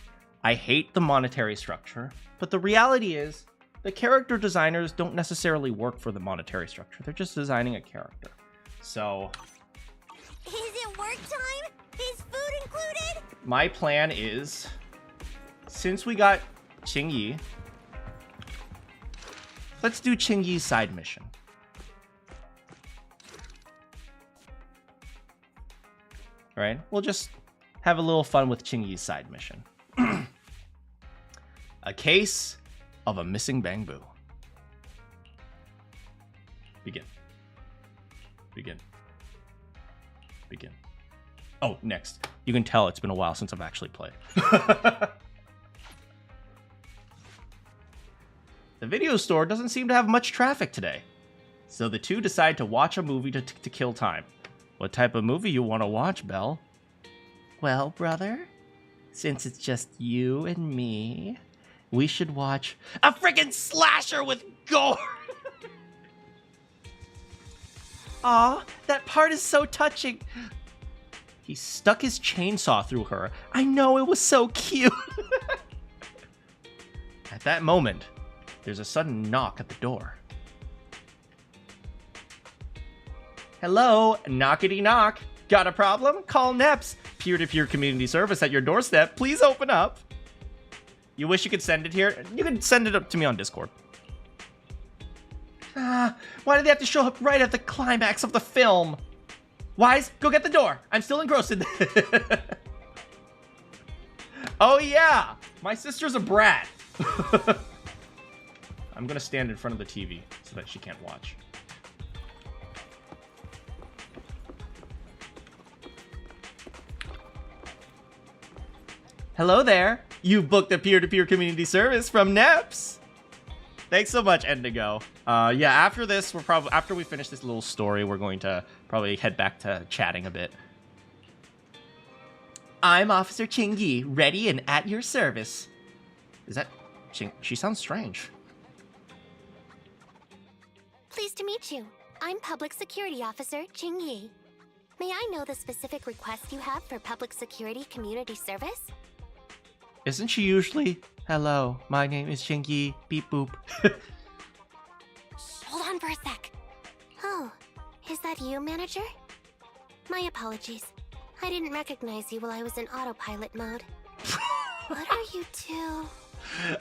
I hate the monetary structure, but the reality is the character designers don't necessarily work for the monetary structure. They're just designing a character. So... Is it work time? Is food included? My plan is, since we got Qingyi, let's do Qingyi's side mission. Right? We'll just have a little fun with Qingyi's side mission. A case of a missing bamboo. Begin. Begin. Begin. Oh, next. You can tell it's been a while since I've actually played. The video store doesn't seem to have much traffic today. So the two decide to watch a movie to kill time. What type of movie you want to watch, Belle? Well, brother, since it's just you and me, we should watch a freaking slasher with gore! Aw, that part is so touching. He stuck his chainsaw through her. I know, it was so cute. At that moment, there's a sudden knock at the door. Hello, knockity knock. Got a problem? Call NEPS. Peer-to-peer community service at your doorstep. Please open up. You wish you could send it here? You can send it up to me on Discord. Why did they have to show up right at the climax of the film? Wise, go get the door. I'm still engrossed in Oh yeah, my sister's a brat. I'm gonna stand in front of the TV so that she can't watch. Hello there. You've booked a peer-to-peer community service from NEPS. Thanks so much, Endigo. Yeah, after this, after we finish this little story, we're going to probably head back to chatting a bit. I'm Officer Qingyi, ready and at your service. Is that she sounds strange. Pleased to meet you. I'm Public Security Officer Qingyi. May I know the specific request you have for public security community service? Isn't she usually, hello, my name is Qingyi, beep boop. Hold on for a sec. Oh, is that you, manager? My apologies. I didn't recognize you while I was in autopilot mode. What are you two?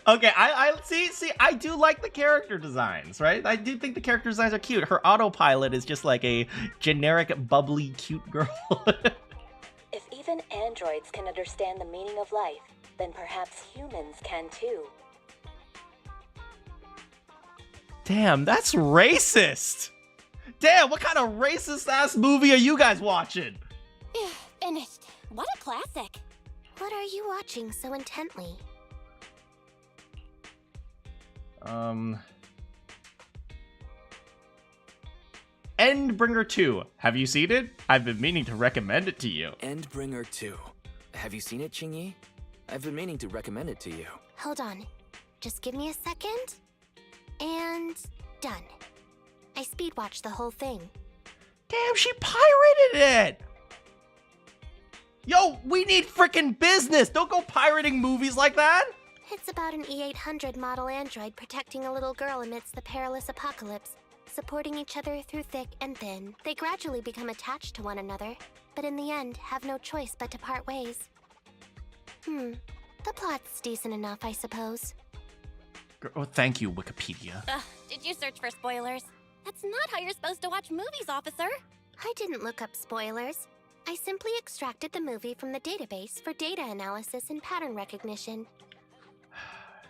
Okay, I see, I do like the character designs, right? I do think the character designs are cute. Her autopilot is just like a generic, bubbly, cute girl. If even androids can understand the meaning of life, then perhaps humans can too. Damn, that's racist. Damn, what kind of racist-ass movie are you guys watching? Finished. What a classic. What are you watching so intently? Endbringer 2. Have you seen it? I've been meaning to recommend it to you. Endbringer 2. Have you seen it, Qingyi? I've been meaning to recommend it to you. Hold on. Just give me a second. And done. I speed watched the whole thing. Damn, she pirated it! Yo, we need frickin' business! Don't go pirating movies like that! It's about an E-800 model android protecting a little girl amidst the perilous apocalypse, supporting each other through thick and thin. They gradually become attached to one another, but in the end have no choice but to part ways. The plot's decent enough, I suppose. Oh, thank you, Wikipedia. Did you search for spoilers? That's not how you're supposed to watch movies, officer. I didn't look up spoilers. I simply extracted the movie from the database for data analysis and pattern recognition.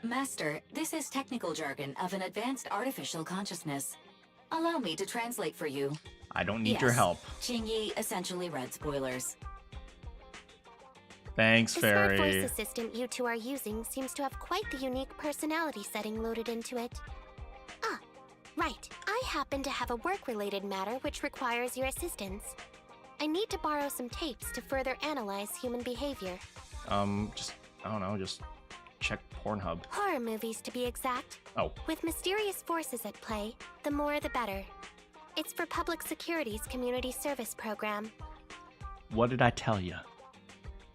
Master, this is technical jargon of an advanced artificial consciousness. Allow me to translate for you. I don't need your help. Qingyi essentially read spoilers. Thanks, The Fairy. smart voice assistant you two are using seems to have quite the unique personality setting loaded into it. Ah, right. I happen to have a work-related matter which requires your assistance. I need to borrow some tapes to further analyze human behavior. I don't know, just check Pornhub. Horror movies, to be exact. Oh. With mysterious forces at play, the more the better. It's for Public Security's community service program. What did I tell you?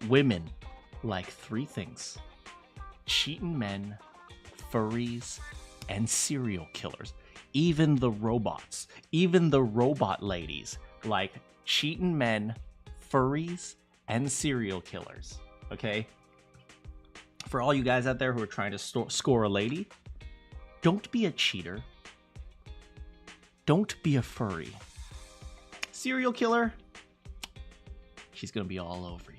Women like 3 things: cheating men, furries, and serial killers. Even the robots, even the robot ladies like cheating men, furries, and serial killers. Okay? For all you guys out there who are trying to score a lady, don't be a cheater. Don't be a furry. Serial killer, she's gonna be all over you.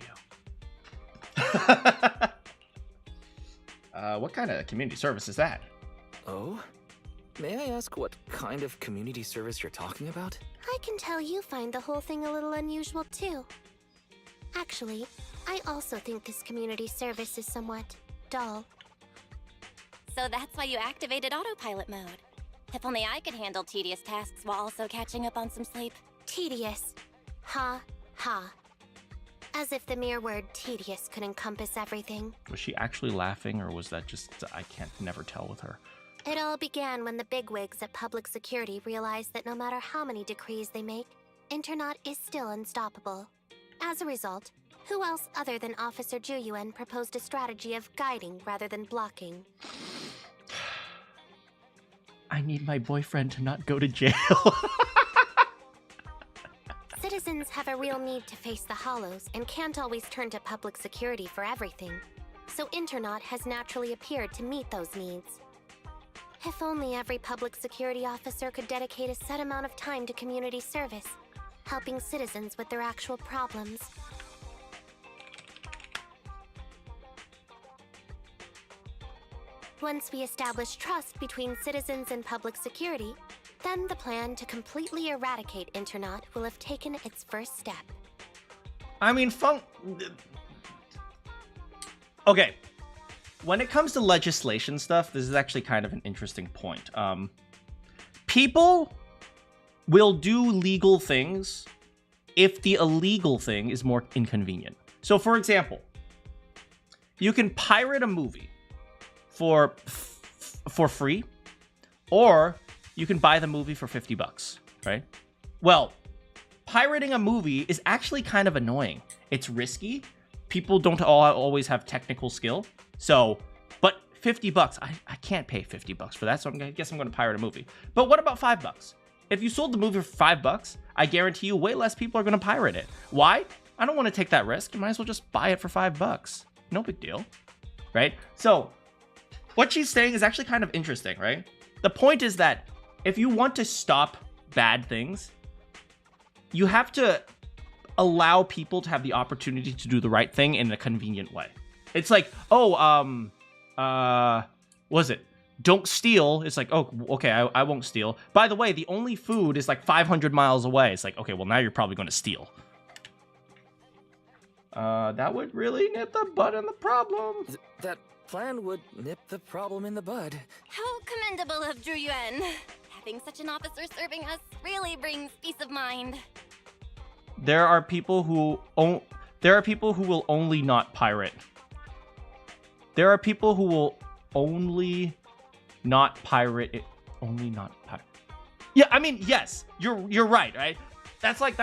What kind of community service is that? Oh? May I ask what kind of community service you're talking about? I can tell you find the whole thing a little unusual too. Actually, I also think this community service is somewhat dull. So that's why you activated autopilot mode. If only I could handle tedious tasks while also catching up on some sleep. Tedious. Ha, ha. As if the mere word tedious could encompass everything. Was she actually laughing, or was that just, I can't never tell with her. It all began when the bigwigs at Public Security realized that no matter how many decrees they make, Internet is still unstoppable. As a result, who else other than Officer Juyuan proposed a strategy of guiding rather than blocking? I need my boyfriend to not go to jail. Citizens have a real need to face the hollows and can't always turn to Public Security for everything. So Internet has naturally appeared to meet those needs. If only every Public Security officer could dedicate a set amount of time to community service, helping citizens with their actual problems. Once we establish trust between citizens and Public Security, then the plan to completely eradicate Internet will have taken its first step. I mean, okay. When it comes to legislation stuff, this is actually kind of an interesting point. People will do legal things if the illegal thing is more inconvenient. So, for example, you can pirate a movie for free, or you can buy the movie for $50, right? Well, pirating a movie is actually kind of annoying. It's risky. People don't always have technical skill. So, but $50, I can't pay $50 for that, so I guess I'm going to pirate a movie. But what about $5? If you sold the movie for $5, I guarantee you way less people are going to pirate it. Why? I don't want to take that risk. You might as well just buy it for $5. No big deal, right? So, what she's saying is actually kind of interesting, right? The point is that if you want to stop bad things, you have to allow people to have the opportunity to do the right thing in a convenient way. It's like, what was it? Don't steal. It's like, oh, okay, I won't steal. By the way, the only food is like 500 miles away. It's like, okay, well, now you're probably going to steal. That would really nip the bud in the problem. That plan would nip the problem in the bud. How commendable of Juyuan. Having such an officer serving us really brings peace of mind. There are people who will only not pirate. There are people who will only not pirate it. Only not pirate. Yeah, I mean, yes, you're right, right? That's like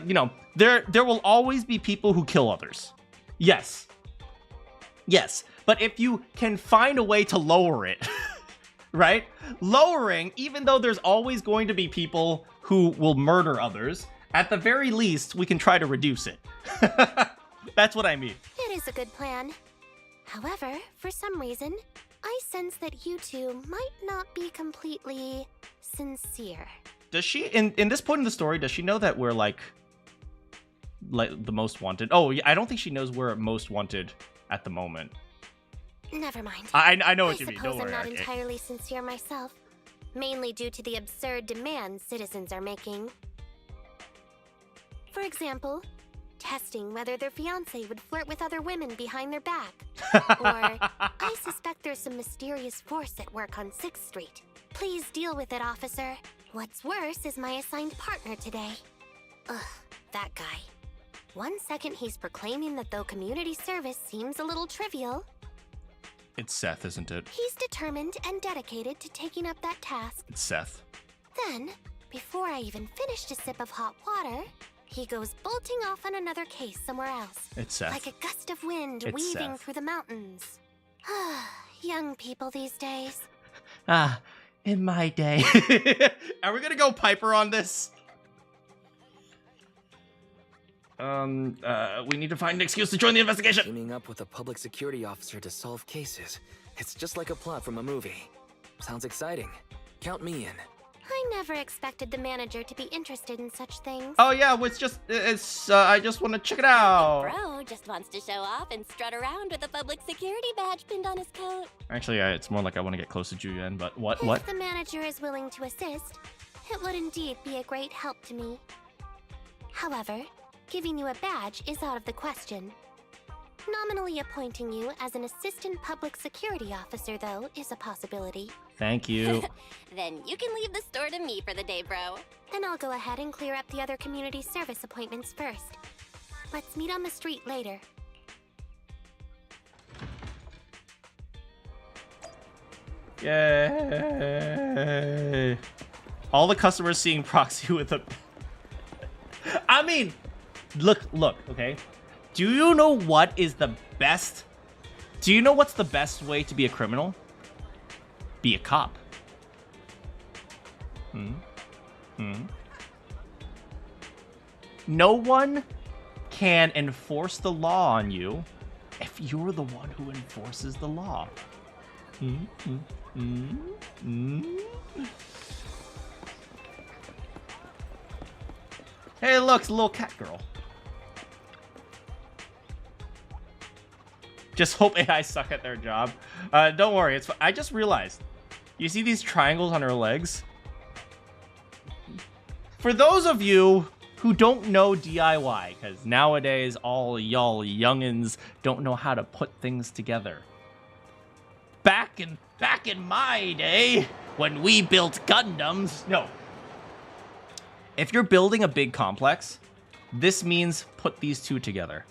you know, there will always be people who kill others. Yes. Yes, but if you can find a way to lower it, right? Lowering, even though there's always going to be people who will murder others, at the very least, we can try to reduce it. That's what I mean. It is a good plan. However, for some reason, I sense that you two might not be completely sincere. Does she, in this point in the story, does she know that we're like like the most wanted. Oh, yeah, I don't think she knows we're most wanted at the moment. Never mind. I know what you mean. I suppose Don't worry. I'm not entirely sincere myself, mainly due to the absurd demands citizens are making. For example, testing whether their fiancé would flirt with other women behind their back. Or, I suspect there's some mysterious force at work on 6th Street. Please deal with it, officer. What's worse is my assigned partner today. Ugh, that guy. One second he's proclaiming that though community service seems a little trivial, It's Seth, isn't it? he's determined and dedicated to taking up that task. It's Seth. Then, before I even finished a sip of hot water, he goes bolting off on another case somewhere else. It's Seth. Like a gust of wind It's weaving Seth. through the mountains. Young people these days. In my day. Are we gonna go Piper on this? We need to find an excuse to join the investigation. Teaming up with a public security officer to solve cases. It's just like a plot from a movie. Sounds exciting. Count me in. I never expected the manager to be interested in such things. Oh yeah, I just want to check it out. Bro just wants to show off and strut around with a public security badge pinned on his coat. Actually, it's more like I want to get close to Julian, but what? If the manager is willing to assist, it would indeed be a great help to me. However, giving you a badge is out of the question. Nominally appointing you as an assistant public security officer, though, is a possibility. Thank you. Then you can leave the store to me for the day, bro. Then I'll go ahead and clear up the other community service appointments first. Let's meet on the street later. Yay. All the customers seeing Proxy with a... I mean, look, okay? Do you know what is the best? Do you know what's the best way to be a criminal? Be a cop. No one can enforce the law on you if you're the one who enforces the law. Hey, look, it's a little cat girl. Just hope AI suck at their job. Don't worry, it's. I just realized. You see these triangles on her legs? For those of you who don't know DIY, because nowadays all y'all youngins don't know how to put things together. Back in my day, when we built Gundams, no. If you're building a big complex, this means put these two together.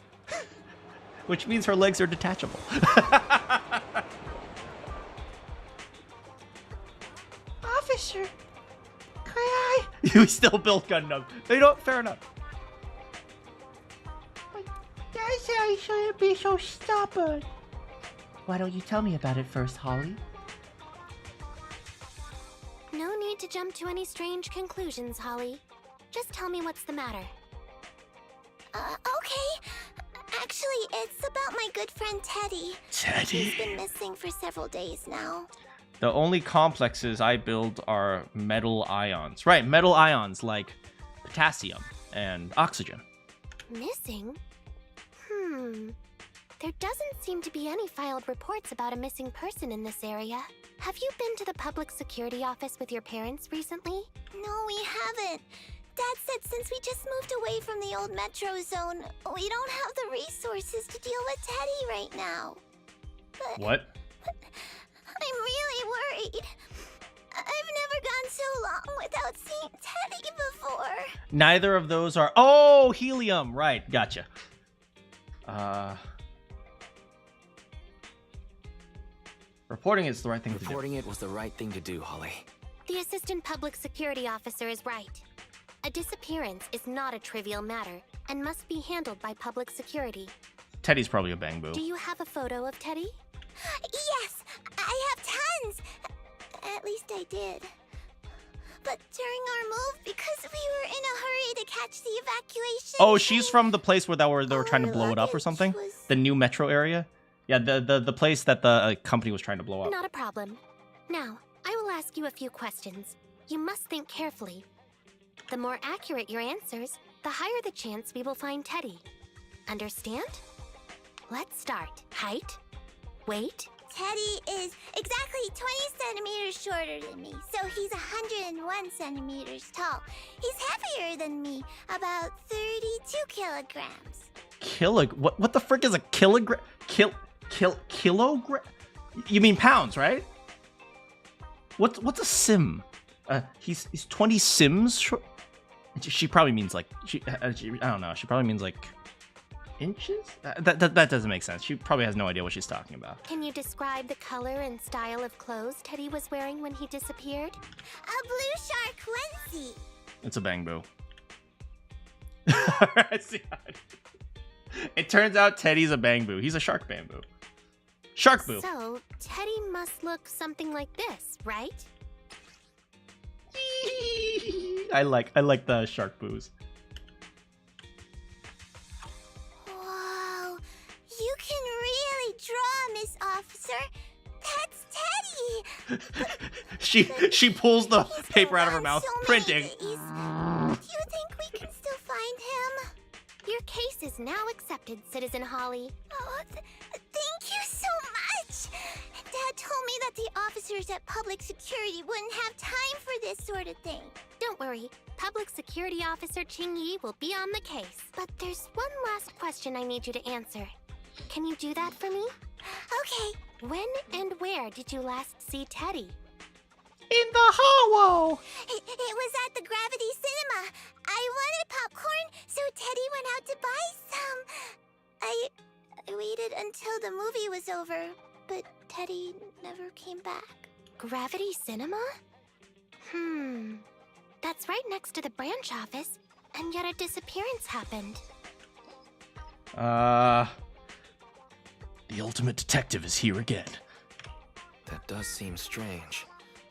Which means her legs are detachable. Officer, can I? You still build Gundam. They don't. Fair enough. Dad said I shouldn't be so stubborn. Why don't you tell me about it first, Holly? No need to jump to any strange conclusions, Holly. Just tell me what's the matter. Okay. Actually, it's about my good friend Teddy. He's been missing for several days now. The only complexes I build are metal ions. Right, metal ions like potassium and oxygen. Missing? There doesn't seem to be any filed reports about a missing person in this area. Have you been to the public security office with your parents recently? No, we haven't. Dad said since we just moved away from the old metro zone, we don't have the resources to deal with Teddy right now. What? I'm really worried. I've never gone so long without seeing Teddy before. Neither of those are... Oh, helium. Right, gotcha. Reporting is the right thing to do. Reporting it was the right thing to do, Holly. The assistant public security officer is right. A disappearance is not a trivial matter and must be handled by public security. Teddy's probably a bang boo. Do you have a photo of Teddy? Yes, I have tons. At least I did. But during our move, because we were in a hurry to catch the evacuation... Oh, she's from the place where they were trying to blow it up or something? The new metro area? Yeah, the place that the company was trying to blow up. Not a problem. Now, I will ask you a few questions. You must think carefully. The more accurate your answers, the higher the chance we will find Teddy. Understand? Let's start. Height, weight. Teddy is exactly 20 centimeters shorter than me, so he's 101 centimeters tall. He's heavier than me, about 32 kilograms. What the frick is a kilogram? Kilogram? You mean pounds, right? What's a sim? He's 20 sims short. She probably means like I don't know. She probably means like inches. That doesn't make sense. She probably has no idea what she's talking about. Can you describe the color and style of clothes Teddy was wearing when he disappeared? A blue shark onesie. It's a bang-boo. It turns out Teddy's a bang-boo. He's a shark bamboo. Shark boo. So, Teddy must look something like this, right? I like the shark boos. Whoa, you can really draw, Miss Officer. That's Teddy. she pulls the paper out of her mouth, printing. Do you think we can still find him? Your case is now accepted, Citizen Holly. Oh, thank you so much. Dad told me that the officers at Public Security wouldn't have time for this sort of thing. Don't worry, Public Security Officer Ching Yi will be on the case. But there's one last question I need you to answer. Can you do that for me? Okay. When and where did you last see Teddy? In the hollow. It was at the Gravity Cinema. I wanted popcorn, so Teddy went out to buy some. I waited until the movie was over, but Teddy never came back. Gravity Cinema? That's right next to the branch office, and yet a disappearance happened. The ultimate detective is here again. That does seem strange.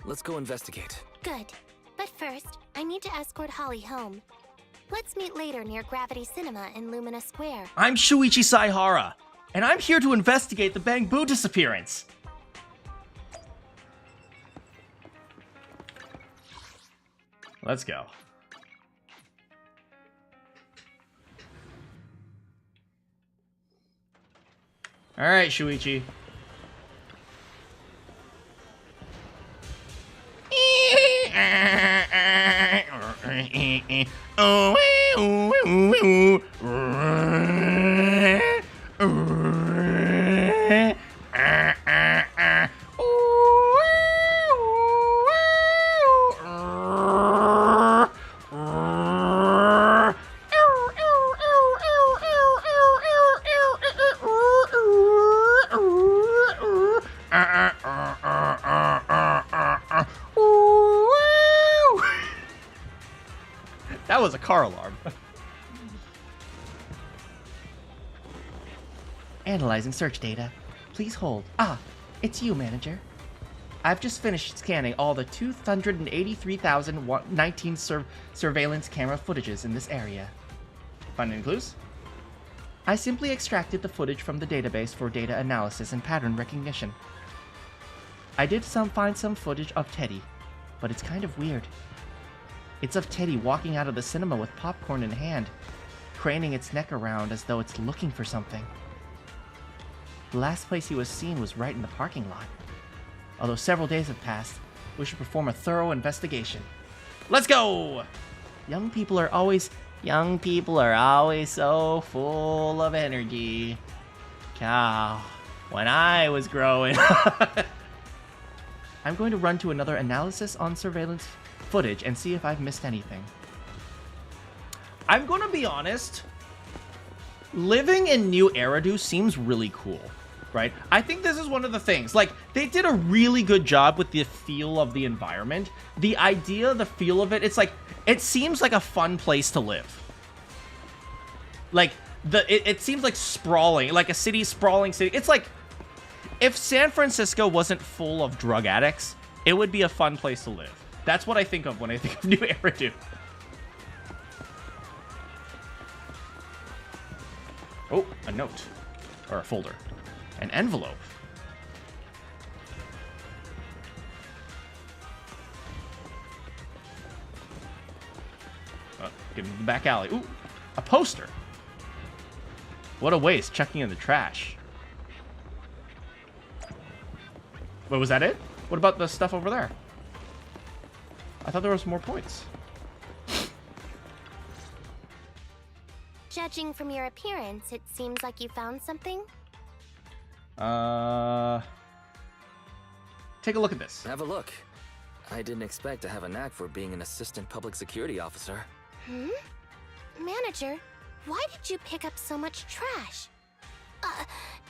Let's go investigate. Good. But first, I need to escort Holly home. Let's meet later near Gravity Cinema in Lumina Square. I'm Shuichi Saihara, and I'm here to investigate the Bang Boo disappearance. Let's go. All right, Shuichi. That was a car alarm. Analyzing search data. Please hold. Ah, it's you, manager. I've just finished scanning all the 283,019 surveillance camera footages in this area. Find any clues? I simply extracted the footage from the database for data analysis and pattern recognition. I did find some footage of Teddy, but it's kind of weird. It's of Teddy walking out of the cinema with popcorn in hand, craning its neck around as though it's looking for something. The last place he was seen was right in the parking lot. Although several days have passed, we should perform a thorough investigation. Let's go! Young people are always so full of energy. Cow. When I was growing I'm going to run to another analysis on surveillance footage and see if I've missed anything. I'm gonna be honest, living in New Eridu seems really cool, right? I think this is one of the things, like, they did a really good job with the feel of the environment. The idea, the feel of it, it's like, it seems like a fun place to live. Like, it seems like sprawling, like a sprawling city. It's like, if San Francisco wasn't full of drug addicts, it would be a fun place to live. That's what I think of when I think of New Eridu. Oh, a note. Or a folder. An envelope. Give him the back alley. Ooh. A poster. What a waste, checking in the trash. Wait, was that it? What about the stuff over there? I thought there was more points. Judging from your appearance, it seems like you found something. Take a look at this. Have a look. I didn't expect to have a knack for being an assistant public security officer. Manager, why did you pick up so much trash?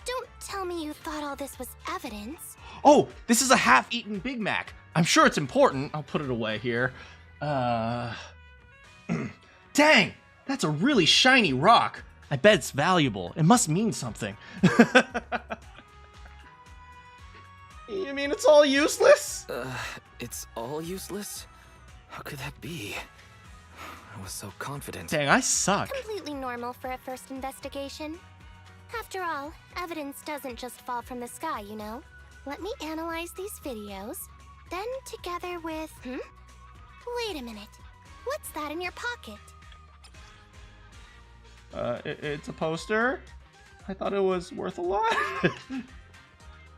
Don't tell me you thought all this was evidence. Oh, this is a half-eaten Big Mac. I'm sure it's important. I'll put it away here. Dang, that's a really shiny rock. I bet it's valuable. It must mean something. You mean it's all useless? It's all useless? How could that be? I was so confident. Dang, I suck. Completely normal for a first investigation. After all, evidence doesn't just fall from the sky, you know? Let me analyze these videos, then together with... Wait a minute. What's that in your pocket? It's a poster? I thought it was worth a lot.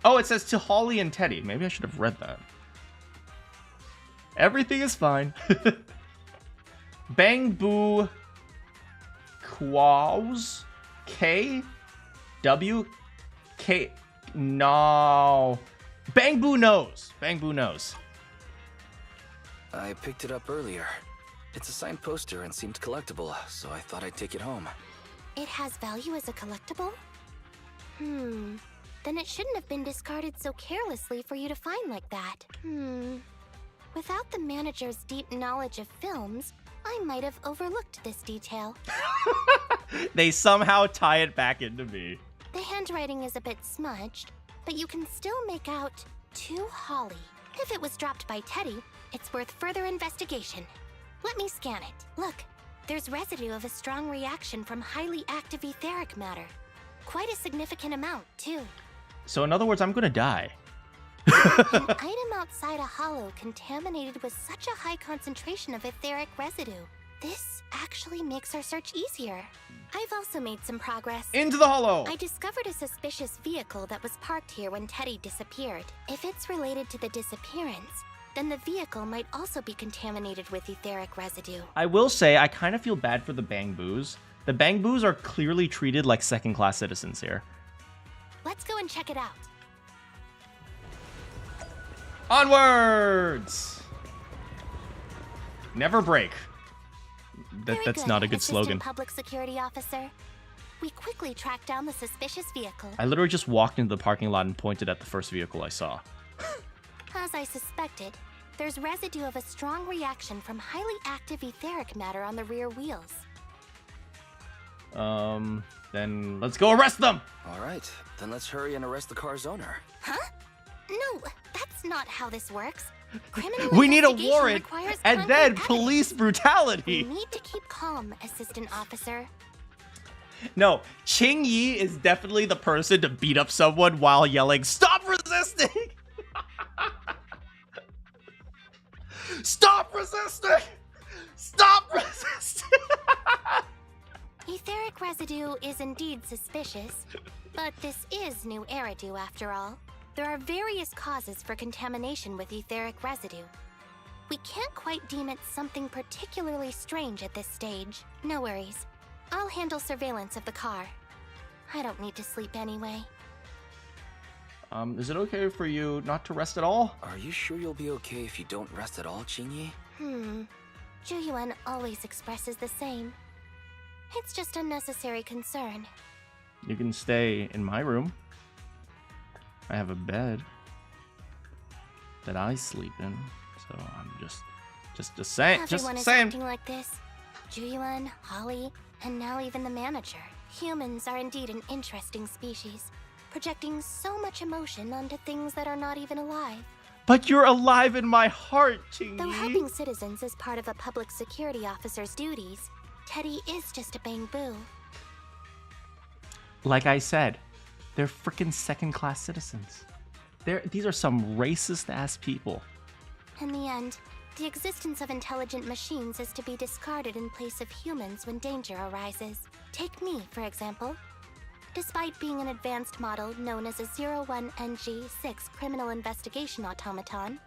Oh, it says to Holly and Teddy. Maybe I should have read that. Everything is fine. Bang Boo Quaws K W K No Bang Boo knows. Bang Boo knows. I picked it up earlier. It's a signed poster and seemed collectible, so I thought I'd take it home. It has value as a collectible? Then it shouldn't have been discarded so carelessly for you to find like that. Without the manager's deep knowledge of films, I might have overlooked this detail. They somehow tie it back into me. The handwriting is a bit smudged, but you can still make out to Holly. If it was dropped by Teddy, it's worth further investigation. Let me scan it. Look, there's residue of a strong reaction from highly active etheric matter. Quite a significant amount, too. So in other words, I'm gonna die. An item outside a hollow contaminated with such a high concentration of etheric residue. This actually makes our search easier. I've also made some progress. Into the hollow! I discovered a suspicious vehicle that was parked here when Teddy disappeared. If it's related to the disappearance, then the vehicle might also be contaminated with etheric residue. I will say, I kind of feel bad for the Bang Boos. The Bang Boos are clearly treated like second-class citizens here. Let's go and check it out. Onwards! Never break. That's good, not a good Assistant slogan. Public Security Officer. We quickly tracked down the suspicious vehicle. I literally just walked into the parking lot and pointed at the first vehicle I saw. As I suspected, there's residue of a strong reaction from highly active etheric matter on the rear wheels. Then let's go arrest them! Alright, then let's hurry and arrest the car's owner. Huh? No, that's not how this works. Criminal We need a investigation warrant, requires and concrete then evidence. police brutality! We need to keep calm, Assistant Officer. No, Ching Yi is definitely the person to beat up someone while yelling, "Stop resisting! Stop resisting! Stop resisting!" Etheric residue is indeed suspicious, but this is new Eridu after all. There are various causes for contamination with etheric residue. We can't quite deem it something particularly strange at this stage. No worries. I'll handle surveillance of the car. I don't need to sleep anyway. Is it okay for you not to rest at all? Are you sure you'll be okay if you don't rest at all, Qingyi? Zhuyuan always expresses the same. It's just unnecessary concern. You can stay in my room. I have a bed that I sleep in, so I'm just saying. Everyone is acting like this. Zhuyuan, Holly, and now even the manager. Humans are indeed an interesting species, projecting so much emotion onto things that are not even alive. But you're alive in my heart, Qingyi. Though helping citizens is part of a public security officer's duties, Teddy is just a Bang Boo. Like I said, they're freaking second-class citizens. These are some racist-ass people. In the end, The existence of intelligent machines is to be discarded in place of humans when danger arises. Take me, for example. Despite being an advanced model known as a 01NG6 criminal investigation automaton,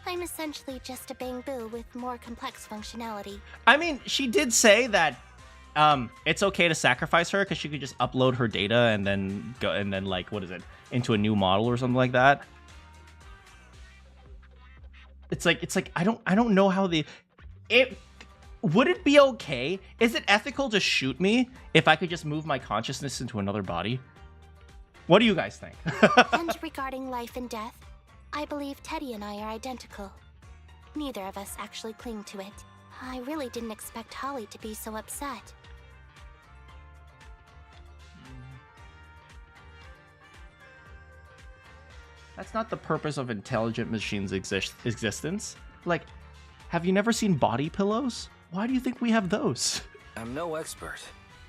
I'm essentially just a bang-boo with more complex functionality. I mean, she did say that it's okay to sacrifice her because she could just upload her data and then go and then like, what is it, into a new model or something like that. It's like I don't know how would it be okay? Is it ethical to shoot me if I could just move my consciousness into another body? What do you guys think? And regarding life and death, I believe Teddy and I are identical. Neither of us actually cling to it. I really didn't expect Holly to be so upset. That's not the purpose of intelligent machines' existence. Like, have you never seen body pillows? Why do you think we have those? I'm no expert,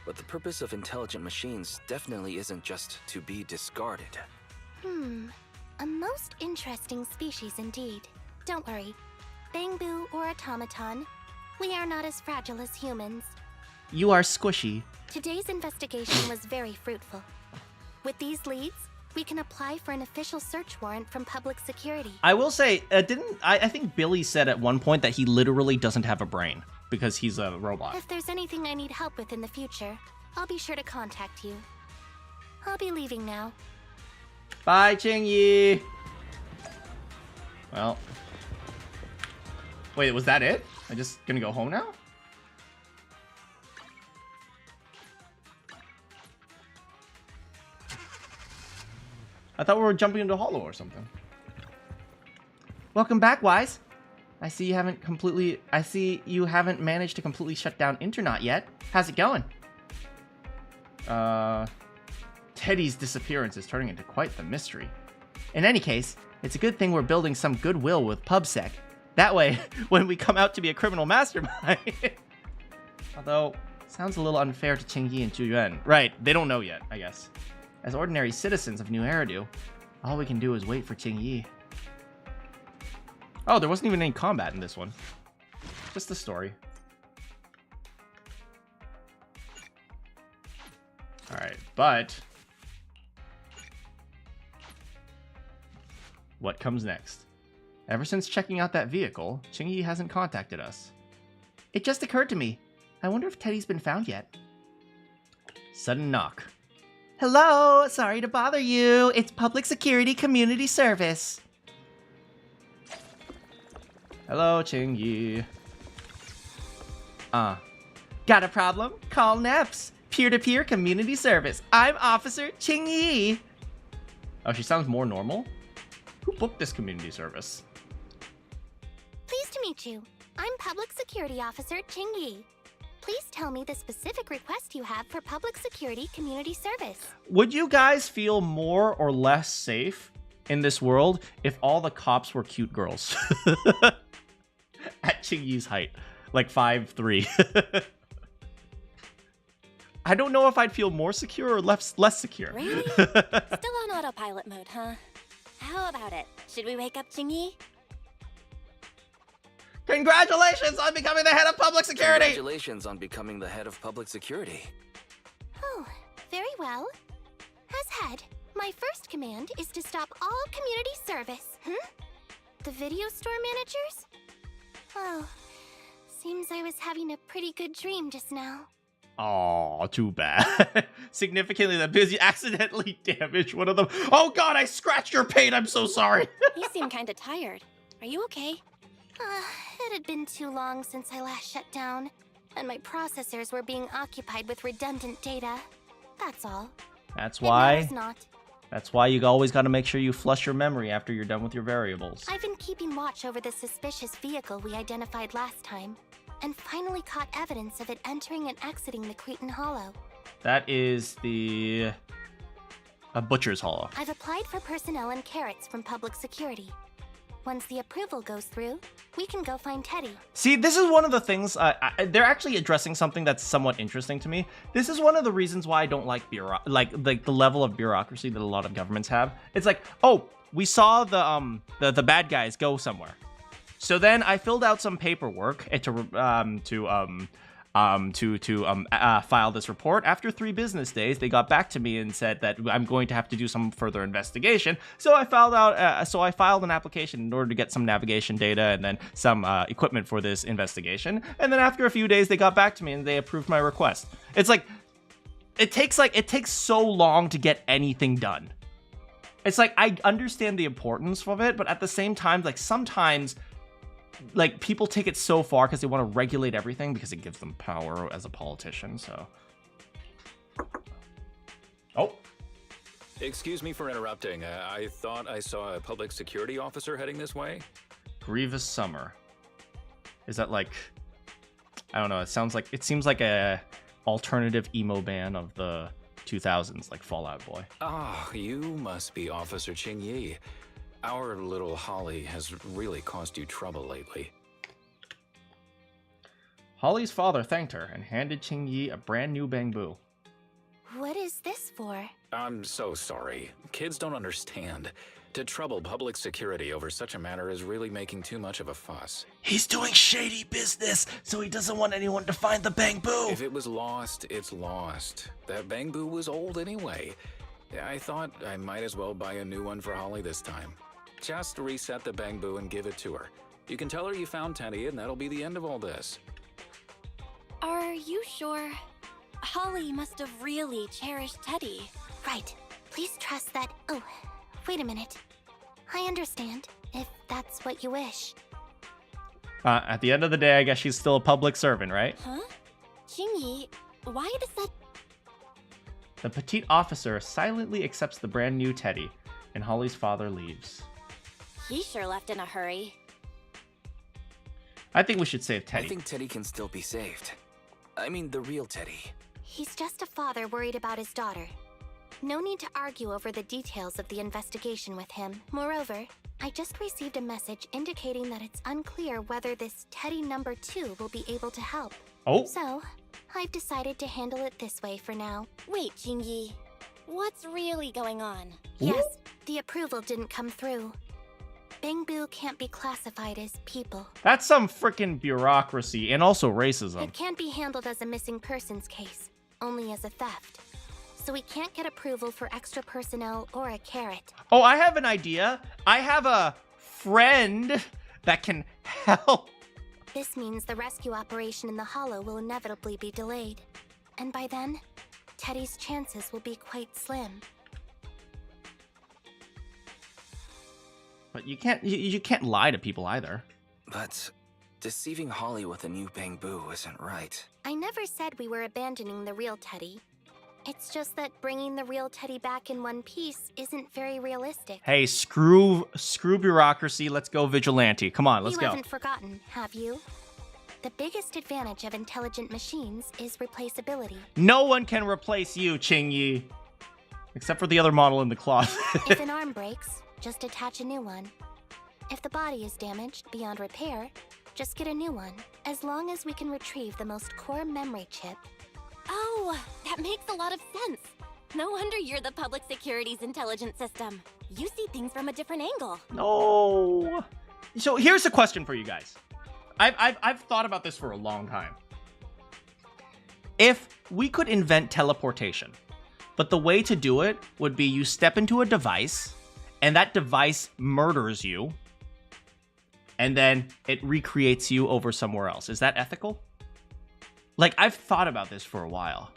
but the purpose of intelligent machines definitely isn't just to be discarded. A most interesting species indeed. Don't worry. Bang-boo or automaton, we are not as fragile as humans. You are squishy. Today's investigation was very fruitful. With these leads, we can apply for an official search warrant from public security. I will say, I think Billy said at one point that he literally doesn't have a brain because he's a robot. If there's anything I need help with in the future, I'll be sure to contact you. I'll be leaving now. Bye, Qingyi. Well. Wait, was that it? I'm just gonna go home now? I thought we were jumping into Hollow or something. Welcome back, Wise. I see you haven't managed to completely shut down Internet yet. How's it going? Teddy's disappearance is turning into quite the mystery. In any case, it's a good thing we're building some goodwill with PubSec. That way, when we come out to be a criminal mastermind... Although, sounds a little unfair to Qingyi and Zhuyuan. Right, they don't know yet, I guess. As ordinary citizens of New Eridu, all we can do is wait for Qingyi. Oh, there wasn't even any combat in this one. Just the story. Alright, but... what comes next? Ever since checking out that vehicle, Qingyi hasn't contacted us. It just occurred to me. I wonder if Teddy's been found yet. Sudden knock. Hello, sorry to bother you. It's Public Security Community Service. Hello, Qingyi. Got a problem? Call NEPS. Peer-to-peer community service. I'm Officer Qingyi. Oh, she sounds more normal? Who booked this community service? Pleased to meet you. I'm Public Security Officer Qingyi. Please tell me the specific request you have for public security community service. Would you guys feel more or less safe in this world if all the cops were cute girls? At Qingyi's height. Like 5'3". I don't know if I'd feel more secure or less secure. Really? Still on autopilot mode, huh? How about it? Should we wake up Qingyi? Congratulations on becoming the head of public security! Congratulations on becoming the head of public security. Oh, very well. As head, my first command is to stop all community service. The video store managers? Oh, seems I was having a pretty good dream just now. Aw, too bad. Significantly that busy accidentally damaged one of them. Oh god, I scratched your paint, I'm so sorry. You seem kinda tired. Are you okay? It had been too long since I last shut down, and my processors were being occupied with redundant data. That's all. That's It why. matters not. That's why you always got to make sure you flush your memory after you're done with your variables. I've been keeping watch over the suspicious vehicle we identified last time, and finally caught evidence of it entering and exiting the Cretan Hollow. That is a Butcher's Hollow. I've applied for personnel and carrots from public security. Once the approval goes through, we can go find Teddy. See, this is one of the things, they're actually addressing something that's somewhat interesting to me. This is one of the reasons why I don't like the level of bureaucracy that a lot of governments have. It's like, oh, we saw the bad guys go somewhere. So then I filled out some paperwork to file this report. After 3 business days, they got back to me and said that I'm going to have to do some further investigation. So I filed an application in order to get some navigation data and then some equipment for this investigation. And then after a few days, they got back to me and they approved my request. It's like it takes so long to get anything done. It's like I understand the importance of it, but at the same time, like sometimes, like people take it so far because they want to regulate everything because it gives them power as a politician. So, Excuse me for interrupting. I thought I saw a public security officer heading this way. Grievous Summer. Is that like? I don't know. It seems like a alternative emo band of the 2000s, like Fall Out Boy. Ah, you must be Officer Ching Yi. Our little Holly has really caused you trouble lately. Holly's father thanked her and handed Ching Yi a brand new bamboo. What is this for? I'm so sorry. Kids don't understand. To trouble public security over such a matter is really making too much of a fuss. He's doing shady business, so he doesn't want anyone to find the bamboo. If it was lost, it's lost. That bamboo was old anyway. I thought I might as well buy a new one for Holly this time. Just reset the bamboo and give it to her. You can tell her you found Teddy, and that'll be the end of all this. Are you sure? Holly must have really cherished Teddy. Right. Please trust that. Oh, wait a minute. I understand, if that's what you wish. At the end of the day, I guess she's still a public servant, right? Huh? Qingyi, why does that... The petite officer silently accepts the brand new Teddy, and Holly's father leaves. He sure left in a hurry. I think we should save Teddy. I think Teddy can still be saved. I mean, the real Teddy. He's just a father worried about his daughter. No need to argue over the details of the investigation with him. Moreover, I just received a message indicating that it's unclear whether this Teddy number 2 will be able to help. Oh. So, I've decided to handle it this way for now. Wait, Qingyi. What's really going on? Yes, the approval didn't come through. Bangbu can't be classified as people. That's some frickin' bureaucracy and also racism. It can't be handled as a missing persons case, only as a theft. So we can't get approval for extra personnel or a carrot. Oh, I have an idea. I have a friend that can help. This means the rescue operation in the Hollow will inevitably be delayed. And by then, Teddy's chances will be quite slim. But you can't lie to people either. But deceiving Holly with a new bamboo isn't right. I never said we were abandoning the real Teddy. It's just that bringing the real Teddy back in one piece isn't very realistic. Hey, screw bureaucracy. Let's go vigilante. Come on, let's go. You haven't forgotten, have you? The biggest advantage of intelligent machines is replaceability. No one can replace you, Qingyi. Except for the other model in the closet. If an arm breaks, just attach a new one. If the body is damaged beyond repair, just get a new one. As long as we can retrieve the most core memory chip. Oh, that makes a lot of sense. No wonder you're the public security's intelligence system. You see things from a different angle. No. So here's a question for you guys. I've thought about this for a long time. If we could invent teleportation, but the way to do it would be you step into a device, and that device murders you, and then it recreates you over somewhere else. Is that ethical? Like, I've thought about this for a while.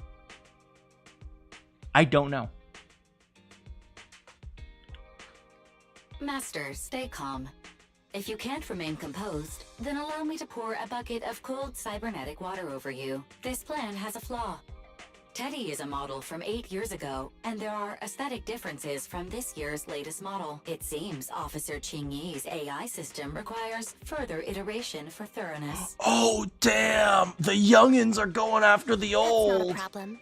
I don't know. Master, stay calm. If you can't remain composed, then allow me to pour a bucket of cold cybernetic water over you. This plan has a flaw. Teddy is a model from 8 years ago, and there are aesthetic differences from this year's latest model. It seems Officer Qingyi's AI system requires further iteration for thoroughness. Oh, damn! The youngins are going after the old! That's not a problem.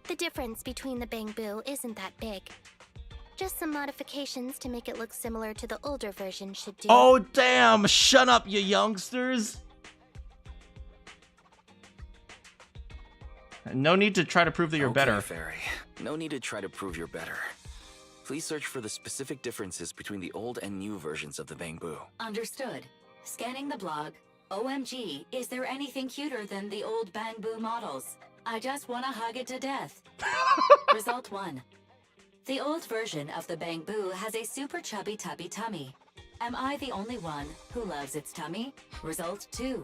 The difference between the bamboo isn't that big. Just some modifications to make it look similar to the older version should do. Oh, damn! Shut up, you youngsters! No need to try to prove that you're better. Fairy. No need to try to prove you're better. Please search for the specific differences between the old and new versions of the bamboo. Understood. Scanning the blog. OMG, is there anything cuter than the old Bangbu models? I just want to hug it to death. Result 1. The old version of the Bangbu has a super chubby tubby tummy. Am I the only one who loves its tummy? Result 2.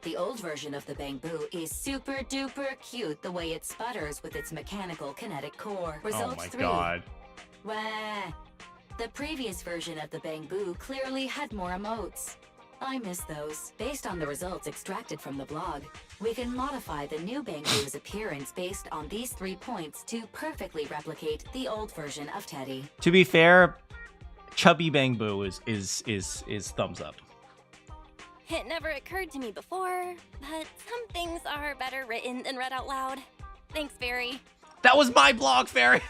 The old version of the Bangbu is super duper cute the way it sputters with its mechanical kinetic core. Result 3. God. Wah. The previous version of the Bangbu clearly had more emotes. I miss those. Based on the results extracted from the blog, we can modify the new Bangbu's appearance based on these 3 points to perfectly replicate the old version of Teddy. To be fair, chubby Bangbu is thumbs up. It never occurred to me before, but some things are better written than read out loud. Thanks, Fairy. That was my blog, Fairy!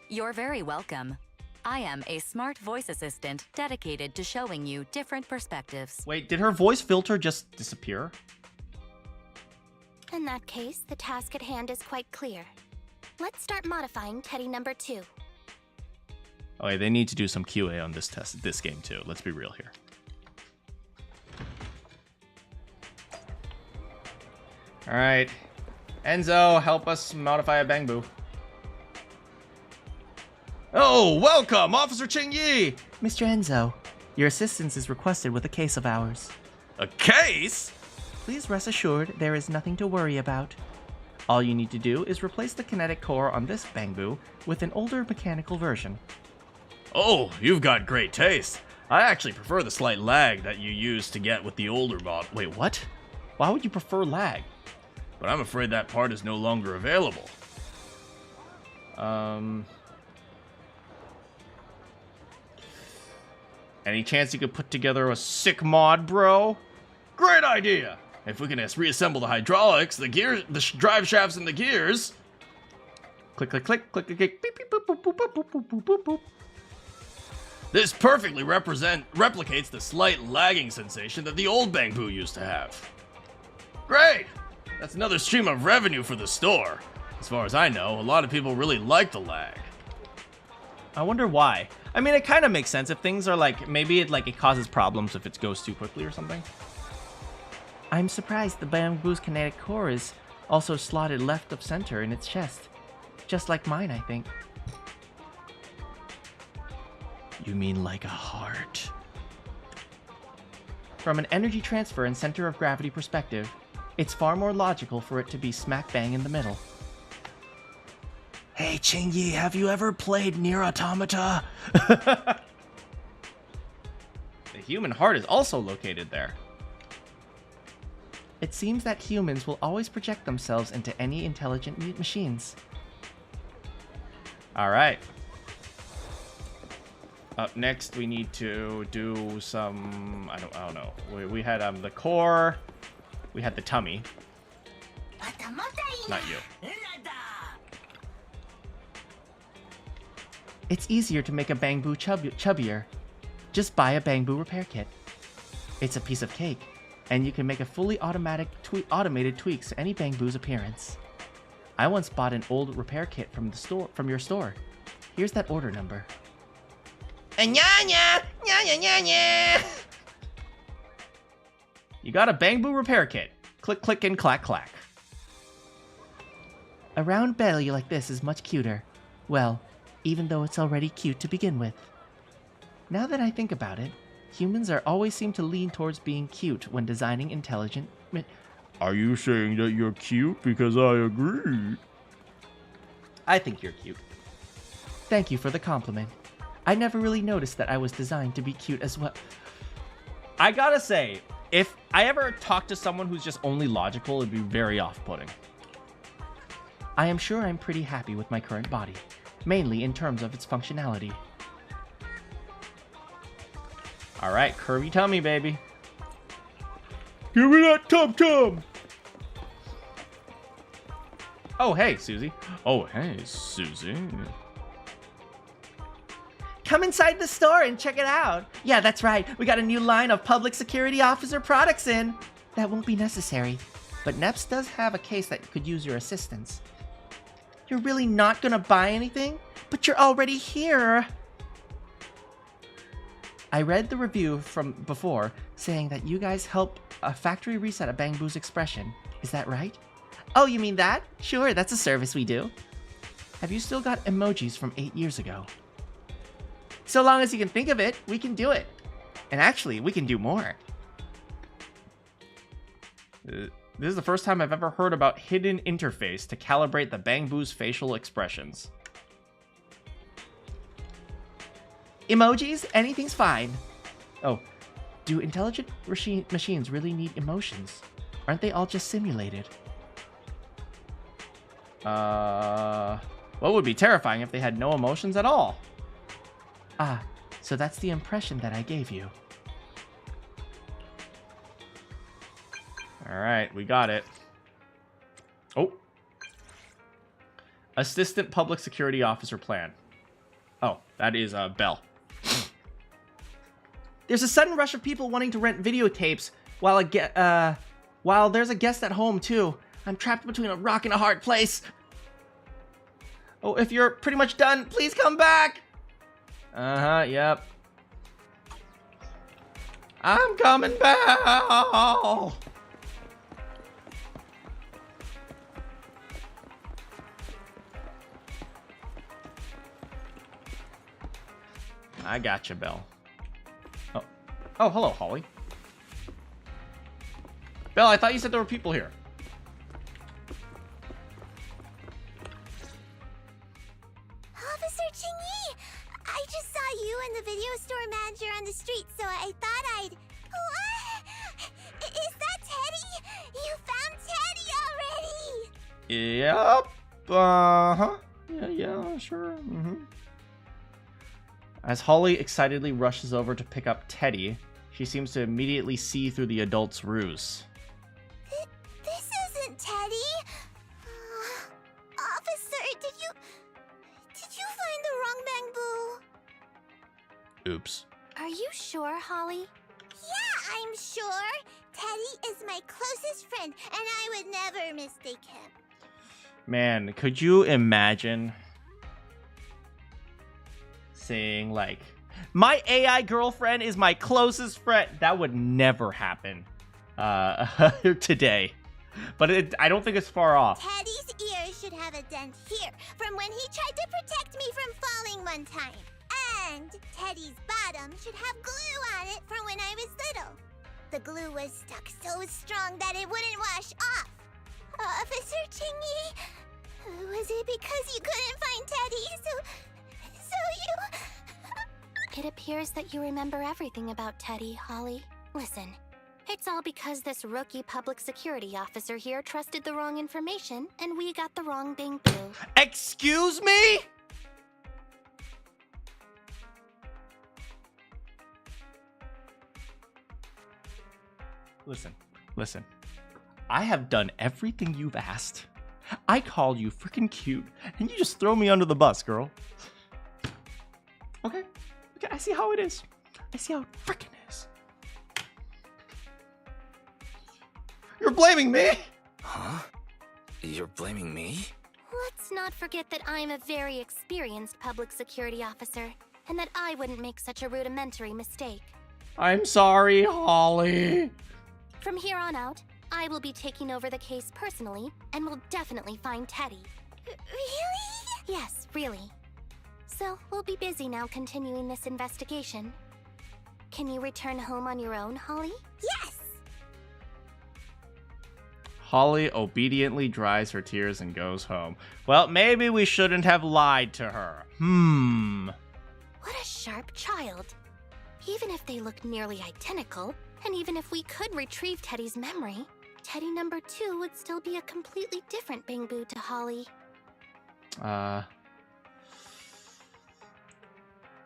You're very welcome. I am a smart voice assistant dedicated to showing you different perspectives. Wait, did her voice filter just disappear? In that case, the task at hand is quite clear. Let's start modifying Teddy number 2. Okay, they need to do some QA on this game too. Let's be real here. All right, Enzo, help us modify a Bangbu. Oh, welcome, Officer Ching Yi! Mr. Enzo, your assistance is requested with a case of ours. A case? Please rest assured there is nothing to worry about. All you need to do is replace the kinetic core on this Bangbu with an older mechanical version. Oh, you've got great taste. I actually prefer the slight lag that you used to get with the older model. Wait, what? Why would you prefer lag? But I'm afraid that part is no longer available. Any chance you could put together a sick mod, bro? Great idea! If we can reassemble the hydraulics, the gears, the drive shafts, and the gears. Click, click, click, click, click, click, beep, beep, boop, boop, boop, boop, boop, boop, boop, boop. This perfectly replicates the slight lagging sensation that the old Bangbu used to have. Great! That's another stream of revenue for the store. As far as I know, a lot of people really like the lag. I wonder why. I mean, it kind of makes sense if things are like, maybe it causes problems if it goes too quickly or something. I'm surprised the Bangbu's kinetic core is also slotted left of center in its chest. Just like mine, I think. You mean like a heart? From an energy transfer and center of gravity perspective, it's far more logical for it to be smack bang in the middle. Hey, Chingy, have you ever played Nier Automata? The human heart is also located there. It seems that humans will always project themselves into any intelligent machines. All right. Up next, we need to do some. I don't know. We had the core. We had the tummy. Not you. It's easier to make a Bangbu chubbier. Just buy a Bangbu repair kit. It's a piece of cake, and you can make a fully automated tweaks to any Bangbu's appearance. I once bought an old repair kit from your store. Here's that order number. You got a Bangbu repair kit. Click, click, and clack, clack. A round belly like this is much cuter. Well, even though it's already cute to begin with. Now that I think about it, humans always seem to lean towards being cute when designing intelligent... Are you saying that you're cute? Because I agree. I think you're cute. Thank you for the compliment. I never really noticed that I was designed to be cute as well. I gotta say, if I ever talk to someone who's just only logical, it'd be very off-putting. I am sure I'm pretty happy with my current body, mainly in terms of its functionality. All right, Kirby tummy, baby. Give me that tum-tum! Oh, hey, Susie. Oh, hey, Susie. Come inside the store and check it out. Yeah, that's right. We got a new line of public security officer products in. That won't be necessary. But Neps does have a case that could use your assistance. You're really not gonna buy anything? But you're already here. I read the review from before saying that you guys help a factory reset a Bangbu's expression. Is that right? Oh, you mean that? Sure, that's a service we do. Have you still got emojis from 8 years ago? So long as you can think of it, we can do it. And actually, we can do more. This is the first time I've ever heard about hidden interface to calibrate the Bangbu's facial expressions. Emojis? Anything's fine. Oh, do intelligent machines really need emotions? Aren't they all just simulated? What would be terrifying if they had no emotions at all? Ah, so that's the impression that I gave you. Alright, we got it. Oh. Assistant Public Security Officer Plan. Oh, that is Bell. There's a sudden rush of people wanting to rent videotapes while there's a guest at home too. I'm trapped between a rock and a hard place. Oh, if you're pretty much done, please come back. Uh-huh, yep. I'm coming back. I got you, Belle. Oh, hello, Holly. Belle, I thought you said there were people here. Officer Chingy! I just saw you and the video store manager on the street, so I thought I'd... What? Is that Teddy? You found Teddy already! Yep. Uh-huh. Yeah, sure. Mm-hmm. As Holly excitedly rushes over to pick up Teddy, she seems to immediately see through the adult's ruse. This isn't Teddy! Officer, did you find the wrong Bangbu? Oops. Are you sure, Holly? Yeah, I'm sure. Teddy is my closest friend, and I would never mistake him. Man, could you imagine saying, like, my AI girlfriend is my closest friend? That would never happen today. But I don't think it's far off. Teddy's ear should have a dent here from when he tried to protect me from falling one time. And Teddy's bottom should have glue on it from when I was little. The glue was stuck so strong that it wouldn't wash off. Officer Chingy, was it because you couldn't find Teddy, so you... It appears that you remember everything about Teddy, Holly. Listen, it's all because this rookie public security officer here trusted the wrong information, and we got the wrong Bangbu. Excuse me? Listen. I have done everything you've asked. I called you freaking cute, and you just throw me under the bus, girl. Okay, I see how it is. I see how it freaking is. You're blaming me? Huh? You're blaming me? Let's not forget that I'm a very experienced public security officer, and that I wouldn't make such a rudimentary mistake. I'm sorry, Holly. From here on out, I will be taking over the case personally, and will definitely find Teddy. Really? Yes, really. So, we'll be busy now continuing this investigation. Can you return home on your own, Holly? Yes! Holly obediently dries her tears and goes home. Well, maybe we shouldn't have lied to her. What a sharp child. Even if they look nearly identical, and even if we could retrieve Teddy's memory, Teddy number 2 would still be a completely different Bangbu to Holly.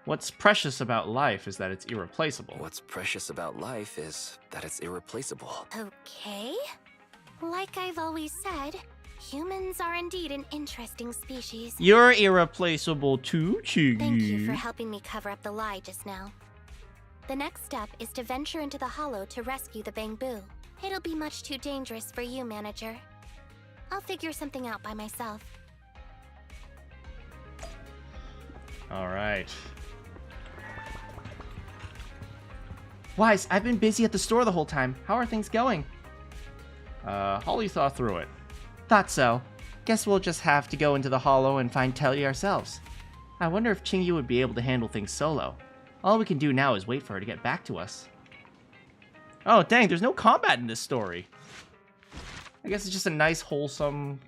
What's precious about life is that it's irreplaceable. What's precious about life is that it's irreplaceable. Okay. Like I've always said, humans are indeed an interesting species. You're irreplaceable too, Chiggy. Thank you for helping me cover up the lie just now. The next step is to venture into the hollow to rescue the Bangbu. It'll be much too dangerous for you, manager. I'll figure something out by myself. All right. Wise, I've been busy at the store the whole time. How are things going? Holly saw through it. Thought so. Guess we'll just have to go into the holo and find Telly ourselves. I wonder if Qingyi would be able to handle things solo. All we can do now is wait for her to get back to us. Oh, dang, there's no combat in this story. I guess it's just a nice, wholesome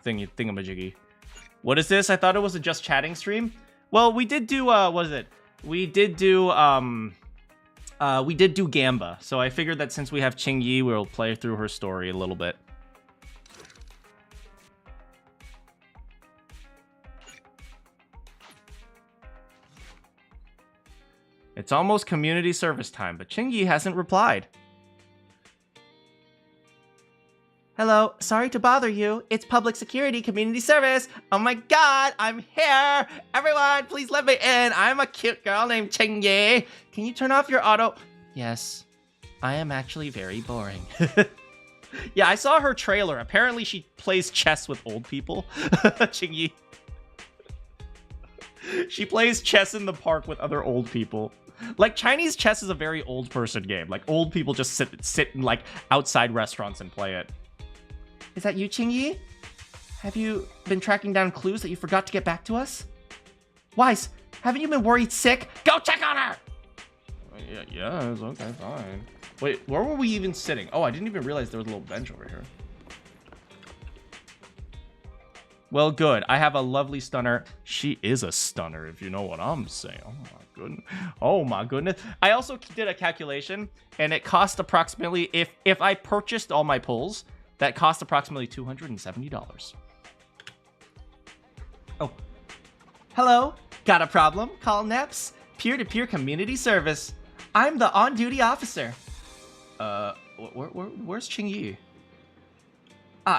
thingamajiggy. What is this? I thought it was a just chatting stream. Well, we did do, what is it? We did do Gamba. So I figured that since we have Qingyi, we'll play through her story a little bit. It's almost community service time, but Qingyi hasn't replied. Hello, sorry to bother you. It's public security community service. Oh my god, I'm here. Everyone, please let me in. I'm a cute girl named Qingyi. Can you turn off your auto? Yes, I am actually very boring. Yeah, I saw her trailer. Apparently she plays chess with old people. Qingyi. She plays chess in the park with other old people. Like, Chinese chess is a very old person game. Like, old people just sit in, like, outside restaurants and play it. Is that you, Qingyi? Have you been tracking down clues that you forgot to get back to us? Wise, haven't you been worried sick? Go check on her! Yeah, it's okay, fine. Wait, where were we even sitting? Oh, I didn't even realize there was a little bench over here. Well, good. I have a lovely stunner. She is a stunner, if you know what I'm saying. Oh, my goodness. Oh, my goodness. I also did a calculation, and it cost approximately, if I purchased all my pulls, that cost approximately $270. Oh. Hello? Got a problem? Call NEPS. Peer-to-peer community service. I'm the on-duty officer. Where's Qingyi?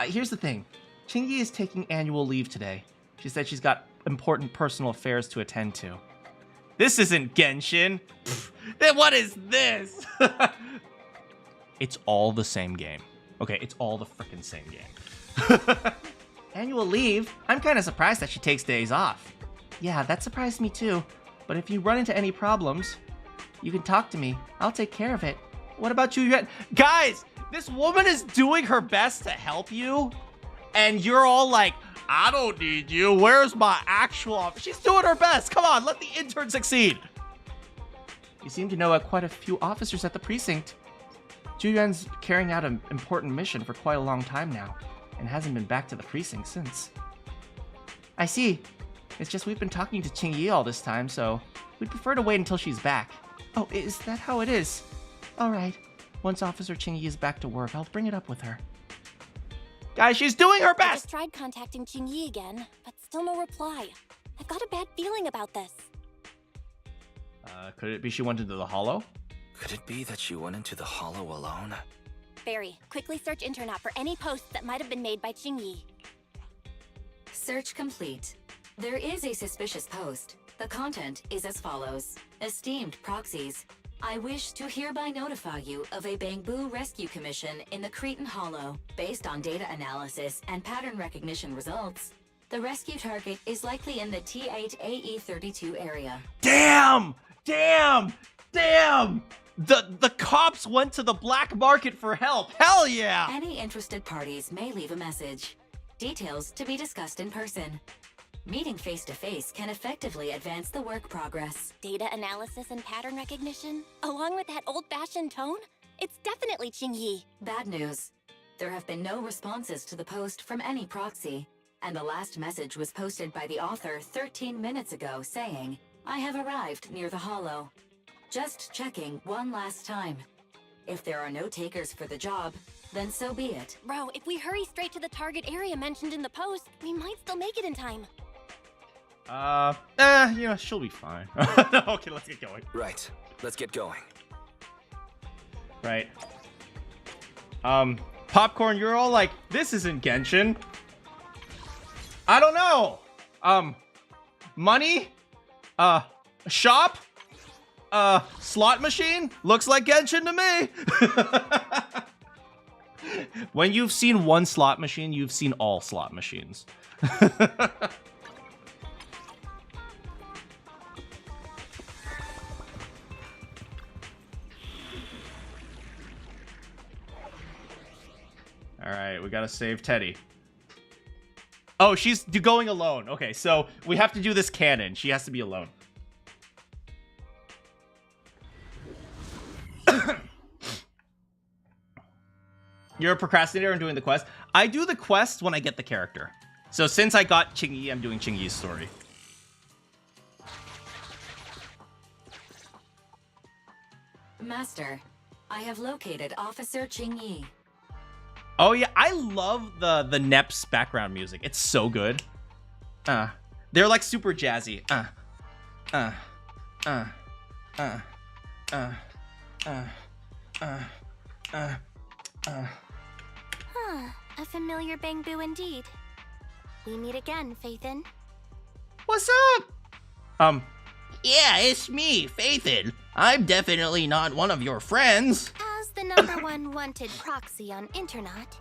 Here's the thing. Qingyi is taking annual leave today. She said she's got important personal affairs to attend to. This isn't Genshin. Then what is this? It's all the same game. Okay, it's all the frickin' same game. Annual leave? I'm kind of surprised that she takes days off. Yeah, that surprised me too. But if you run into any problems, you can talk to me. I'll take care of it. What about you? Guys, this woman is doing her best to help you. And you're all like, I don't need you. Where's my actual office? She's doing her best. Come on, let the intern succeed. You seem to know quite a few officers at the precinct. Juyuan's carrying out an important mission for quite a long time now, and hasn't been back to the precinct since. I see. It's just we've been talking to Qingyi all this time, so we'd prefer to wait until she's back. Oh, is that how it is? Alright. Once Officer Qingyi is back to work, I'll bring it up with her. Guys, she's doing her best! I just tried contacting Qingyi again, but still no reply. I've got a bad feeling about this. Could it be she went into the holo? Could it be that she went into the holo alone? Barry, quickly search Internet for any posts that might have been made by Qingyi. Search complete. There is a suspicious post. The content is as follows. Esteemed proxies, I wish to hereby notify you of a Bangbu rescue commission in the Cretan Hollow. Based on data analysis and pattern recognition results, the rescue target is likely in the T8AE32 area. Damn! Damn! Damn! The cops went to the black market for help. Hell yeah! Any interested parties may leave a message. Details to be discussed in person. Meeting face-to-face can effectively advance the work progress. Data analysis and pattern recognition? Along with that old-fashioned tone? It's definitely Qingyi. Bad news. There have been no responses to the post from any proxy, and the last message was posted by the author 13 minutes ago saying, I have arrived near the holo. Just checking one last time. If there are no takers for the job, then so be it. Bro, if we hurry straight to the target area mentioned in the post, we might still make it in time. She'll be fine. Okay, let's get going. Right, let's get going. Right. Popcorn, you're all like, this isn't Genshin. I don't know. Money? Shop? Slot machine? Looks like Genshin to me. When you've seen one slot machine, you've seen all slot machines. Alright, we gotta save Teddy. Oh, she's going alone. Okay, so we have to do this canon. She has to be alone. You're a procrastinator and doing the quest. I do the quest when I get the character. So since I got Qingyi, I'm doing Qingyi's story. Master, I have located Officer Qingyi. Oh yeah, I love the NEP's background music. It's so good. They're like super jazzy. A familiar Bangbu indeed. We meet again, Faithin. What's up? Yeah, it's me, Faithin. I'm definitely not one of your friends. As the #1 wanted proxy on Internet,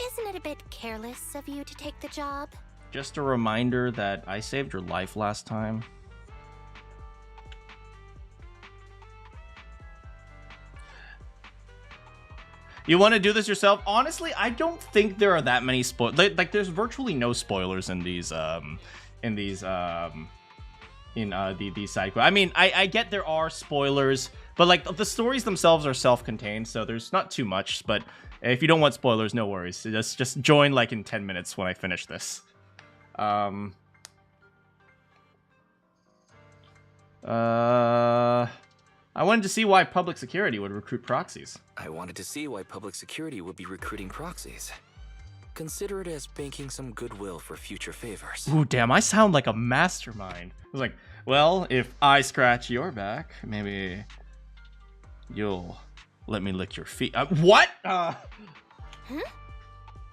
isn't it a bit careless of you to take the job? Just a reminder that I saved your life last time. You want to do this yourself? Honestly, I don't think there are that many spoilers. Like, there's virtually no spoilers in these side quests. I mean, I get there are spoilers, but like the stories themselves are self-contained, so there's not too much. But if you don't want spoilers, no worries. Just join like in 10 minutes when I finish this. I wanted to see why public security would recruit proxies. I wanted to see why public security would be recruiting proxies. Consider it as banking some goodwill for future favors. Ooh, damn, I sound like a mastermind. I was like, well, if I scratch your back, maybe you'll let me lick your feet. What? Huh?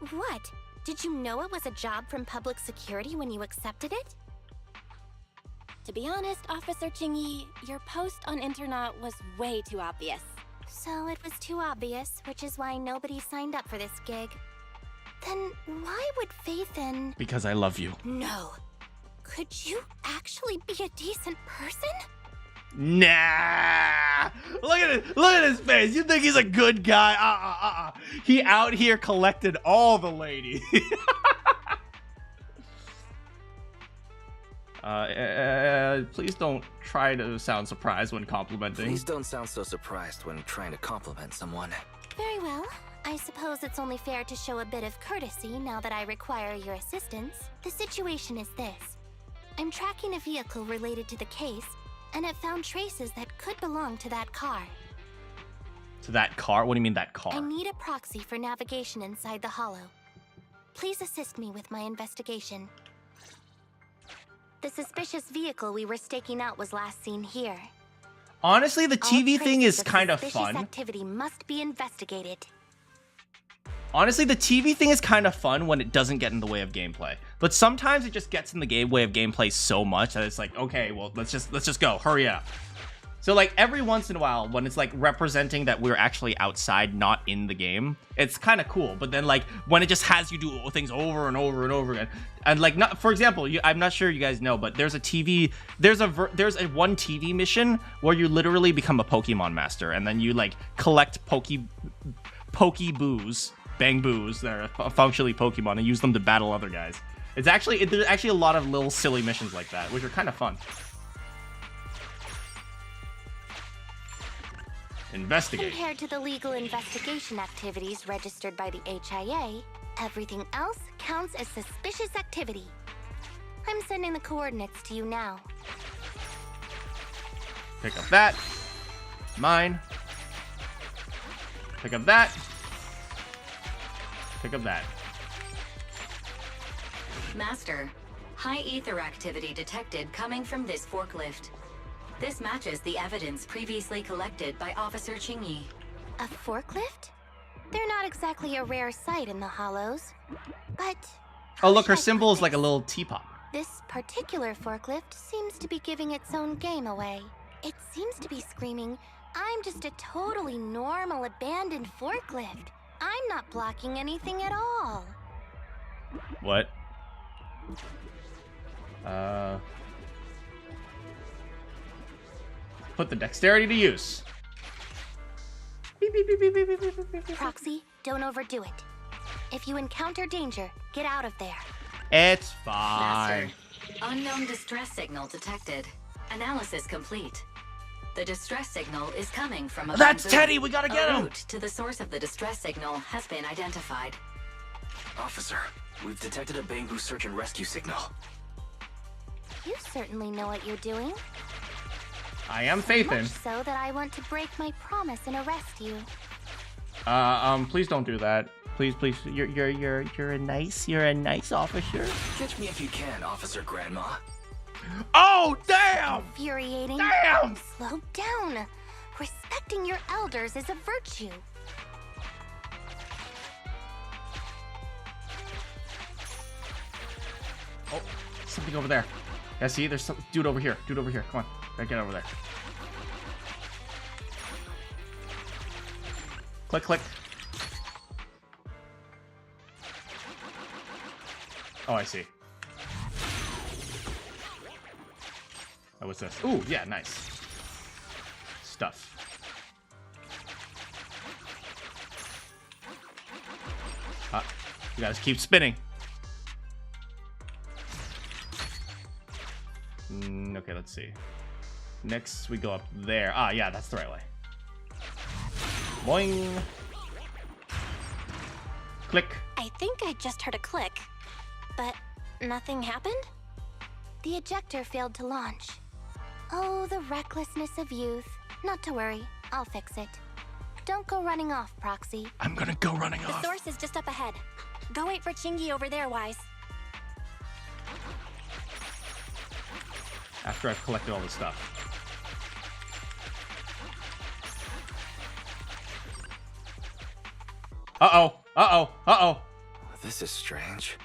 What? Did you know it was a job from public security when you accepted it? To be honest, Officer Qingyi, your post on Internet was way too obvious. So it was too obvious, which is why nobody signed up for this gig. Then why would Faithin... Because I love you. No. Could you actually be a decent person? Nah. Look at his face. You think he's a good guy? He out here collected all the ladies. Please don't try to sound surprised when complimenting. Please don't sound so surprised when trying to compliment someone. Very well. I suppose it's only fair to show a bit of courtesy now that I require your assistance. The situation is this. I'm tracking a vehicle related to the case, and it found traces that could belong to that car. To that car? What do you mean that car? I need a proxy for navigation inside the hollow. Please assist me with my investigation. The suspicious vehicle we were staking out was last seen here. Honestly, the TV thing is kind of Suspicious fun. activity must be investigated. Honestly, the TV thing is kind of fun when it doesn't get in the way of gameplay. But sometimes it just gets in the way of gameplay so much that it's like, okay, well, let's just go. Hurry up. So like every once in a while when it's like representing that we're actually outside, not in the game, it's kind of cool. But then like when it just has you do things over and over and over again, and like not, for example, I'm not sure you guys know, but there's a one TV mission where you literally become a Pokemon master, and then you like collect Pokeboos, Bangboos that are functionally Pokemon, and use them to battle other guys. There's actually a lot of little silly missions like that, which are kind of fun. Investigate. Compared to the legal investigation activities registered by the HIA, everything else counts as suspicious activity. I'm sending the coordinates to you now. Pick up that. Mine. Pick up that. Pick up that. Master, high ether activity detected coming from this forklift. This matches the evidence previously collected by Officer Qingyi. A forklift? They're not exactly a rare sight in the Hollows, but... Oh look, her symbol is like a little teapot. This particular forklift seems to be giving its own game away. It seems to be screaming, I'm just a totally normal abandoned forklift. I'm not blocking anything at all. What? Put the dexterity to use. Proxy, don't overdo it. If you encounter danger, get out of there. It's fine. Master, unknown distress signal detected. Analysis complete. The distress signal is coming from a That's bamboo. Teddy! We gotta get A him! route to the source of the distress signal has been identified. Officer, we've detected a bamboo search and rescue signal. You certainly know what you're doing. I am So Faithin. much so that I want to break my promise and arrest you. Please don't do that. Please. You're a nice officer. Catch me if you can, Officer Grandma. Oh, damn! Infuriating. Damn! Slow down. Respecting your elders is a virtue. Oh, something over there. Yeah, see, there's some dude over here. Come on, gotta get over there. Click. Oh, I see. Oh, what's this? Ooh, yeah, nice. Stuff. You guys keep spinning. Okay, let's see. Next, we go up there. Ah, yeah, that's the right way. Boing. Click. I think I just heard a click, but nothing happened? The ejector failed to launch. Oh, the recklessness of youth. Not to worry, I'll fix it. Don't go running off, Proxy. I'm gonna go running The off. source is just up ahead. Go wait for Chingy over there, Wise. After I've collected all the stuff. Uh-oh. This is strange.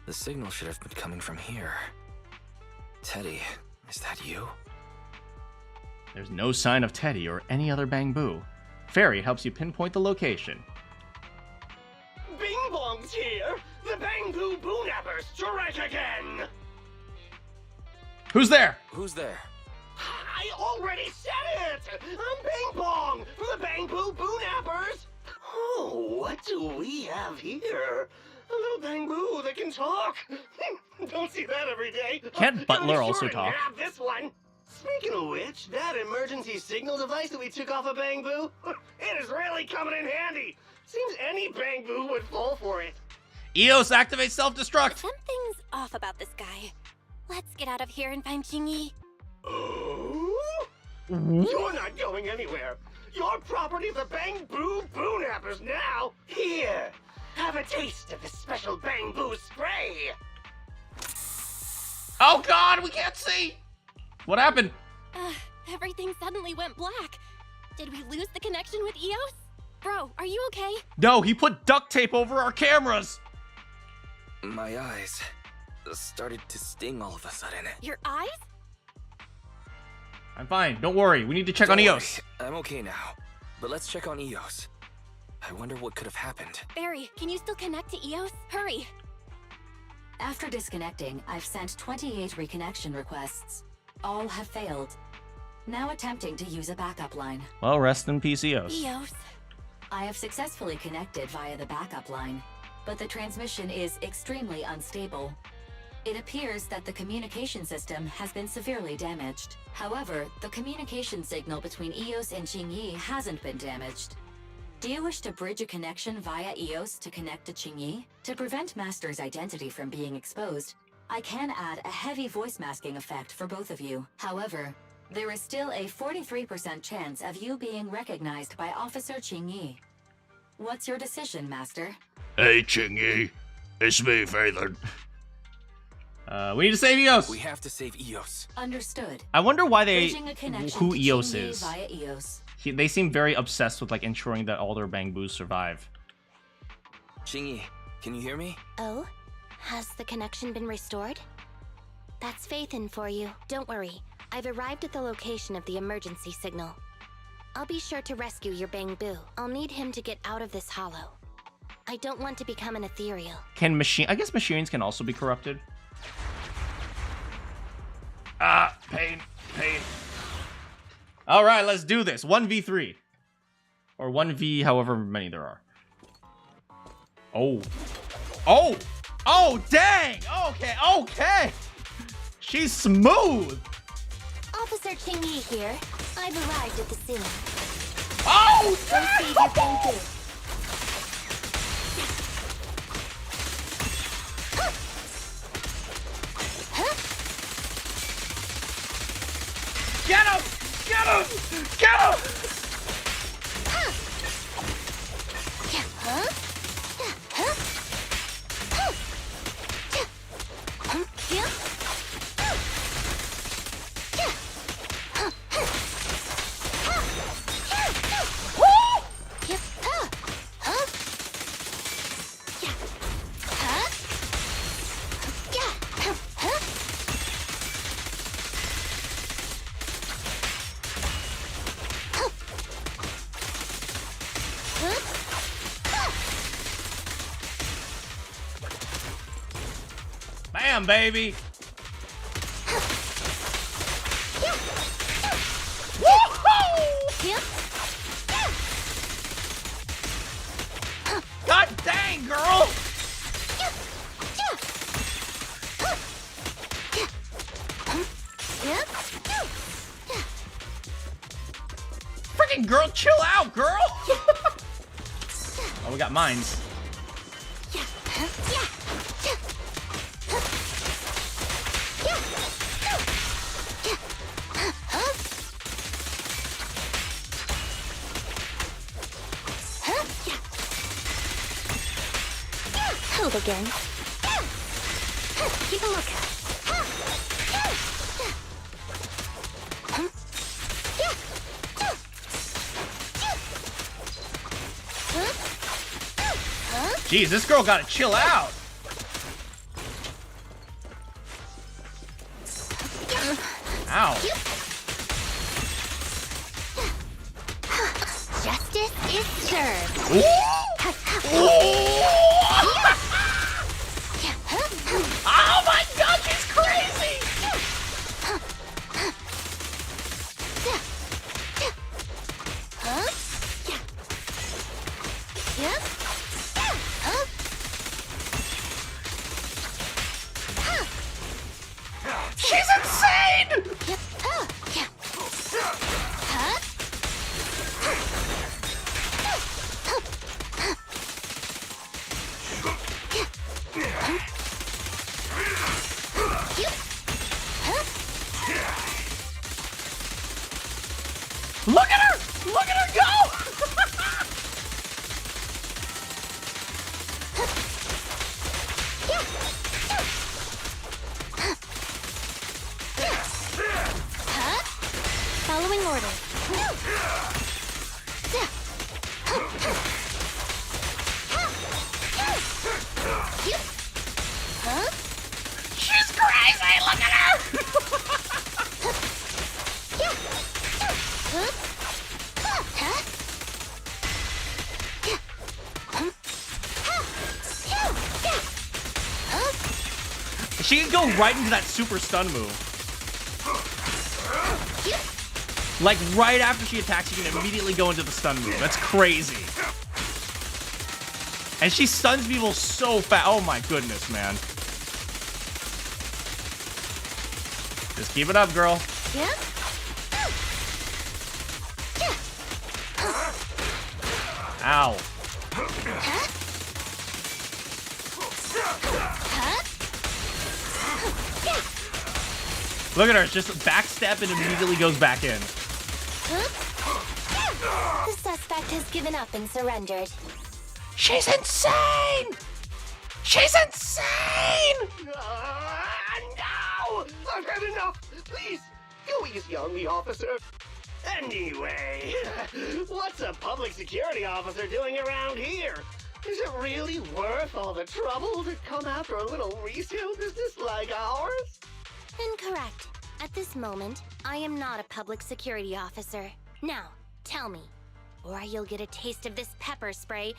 The signal should have been coming from here. Teddy, is that you? There's no sign of Teddy or any other Bang-Boo. Fairy helps you pinpoint the location. Bing Bong's here! The Bang-Boo Boo-Nappers strike again! Who's there? Who's there? I already said it! I'm Bing Bong from the Bang-Boo Boo-Nappers! Oh, what do we have here? A little Bang-Boo that can talk! Don't see that every day! Can't Butler Gotta be also sure to talk? nab this one! Speaking of which, that emergency signal device that we took off of Bang-Boo, it is really coming in handy! Seems any Bang-Boo would fall for it. EOS, activate self-destruct! Something's off about this guy. Let's get out of here and find Chingy. Oh? You're not going anywhere. You're property of the Bang-Boo Boo-Nappers now. Here, have a taste of this special Bang-Boo spray. Oh god, we can't see! What happened? Everything suddenly went black. Did we lose the connection with EOS? Bro, are you okay? No, he put duct tape over our cameras! My eyes started to sting all of a sudden. Your eyes? I'm fine, don't worry. We need to check on Don't EOS. worry, I'm okay now. But let's check on EOS. I wonder what could have happened. Barry, can you still connect to EOS? Hurry! After disconnecting, I've sent 28 reconnection requests. All have failed. Now attempting to use a backup line. Well, rest in peace, EOS. EOS. I have successfully connected via the backup line, but the transmission is extremely unstable. It appears that the communication system has been severely damaged. However, the communication signal between EOS and Qingyi hasn't been damaged. Do you wish to bridge a connection via EOS to connect to Qingyi? To prevent Master's identity from being exposed, I can add a heavy voice masking effect for both of you. However, there is still a 43% chance of you being recognized by Officer Qingyi. What's your decision, Master? Hey, Chingy. It's me, Phaeton. We need to save EOS! We have to save EOS. Understood. I wonder why Bridging a connection who to EOS Qingyi is. via EOS. They seem very obsessed with like ensuring that all their Bang-Boos survive. Qingyi, can you hear me? Oh? Has the connection been restored? That's Faithin for you. Don't worry. I've arrived at the location of the emergency signal. I'll be sure to rescue your Bang-Boo. I'll need him to get out of this hollow. I don't want to become an ethereal. I guess machines can also be corrupted. Pain. All right, let's do this. 1v3. Or 1v however many there are. Oh. Oh! Oh, dang! Okay, okay! She's smooth! Officer Ching-Yi here. I've arrived at the scene. Oh, Receive your bamboo. Get him! Get him! Get him! Bam, baby! God dang, girl! Freaking girl, chill out, girl! Oh, we got mines. Hold again. Keep a lookout. Jeez, this girl gotta chill out. Ow. Justice is served. Oh my god, she's crazy! She's insane! Look at her! Look at her go! Following order. She's crazy! Look at her! She can go right into that super stun move. Like, right after she attacks, you can immediately go into the stun move. That's crazy. And she stuns people so fast. Oh my goodness, man. Just keep it up, girl. Ow. Look at her, just backstep and immediately goes back in. The suspect has given up and surrendered. She's insane! She's insane! No! I've had enough! Please, go easy on me, officer. Anyway, what's a public security officer doing around here? Is it really worth all the trouble to come after a little resale business like ours? Incorrect. At this moment, I am not a public security officer. Now, tell me, or you'll get a taste of this pepper spray.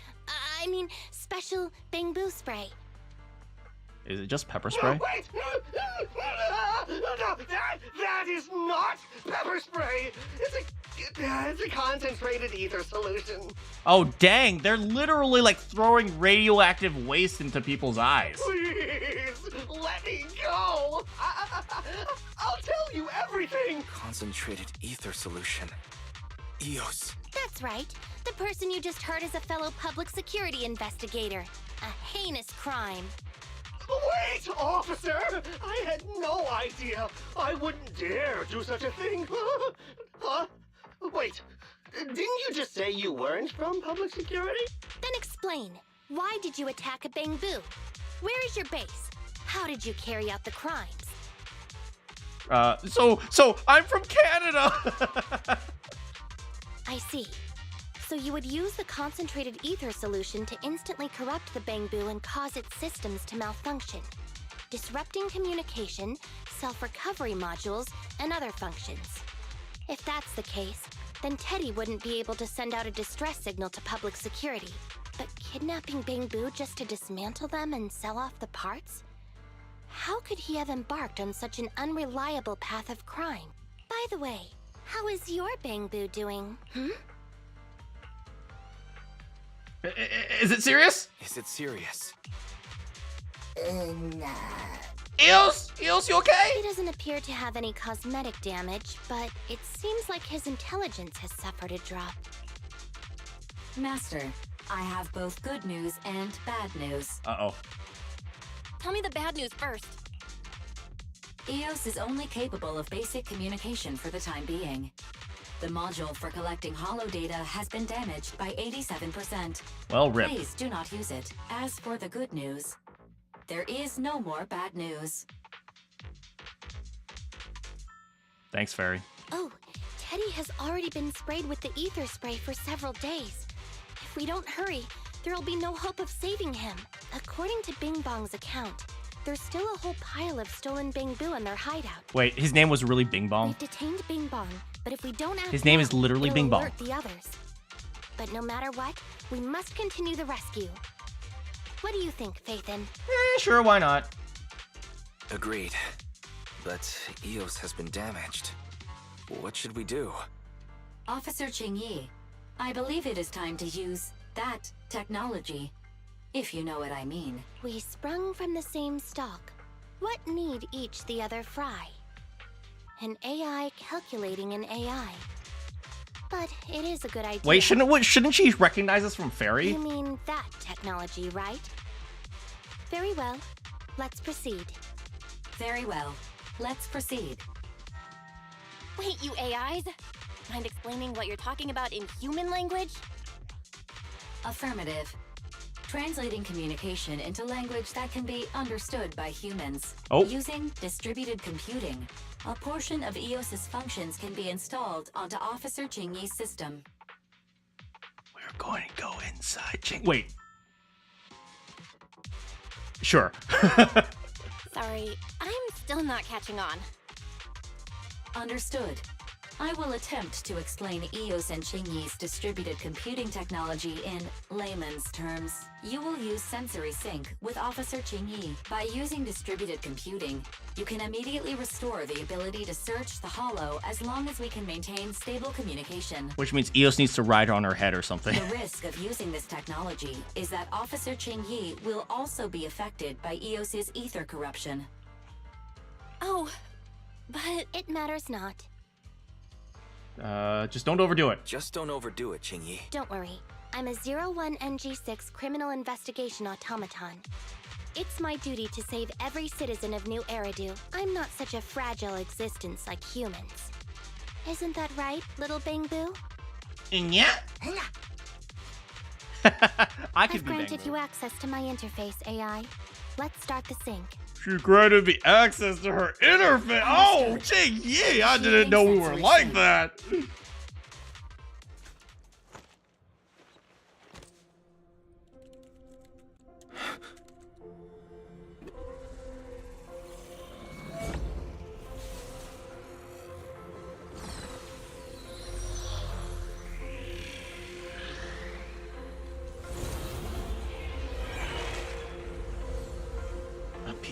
I mean, special bamboo spray. Is it just pepper spray? Wait! No, that is not pepper spray! It's a concentrated ether solution. Oh, dang. They're literally, like, throwing radioactive waste into people's eyes. Please, let me go! I'll tell you everything! Concentrated ether solution. EOS. That's right. The person you just heard is a fellow public security investigator. A heinous crime. Wait, officer! I had no idea. I wouldn't dare do such a thing. Huh? Wait, didn't you just say you weren't from public security? Then explain. Why did you attack a Bangbu? Where is your base? How did you carry out the crimes? So I'm from Canada! I see. So you would use the concentrated ether solution to instantly corrupt the Bangbu and cause its systems to malfunction, disrupting communication, self-recovery modules, and other functions. If that's the case, then Teddy wouldn't be able to send out a distress signal to public security. But kidnapping Bangbu just to dismantle them and sell off the parts? How could he have embarked on such an unreliable path of crime? By the way, how is your Bangbu doing, Is it serious? Is it serious? Eels, you okay? He doesn't appear to have any cosmetic damage, but it seems like his intelligence has suffered a drop. Master, I have both good news and bad news. Uh-oh. Tell me the bad news first. EOS is only capable of basic communication for the time being. The module for collecting holo data has been damaged by 87%. Well, rip. Please do not use it. As for the good news, there is no more bad news. Thanks, Fairy. Oh, Teddy has already been sprayed with the ether spray for several days. If we don't hurry, there'll be no hope of saving him. According to Bing Bong's account, there's still a whole pile of stolen Bangbu in their hideout. Wait, his name was really Bing Bong? We've detained Bing Bong, but if we don't act His name now, is literally it'll Bing Bong. alert the others. But no matter what, we must continue the rescue. What do you think, Faithin? Sure, why not? Agreed. But EOS has been damaged. What should we do? Officer Qingyi, I believe it is time to use that technology, if you know what I mean. We sprung from the same stalk. What need each the other fry? An AI calculating an AI. But it is a good idea. Wait, shouldn't she recognize us from Fairy? You mean that technology, right? Very well. Let's proceed. Very well. Let's proceed. Wait, you AIs? Mind explaining what you're talking about in human language? Affirmative. Translating communication into language that can be understood by humans. Oh. Using distributed computing, a portion of EOS's functions can be installed onto Officer Qingyi's system. We're going to go inside Wait. Sure. Sorry, I'm still not catching on. Understood. I will attempt to explain EOS and Qingyi's distributed computing technology in layman's terms. You will use sensory sync with Officer Qingyi. By using distributed computing, you can immediately restore the ability to search the holo as long as we can maintain stable communication. Which means EOS needs to ride on her head or something. The risk of using this technology is that Officer Qingyi will also be affected by EOS's ether corruption. Oh, but it matters not. Just don't overdo it. Just don't overdo it, Qingyi. Don't worry. I'm a 01NG6 criminal investigation automaton. It's my duty to save every citizen of New Eridu. I'm not such a fragile existence like humans. Isn't that right, little Bangbu? Yeah. I could I've be granted Bangbu. you access to my interface, AI. Let's start the sync. She granted me access to her interface. Oh, gee, yeah, I didn't know we were like that.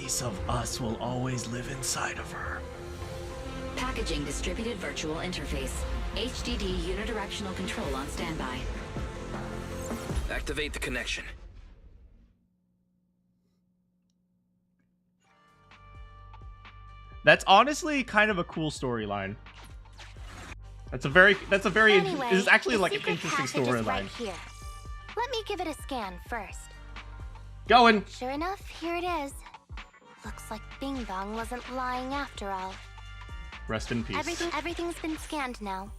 piece of us will always live inside of her. Packaging distributed virtual interface. HDD unidirectional control on standby. Activate the connection. That's honestly kind of a cool storyline. That's a very Anyway, this is actually the like an secret interesting passage is storyline. right here. Let me give it a scan first. Going. Sure enough, here it is. Looks like Bing Bong wasn't lying after all. Rest in peace. Everything's been scanned now.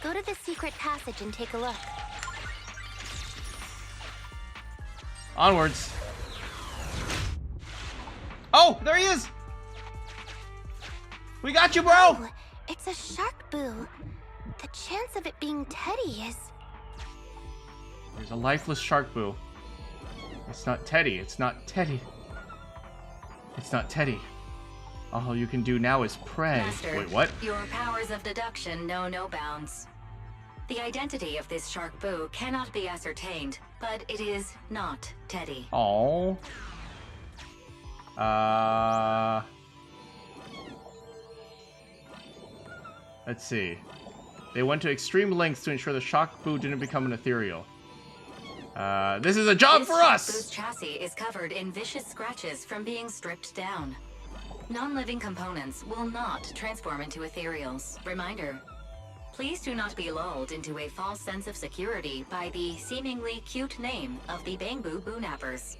Go to the secret passage and take a look. Onwards. Oh, there he is. We got you, bro. Oh, it's a shark boo. The chance of it being Teddy is... There's a lifeless shark boo. It's not Teddy. It's not Teddy. It's not Teddy. All you can do now is pray. Master, Wait, what? Your powers of deduction know no bounds. The identity of this shark boo cannot be ascertained, but it is not Teddy. Oh. Let's see. They went to extreme lengths to ensure the shark boo didn't become an ethereal. This is a job for us! This chassis is covered in vicious scratches from being stripped down. Non-living components will not transform into ethereals. Reminder, please do not be lulled into a false sense of security by the seemingly cute name of the Bangboo Boonappers.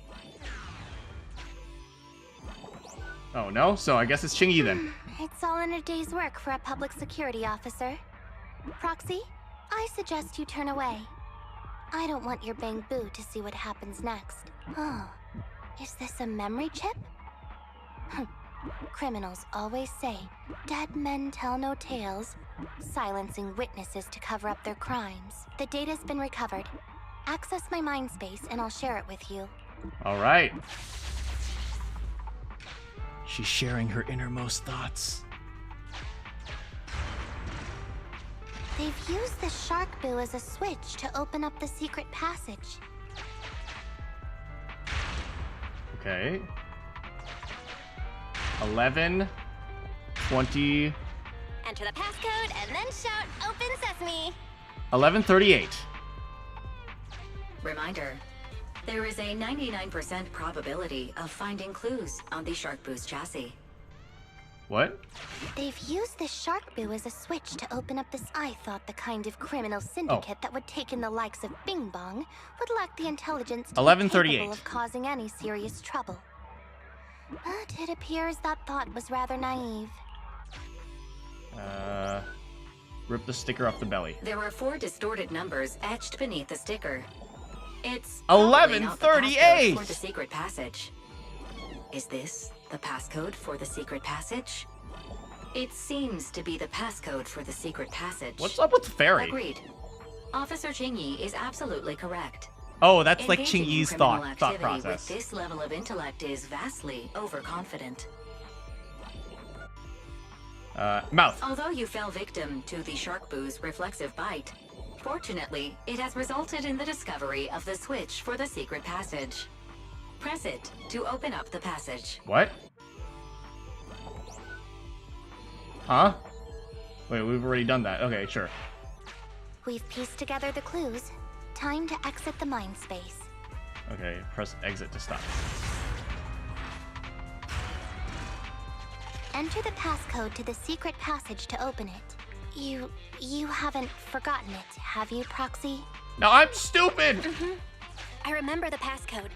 Oh no? So I guess it's Chingy then. It's all in a day's work for a public security officer. Proxy, I suggest you turn away. I don't want your Bangboo to see what happens next. Oh, is this a memory chip? Criminals always say, dead men tell no tales, silencing witnesses to cover up their crimes. The data's been recovered. Access my mind space and I'll share it with you. All right. She's sharing her innermost thoughts. They've used the shark boo as a switch to open up the secret passage. Okay. 11, 20, Enter the passcode and then shout, "Open sesame!" 11:38. Reminder, there is a 99% probability of finding clues on the shark boo's chassis. What? They've used the shark boo as a switch to open up this. I thought the kind of criminal syndicate that would take in the likes of Bing Bong would lack the intelligence to be 11:38. capable of causing any serious trouble. But it appears that thought was rather naive. Rip the sticker off the belly. There are 4 distorted numbers etched beneath the sticker. It's 11:38 for the secret passage. Is this the passcode for the secret passage? It seems to be the passcode for the secret passage. What's up with Fairy? Agreed. Officer Chingy is absolutely correct. Oh, that's like Engaging in Chingy's criminal thought activity process. With this level of intellect is vastly overconfident. Mouth. Although you fell victim to the shark boo's reflexive bite, fortunately, it has resulted in the discovery of the switch for the secret passage. Press it to open up the passage. What? Huh? Wait, we've already done that. Okay, sure. We've pieced together the clues. Time to exit the mind space. Okay, press exit to stop. Enter the passcode to the secret passage to open it. You haven't forgotten it, have you, Proxy? No, I'm stupid! I remember the passcode.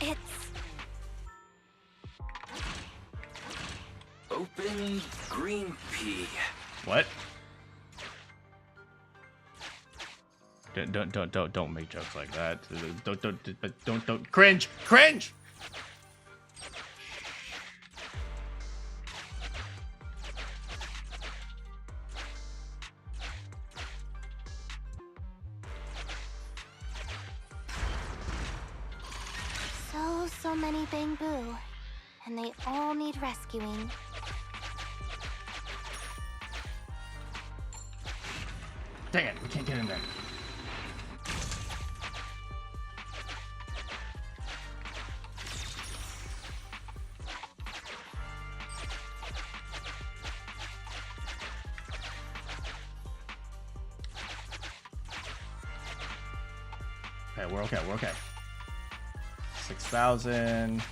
It's... Open green pea. What? Don't make jokes like that. Don't cringe! Cringe! So many Bangboo, and they all need rescuing. Dang it, we can't get in there. we're okay. 6,000.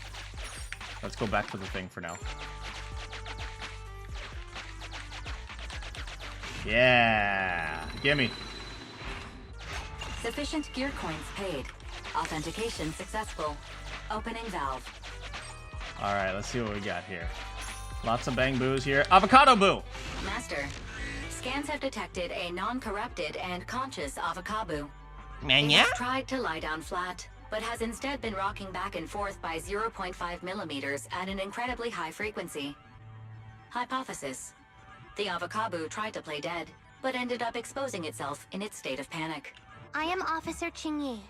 Let's go back to the thing for now. Yeah, gimme. Sufficient gear coins paid. Authentication successful. Opening valve. All right, let's see what we got here. Lots of bang boos here. Avocado boo. Master, scans have detected a non-corrupted and conscious avocado. Man, It yeah? has tried to lie down flat, but has instead been rocking back and forth by 0.5 millimeters at an incredibly high frequency. Hypothesis. The avocado tried to play dead, but ended up exposing itself in its state of panic. I am Officer Ching-Yi.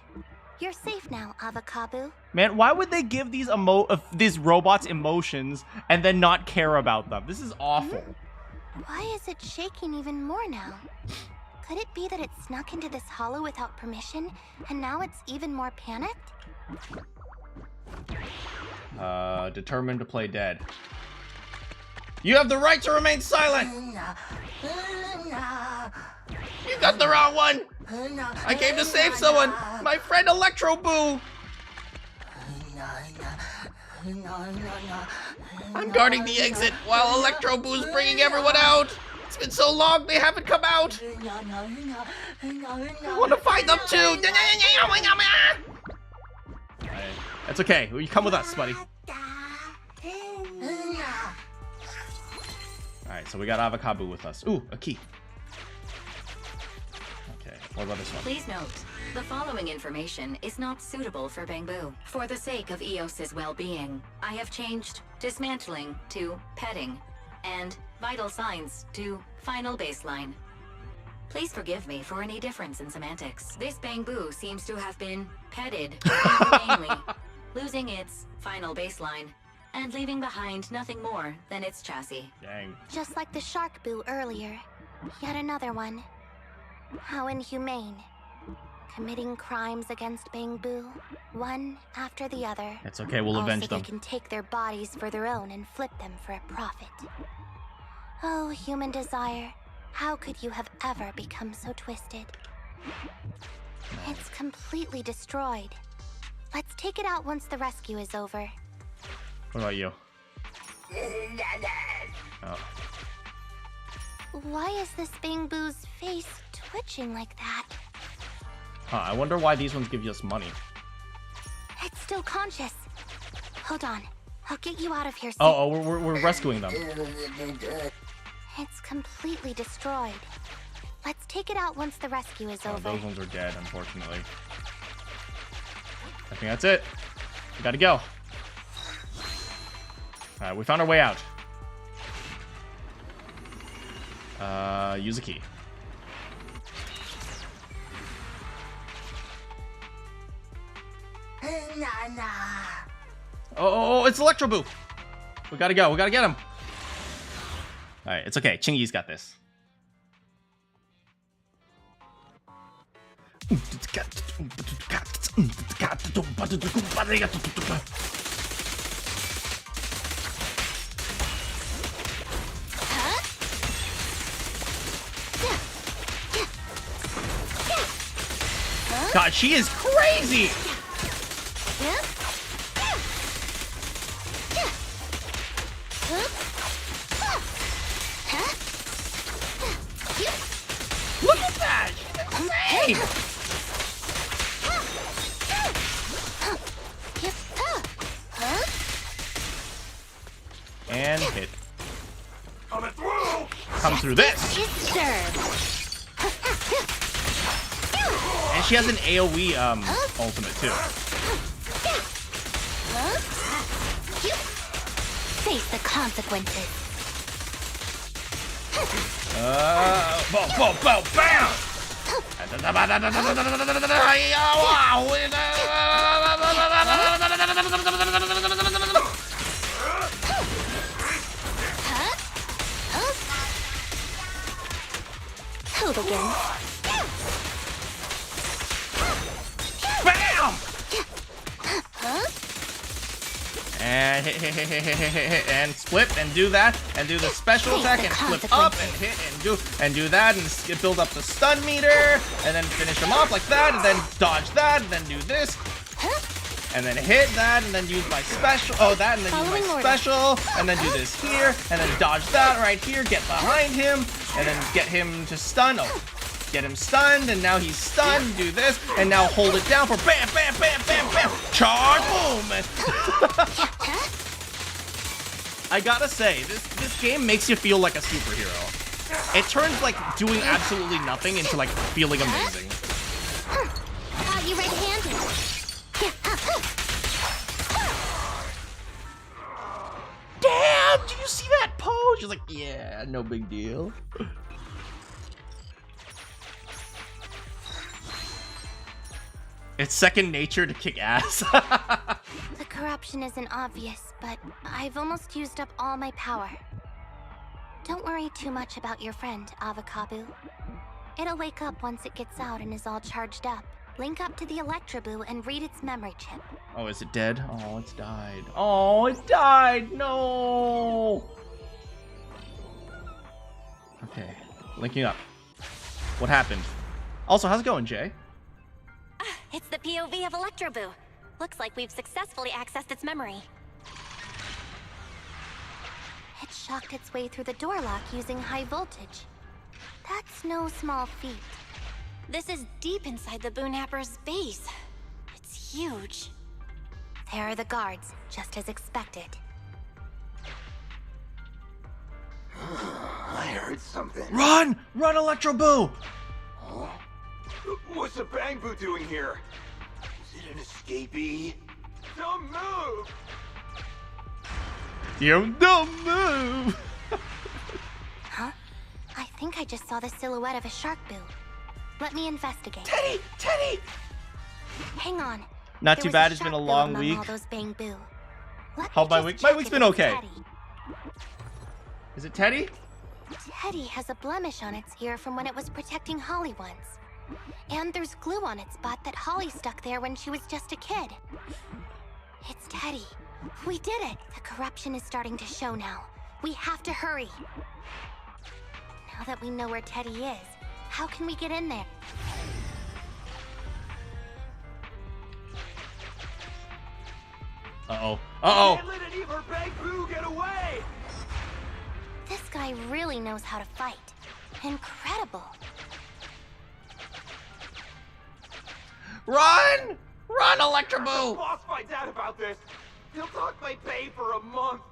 You're safe now, Avocado. Man, why would they give these these robots emotions and then not care about them? This is awful. Why is it shaking even more now? Could it be that it snuck into this hollow without permission, and now it's even more panicked? Determined to play dead. You have the right to remain silent! You got the wrong one! I came to save someone! My friend Electro Boo! I'm guarding the exit while Electro Boo's bringing everyone out! It's been so long they haven't come out! I want to find them too! It's okay, you come with us, buddy. Alright, so we got Avocado with us. Ooh, a key. Okay, what about this one? Please note, the following information is not suitable for Bangbu. For the sake of EOS's well-being, I have changed dismantling to petting, and vital signs to final baseline. Please forgive me for any difference in semantics. This Bangbu seems to have been petted inhumanely, losing its final baseline, and leaving behind nothing more than its chassis. Dang. Just like the shark boo earlier. Yet another one. How inhumane. Committing crimes against Bangbu, one after the other. It's okay, we'll avenge them. So they can take their bodies for their own and flip them for a profit. Oh, human desire. How could you have ever become so twisted? It's completely destroyed. Let's take it out once the rescue is over. What about you? Oh. Why is this Bangbu's face twitching like that? Huh, I wonder why these ones give us money. It's still conscious. Hold on. I'll get you out of here soon. Oh, we're rescuing them. It's completely destroyed. Let's take it out once the rescue is over. Those ones are dead, unfortunately. I think that's it. We gotta go. Alright, we found our way out. Use a key. Oh, it's Electro Boo! We gotta go, we gotta get him. Alright, it's okay. Chingy's got this. God, she is crazy! Look at that! She's insane! And hit. Coming through! Come through this! And she has an AoE ultimate too. Face the consequences. Bow, bow, bow, bam! Who begins? Bam! And hit, and flip, and do that, and do the special attack, and flip up, and hit, and do that, and build up the stun meter, and then finish him off like that, and then dodge that, and then do this, and then hit that, and then use my special, and then use my special, and then do this here, and then dodge that right here, get behind him, and then get him to stun. Get him stunned, and now he's stunned. Do this, and now hold it down for bam, bam, bam, bam, bam. Charge, boom. I gotta say, this game makes you feel like a superhero. It turns like doing absolutely nothing into like feeling amazing. You red-handed. Damn! Did you see that pose? She's like, yeah, no big deal. It's second nature to kick ass. The corruption isn't obvious, but I've almost used up all my power. Don't worry too much about your friend, Avakabu. It'll wake up once it gets out and is all charged up. Link up to the Electroboo and read its memory chip. Oh, is it dead? Oh, it's died. Oh, it died! No! Okay, linking up. What happened? Also, how's it going, Jay? It's the POV of Electroboo. Looks like we've successfully accessed its memory. It shocked its way through the door lock using high voltage. That's no small feat. This is deep inside the Boonapper's base. It's huge. There are the guards, just as expected. I heard something. Run! Run, Electroboo! Huh? What's the Bang Boo doing here? Is it an escapee? Don't move! You don't move! Huh? I think I just saw the silhouette of a shark boo. Let me investigate. Teddy! Teddy! Hang on. Not too bad, it's been a long week. All those Bang Boo. How's my week? My week's been okay. Is it Teddy? Teddy has a blemish on its ear from when it was protecting Holly once. And there's glue on its butt that Holly stuck there when she was just a kid. It's Teddy. We did it! The corruption is starting to show now. We have to hurry. Now that we know where Teddy is, how can we get in there? Uh-oh. Uh-oh! Can't let any of her Bang Boo get away! This guy really knows how to fight. Incredible. Run! Run, Electroboo! The boss finds out about this. He'll talk my pay for a month.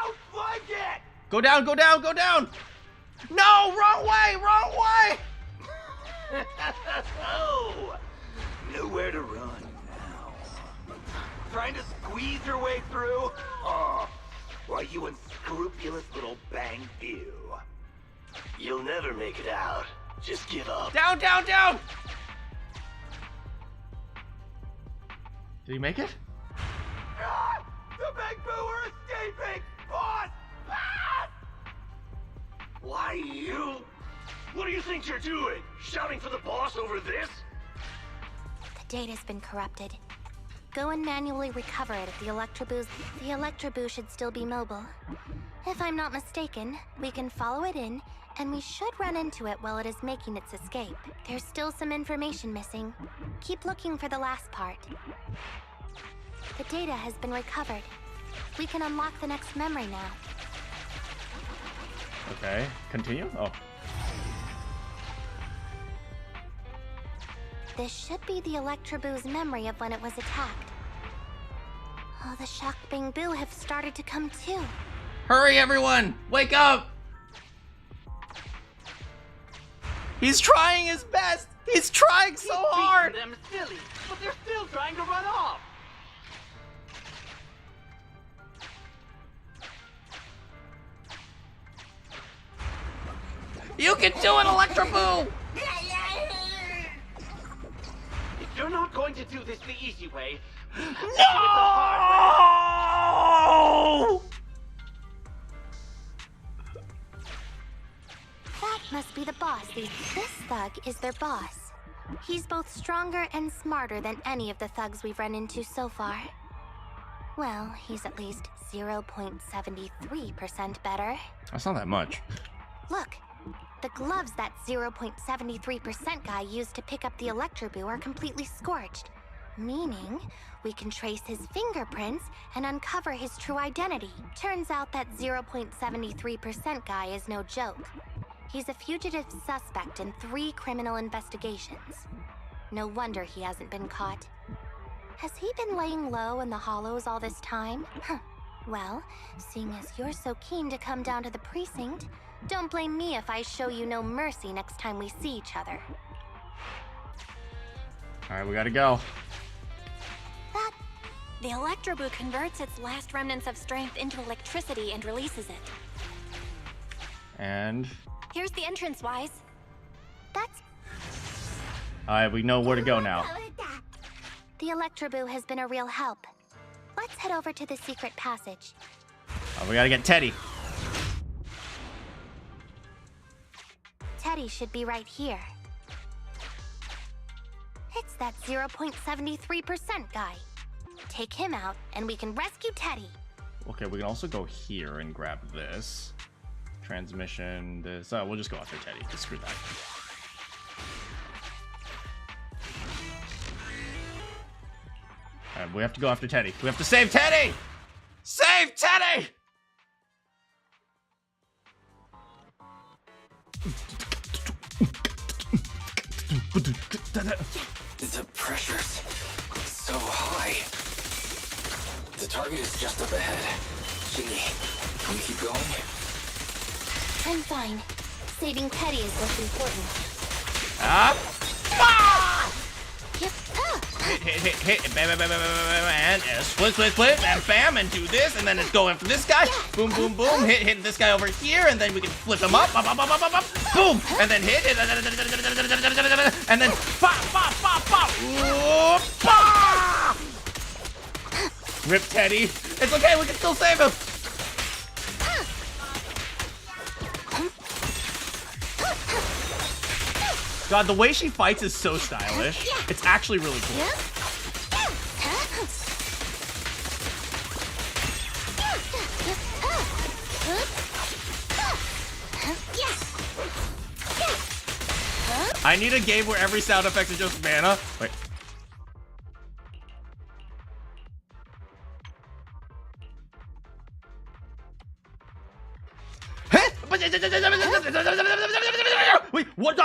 Outflank it! Go down, go down, go down! No! Wrong way! Wrong way! Oh! Nowhere to run now. Trying to squeeze your way through? Oh, why, you unscrupulous little Bang Boo. You'll never make it out. Just give up. Down, down, down! Did he make it? Ah! The Bang Boo are escaping! Boss! Ah! Why, you? What do you think you're doing? Shouting for the boss over this? The data's been corrupted. Go and manually recover it at the Electroboo's. The Electroboo should still be mobile. If I'm not mistaken, we can follow it in, and we should run into it while it is making its escape. There's still some information missing. Keep looking for the last part. The data has been recovered. We can unlock the next memory now. Okay, continue? Oh. This should be the Electroboo's memory of when it was attacked. Oh, the shocked Bang Boo have started to come too. Hurry, everyone! Wake up! He's trying his best! He's trying so hard! Them silly, but they're still trying to run off. You can do it, Electroboo! If you're not going to do this the easy way, no! That must be the boss. This thug is their boss. He's both stronger and smarter than any of the thugs we've run into so far. Well, he's at least 0.73% better. That's not that much. Look, the gloves that 0.73% guy used to pick up the Electroboo are completely scorched. Meaning, we can trace his fingerprints and uncover his true identity. Turns out that 0.73% guy is no joke. He's a fugitive suspect in 3 criminal investigations. No wonder he hasn't been caught. Has he been laying low in the hollows all this time? Huh. Well, seeing as you're so keen to come down to the precinct, don't blame me if I show you no mercy next time we see each other. Alright, we gotta go. The Electroboo converts its last remnants of strength into electricity and releases it. And... Here's the entrance, Wise. Alright, we know where to go now. The Electroboo has been a real help. Let's head over to the secret passage. Oh, we gotta get Teddy. Teddy should be right here. It's that 0.73% guy. Take him out, and we can rescue Teddy. Okay, we can also go here and grab this. Transmission, this. Oh, we'll just go after Teddy. Just screw that. Alright, we have to go after Teddy. We have to save Teddy! Save Teddy! The pressure's so high. The target is just up ahead. Shingy, can we keep going? I'm fine. Saving Teddy is what's important. Hit, bam, bam, bam, bam, bam, and split, and bam, and do this, and then let's go after this guy. Boom, boom, boom. Hit this guy over here, and then we can flip him up. Boom, and then hit, and then pop. Rip Teddy. It's okay, we can still save him. God, the way she fights is so stylish. It's actually really cool. I need a game where every sound effect is just mana. Wait. Wait, what?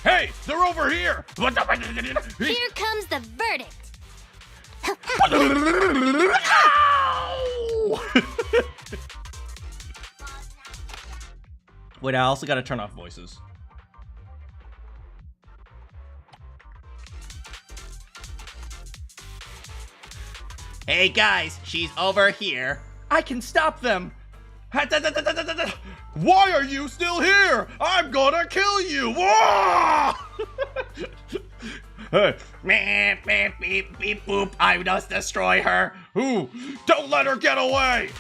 Hey, they're over here. Here comes the verdict. Wait, I also gotta turn off voices. Hey guys, she's over here. I can stop them. Why are you still here? I'm gonna kill you. Beep, beep, beep, boop. I must destroy her. Ooh, don't let her get away.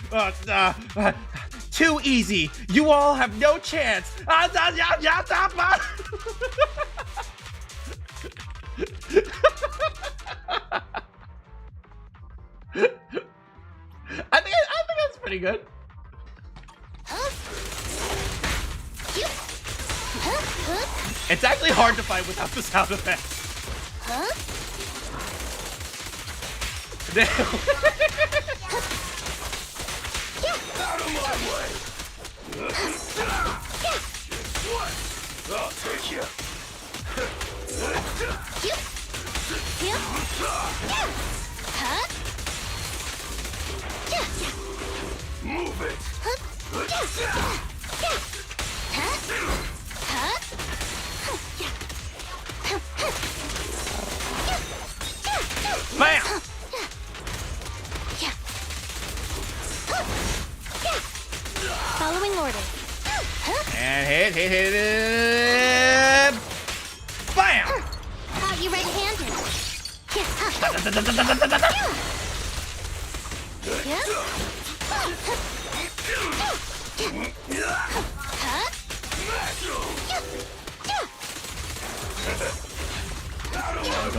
Too easy. You all have no chance. I think that's pretty good. It's actually hard to fight without the sound effects. Out of my way! I'll take you. Move it. Bam! Following orders. And hit. Bam! Caught you red-handed.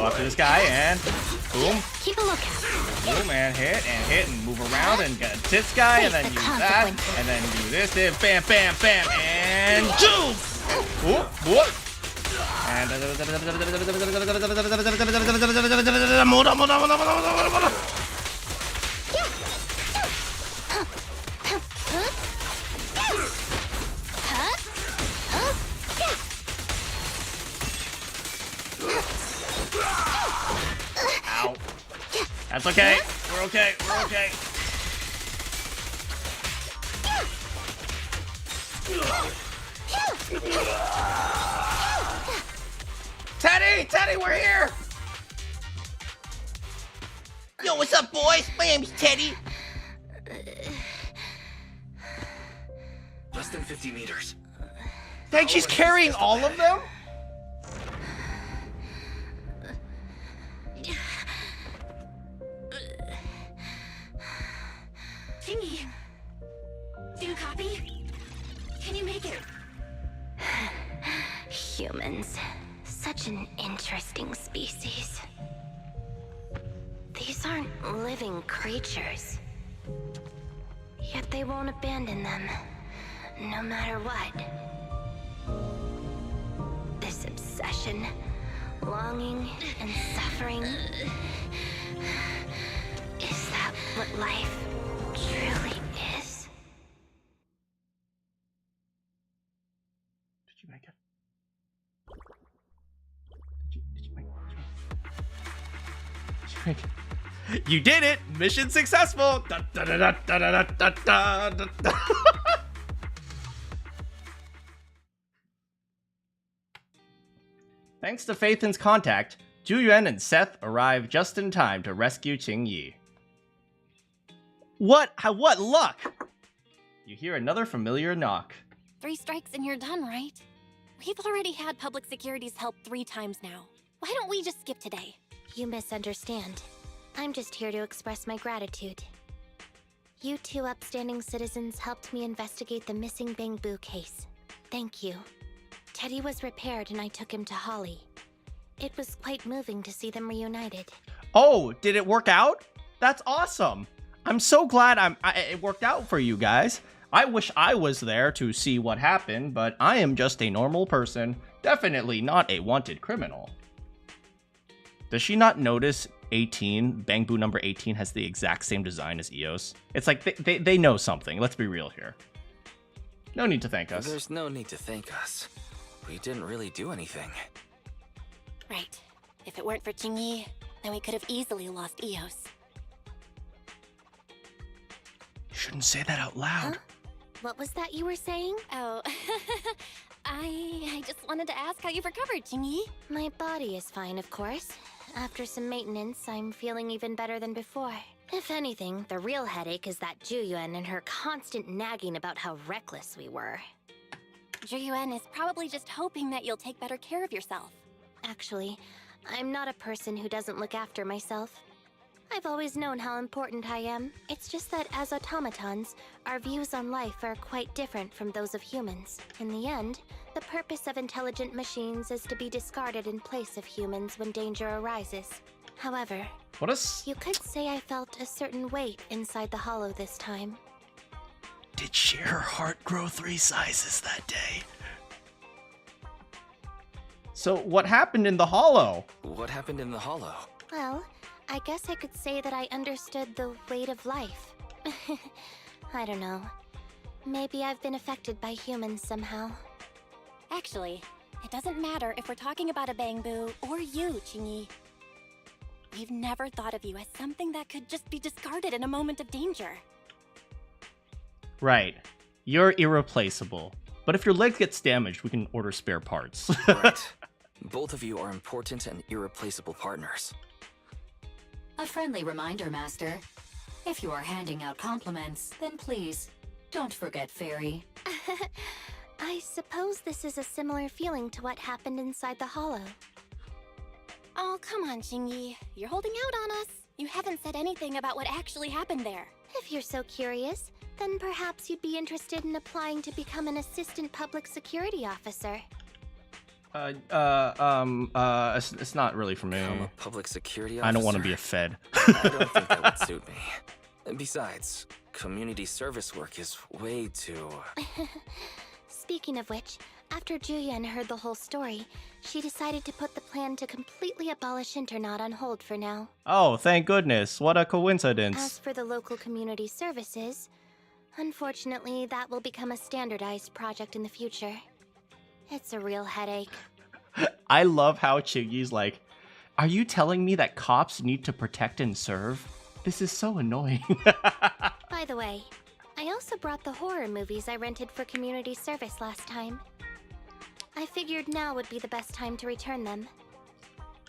off to this guy and boom. Keep a lookout. Boom and hit and move around and get this guy and then use that and then do this. Then bam, bam, bam, and zoom. Whoop, whoop. And ow. That's okay. We're okay. We're okay. Teddy, we're here. Yo, what's up, boys? My name's Teddy. Less than 50 meters. Dang, she's carrying all of them? Chingy, do you copy? Can you make it? Humans. Such an interesting species. These aren't living creatures. Yet they won't abandon them, no matter what. This obsession, longing, and suffering. Is that what life truly is? Did you make it? You did it! Mission successful! Da, da, da, da, da, da, da, da, da, da. Thanks to Phaethon's contact, Juyuan and Seth arrive just in time to rescue Qingyi. What luck! You hear another familiar knock. 3 strikes and you're done, right? We've already had public security's help 3 times now. Why don't we just skip today? You misunderstand. I'm just here to express my gratitude. You 2 upstanding citizens helped me investigate the missing Bangbu case. Thank you. Teddy was repaired and I took him to Holly. It was quite moving to see them reunited. Oh, did it work out? That's awesome. I'm so glad it worked out for you guys. I wish I was there to see what happened, but I am just a normal person. Definitely not a wanted criminal. Does she not notice 18, Bangbu number 18 has the exact same design as EOS? It's like they know something. Let's be real here. No need to thank us. There's no need to thank us. We didn't really do anything. Right. If it weren't for Qingyi, then we could have easily lost EOS. Shouldn't say that out loud. Huh? What was that you were saying? Oh, I just wanted to ask how you've recovered, Qingyi. My body is fine, of course. After some maintenance, I'm feeling even better than before. If anything, the real headache is that Juyuan and her constant nagging about how reckless we were. Juyuan is probably just hoping that you'll take better care of yourself. Actually, I'm not a person who doesn't look after myself. I've always known how important I am. It's just that as automatons, our views on life are quite different from those of humans. In the end, the purpose of intelligent machines is to be discarded in place of humans when danger arises. However, you could say I felt a certain weight inside the hollow this time. Did her heart grow 3 sizes that day? So what happened in the hollow? What happened in the hollow? Well, I guess I could say that I understood the weight of life. I don't know. Maybe I've been affected by humans somehow. Actually, it doesn't matter if we're talking about a Bangbu or you, Qingyi. We've never thought of you as something that could just be discarded in a moment of danger. Right. You're irreplaceable. But if your leg gets damaged, we can order spare parts. Right. Both of you are important and irreplaceable partners. A friendly reminder, Master. If you are handing out compliments, then please, don't forget Fairy. I suppose this is a similar feeling to what happened inside the hollow. Oh, come on, Qingyi. You're holding out on us. You haven't said anything about what actually happened there. If you're so curious, then perhaps you'd be interested in applying to become an assistant public security officer. It's not really for me. I'm a public security officer. I don't want to be a Fed. I don't think that would suit me. And besides, community service work is way too... Speaking of which, after Juyen heard the whole story, she decided to put the plan to completely abolish Internat on hold for now. Oh, thank goodness. What a coincidence. As for the local community services, unfortunately, that will become a standardized project in the future. It's a real headache. I love how Chiggy's like, are you telling me that cops need to protect and serve? This is so annoying. By the way, I also brought the horror movies I rented for community service last time. I figured now would be the best time to return them.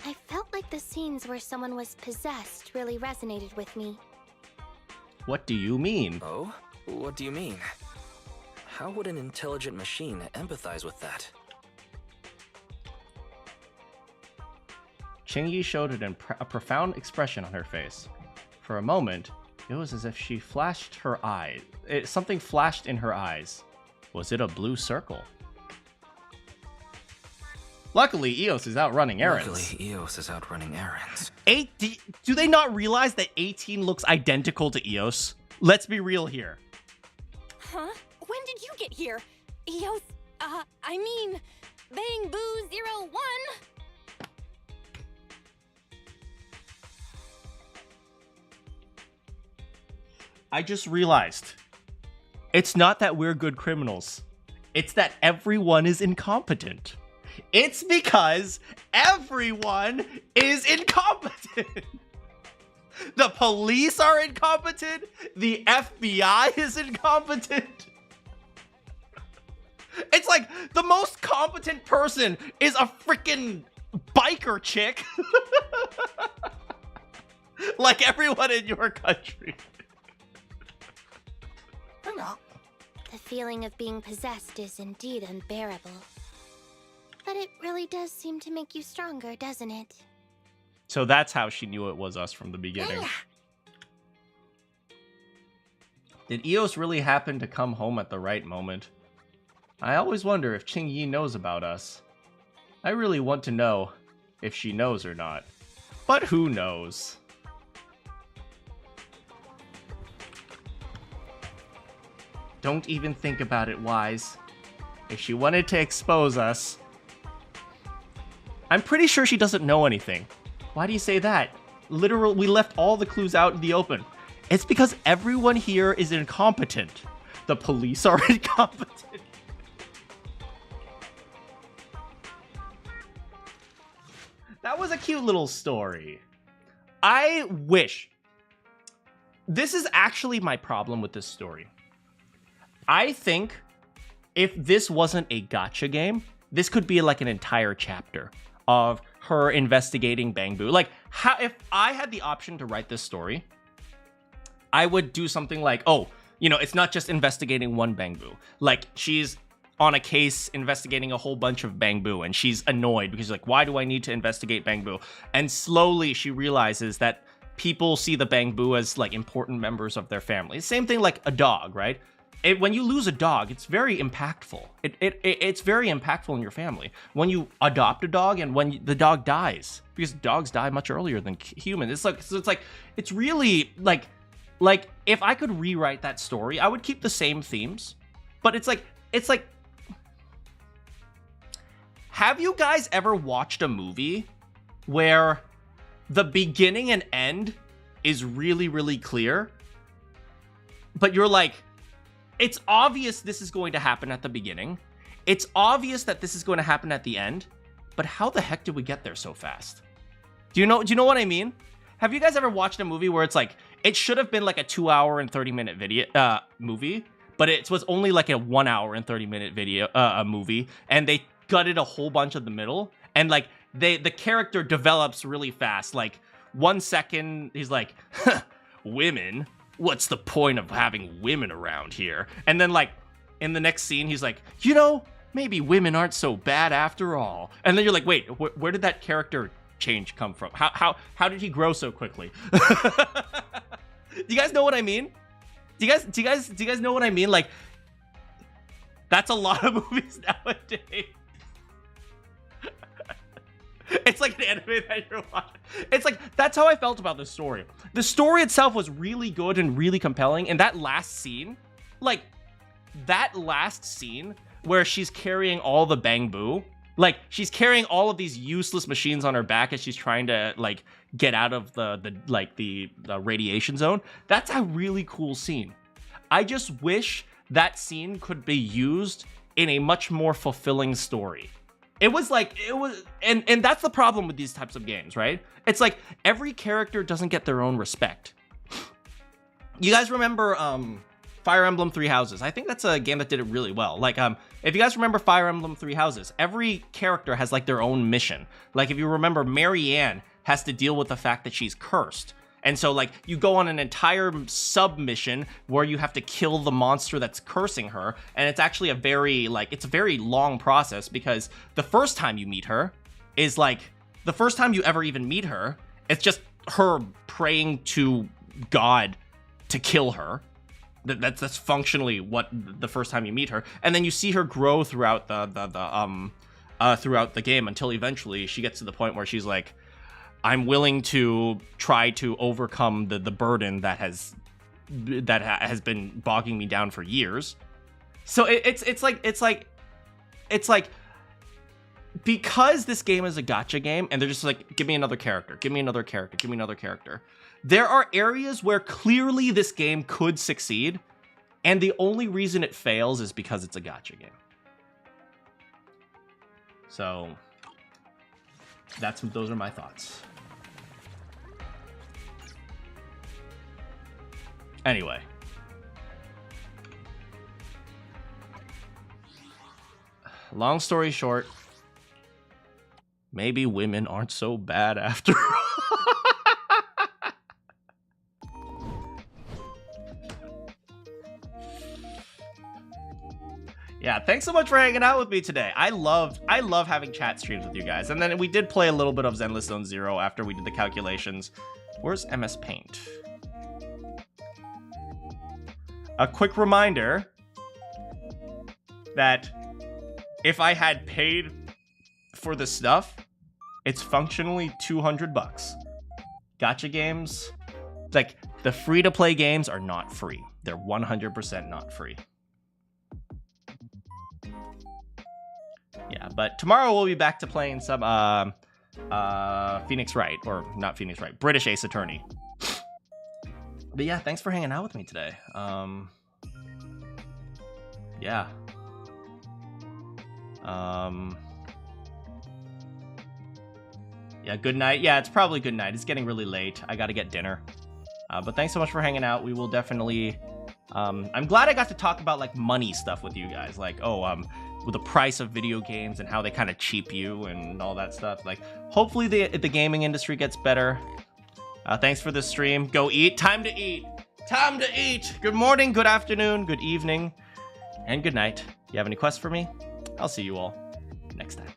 I felt like the scenes where someone was possessed really resonated with me. What do you mean? Oh? What do you mean? How would an intelligent machine empathize with that? Chingy showed a profound expression on her face. For a moment, it was as if she flashed her eye. Something flashed in her eyes. Was it a blue circle? Luckily, Eos is out running errands. Luckily, Eos is out running errands. Do they not realize that 18 looks identical to Eos? Let's be real here. Huh? When did you get here? Eos, I mean, Bang Boo 01? I just realized. It's not that we're good criminals. It's that everyone is incompetent. It's because everyone is incompetent. The police are incompetent. The FBI is incompetent. It's like the most competent person is a freaking biker chick. Like everyone in your country. The feeling of being possessed is indeed unbearable. But it really does seem to make you stronger, doesn't it? So that's how she knew it was us from the beginning. Did Eos really happen to come home at the right moment? I always wonder if Ching Yi knows about us. I really want to know if she knows or not. But who knows? Don't even think about it, Wise. If she wanted to expose us... I'm pretty sure she doesn't know anything. Why do you say that? Literally, we left all the clues out in the open. It's because everyone here is incompetent. The police are incompetent. That was a cute little story. I wish... This is actually my problem with this story. I think if this wasn't a gacha game, this could be like an entire chapter of her investigating Bang Boo. Like, if I had the option to write this story, I would do something like, oh, you know, it's not just investigating one Bang Boo. Like, she's on a case investigating a whole bunch of Bang Boo, and she's annoyed because, like, why do I need to investigate Bang Boo? And slowly she realizes that people see the Bang Boo as, like, important members of their family. Same thing like a dog, right? When you lose a dog, it's very impactful. It's very impactful in your family. When you adopt a dog and when the dog dies, because dogs die much earlier than humans. It's really like if I could rewrite that story, I would keep the same themes, but it's like, have you guys ever watched a movie where the beginning and end is really, really clear, but you're like, it's obvious this is going to happen at the beginning. It's obvious that this is going to happen at the end. But how the heck did we get there so fast? Do you know what I mean? Have you guys ever watched a movie where it's like, it should have been like a 2 hour and 30 minute video movie, but it was only like a 1 hour and 30 minute video movie, and they gutted a whole bunch of the middle, and like the character develops really fast. Like 1 second he's like, women. What's the point of having women around here? And then, like, in the next scene, he's like, you know, maybe women aren't so bad after all. And then you're like, wait, where did that character change come from? How did he grow so quickly? Do you guys know what I mean? Do you guys know what I mean? Like, that's a lot of movies nowadays. It's like an anime that you're watching. It's like, that's how I felt about this story. The story itself was really good and really compelling. And that last scene, like, that last scene where she's carrying all the bamboo, like, she's carrying all of these useless machines on her back as she's trying to, like, get out of the radiation zone. That's a really cool scene. I just wish that scene could be used in a much more fulfilling story. And that's the problem with these types of games, right? It's like every character doesn't get their own respect. You guys remember Fire Emblem Three Houses? I think that's a game that did it really well. Like, if you guys remember Fire Emblem Three Houses, every character has like their own mission. Like, if you remember, Marianne has to deal with the fact that she's cursed. And so, like, you go on an entire sub-mission where you have to kill the monster that's cursing her. And it's actually a very long process, because the first time you meet her is, like, the first time you ever even meet her, it's just her praying to God to kill her. That's functionally what the first time you meet her. And then you see her grow throughout throughout the game until eventually she gets to the point where she's like, I'm willing to try to overcome the burden that has been bogging me down for years. So it's like because this game is a gacha game and they're just like, give me another character, give me another character, give me another character. There are areas where clearly this game could succeed, and the only reason it fails is because it's a gacha game. So those are my thoughts. Anyway. Long story short, maybe women aren't so bad after all. Yeah, thanks so much for hanging out with me today. I love having chat streams with you guys. And then we did play a little bit of Zenless Zone Zero after we did the calculations. Where's MS Paint? A quick reminder that if I had paid for the stuff, it's functionally $200. Gacha games, like the free-to-play games, are not free. They're 100% not free. Yeah, but tomorrow we'll be back to playing some Phoenix Wright, or not Phoenix Wright, British Ace Attorney. But yeah, thanks for hanging out with me today. Yeah. Yeah, good night. Yeah, it's probably good night. It's getting really late. I gotta get dinner. But thanks so much for hanging out. We will definitely... I'm glad I got to talk about, like, money stuff with you guys. Like, with the price of video games and how they kind of cheap you and all that stuff. Like, hopefully the gaming industry gets better. Thanks for the stream. Go eat. Time to eat. Time to eat. Good morning, good afternoon, good evening, and good night. You have any quests for me? I'll see you all next time.